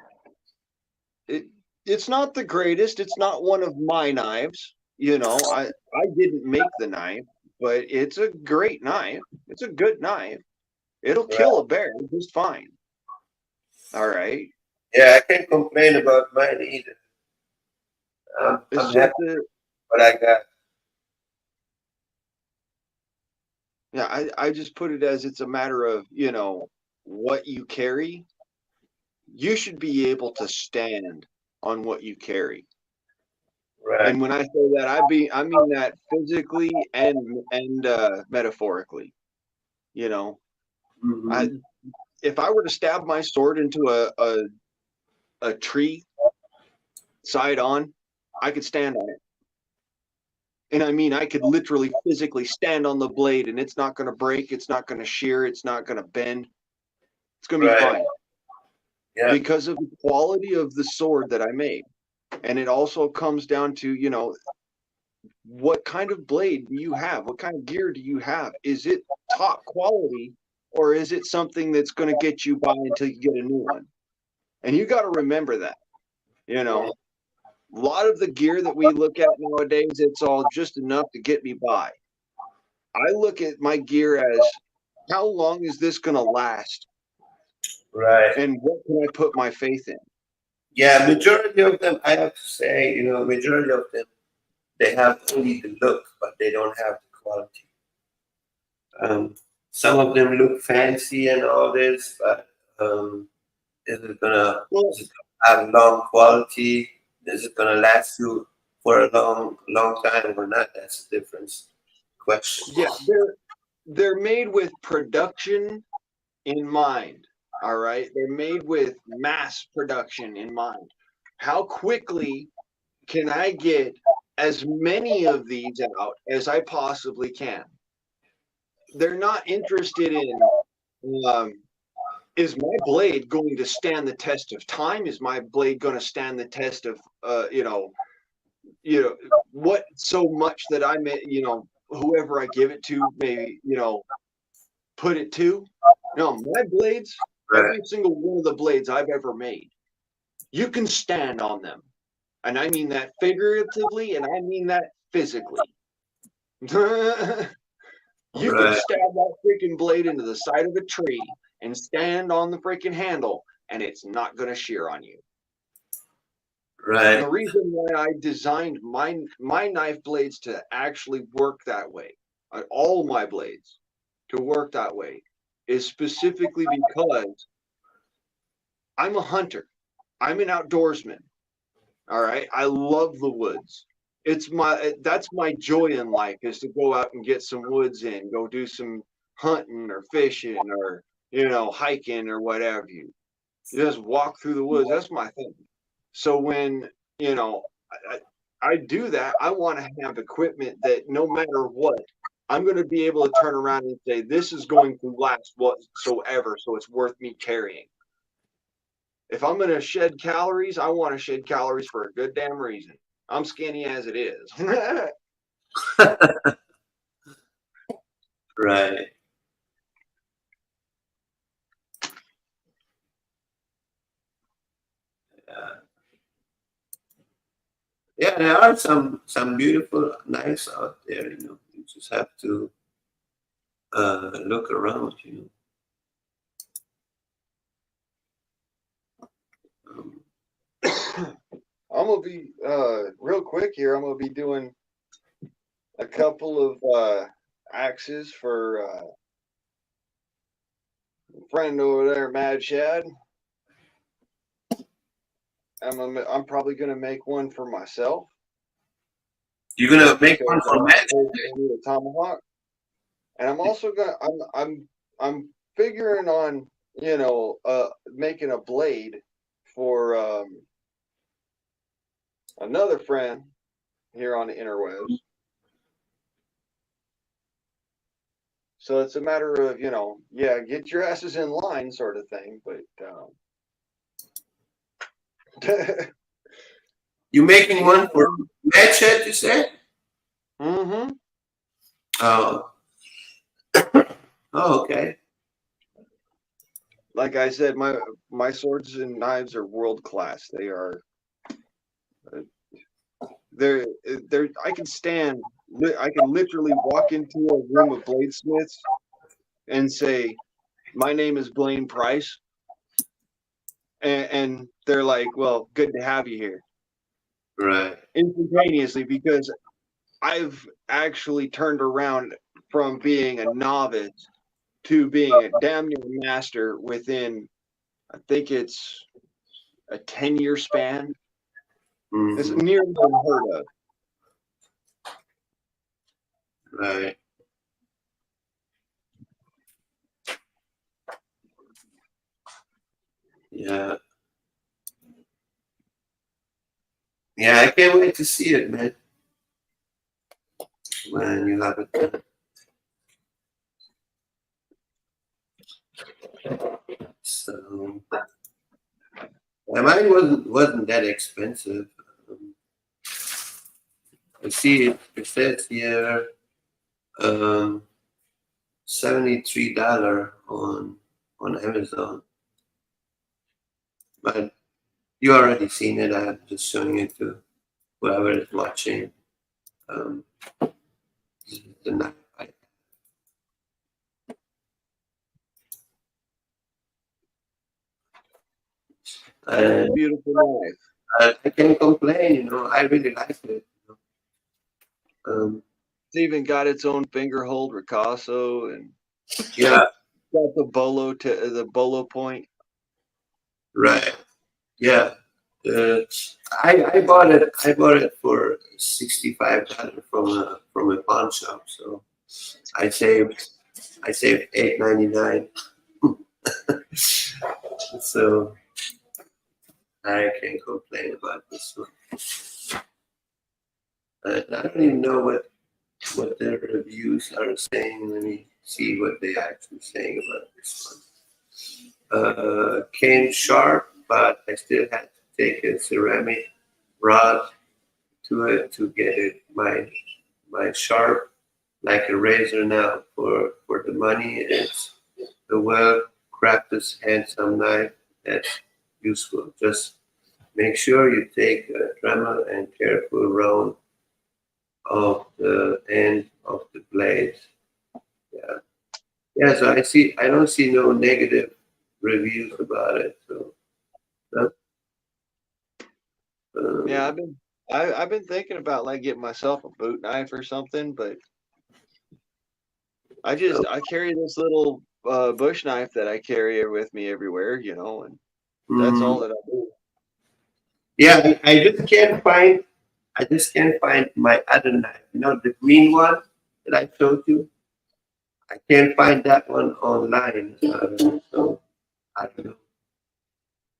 not the greatest. It's not one of my knives. I didn't make the knife, but it's a great knife. It's a good knife. It'll kill a bear just fine. All right. Yeah, I can't complain about mine either. I'm happy with what I got. Yeah, I just put it as it's a matter of, you know, what you carry. You should be able to stand on what you carry. Right. And when I say that, I mean that physically and metaphorically. You know, I Mhm. if I were to stab my sword into a tree side on, I could stand on it. And I mean, I could literally physically stand on the blade and it's not going to break. It's not going to shear. It's not going to bend. It's going to be Right. fine Yeah. because of the quality of the sword that I made. And it also comes down to, you know, what kind of blade do you have? What kind of gear do you have? Is it top quality or is it something that's going to get you by until you get a new one? And you got to remember that, you know, a lot of the gear that we look at nowadays, it's all just enough to get me by. I look at my gear as how long is this going to last Right. and what can I put my faith in? Yeah, majority of them, I have to say, you know, majority of them, they have only the look, but they don't have the quality. Some of them look fancy and all this, but is it gonna Well, is it gonna have long quality? Is it gonna last you for a long time or not? That's a different question. yeah, they're made with production in mind. All right. They're made with mass production in mind. How quickly can I get as many of these out as I possibly can? They're not interested in um, is my blade going to stand the test of time? Is my blade going to stand the test of you know what so much that I may, you know, whoever I give it to, maybe, you know, put it to. No, my blades, Right. every single one of the blades I've ever made, you can stand on them. And I mean that figuratively and I mean that physically. You could Right. stab that freaking blade into the side of a tree and stand on the freaking handle and it's not going to shear on you. And Right. the reason why I designed my knife blades to actually work that way, all my blades to work that way, is specifically because I'm a hunter. I'm an outdoorsman. All right. I love the woods. That's my joy in life is to go out and get some woods in, go do some hunting or fishing or, you know, hiking or whatever. You just walk through the woods. That's my thing. So when, you know, I do that, I want to have equipment that no matter what, I'm going to be able to turn around and say, this is going to last whatsoever. So it's worth me carrying. If I'm going to shed calories, I want to shed calories for a good damn reason. I'm skinny as it is. Right. Yeah. Yeah, there are some beautiful knives out there. You know, you just have to look around. You know. I'm gonna be real quick here. I'm gonna be doing a couple of axes for a friend over there, Mad Shad. I'm probably gonna make one for myself. You're gonna make Because one for I magic. need a tomahawk, and I'm also gonna I'm figuring on, you know, making a blade for another friend here on the interwebs. So it's a matter of, you know, yeah, get your asses in line, sort of thing. But You making one for Matchet, you said? mm-hmm. Oh. Oh, okay. Like I said, my swords and knives are world class. They are. They're. I can stand. I can literally walk into a room of bladesmiths and say, "My name is Blaine Price," and they're like, "Well, good to have you here." Right. Instantaneously, because I've actually turned around from being a novice to being a damn near master within, I think it's a 10-year span. It's Mhm. nearly unheard of. Right. Yeah. Yeah, I can't wait to see it, man. When you have it done. So, yeah, mine wasn't that expensive. Um, I see it says here $73 on Amazon. But you already seen it. I'm just showing it to whoever is watching. Um, this is the knife That's a beautiful knife. I can't complain, you know. I really like it. You know? It's even got its own finger hold ricasso and Yeah, got the bolo point. right. Yeah. I bought it. I bought it for $65 from a pawn shop. So I saved $8.99. So I can't complain about this one. I don't even know what their reviews are saying. Let me see what they actually saying about this one. Came sharp, but I still had to take a ceramic rod to it to get it my sharp like a razor now for the money. It's a well crafted handsome knife that's useful. Just make sure you take a Dremel and careful round of the end of the blade. Yeah. Yeah, so I don't see no negative reviews about it. So Yeah, I've been thinking about like getting myself a boot knife or something, but I carry this little bush knife that I carry with me everywhere, you know, and that's all that I do. yeah, I just can't find my other knife. You know, the green one that I showed you. I can't find that one online. So I don't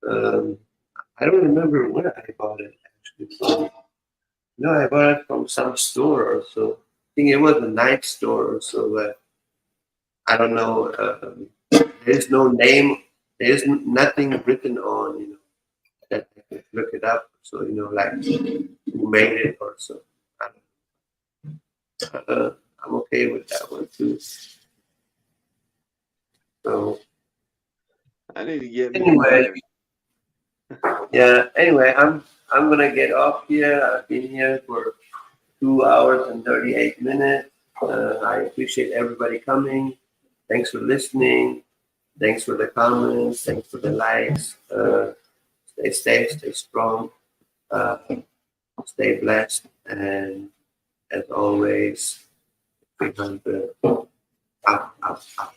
know. I don't remember where I bought it actually. From. No, I bought it from some store or so. I think it was a knife store or so. But I don't know. There's no name. There's nothing written on. You know that I could look it up. So you know, like who made it or so. I don't know. I'm okay with that one too. So I need to get me anyway, a yeah. Anyway, I'm gonna get off here. I've been here for 2 hours and 38 minutes. I appreciate everybody coming. Thanks for listening. Thanks for the comments. Thanks for the likes. Stay safe, stay strong, uh, stay blessed, and as always, 300 up, up, up.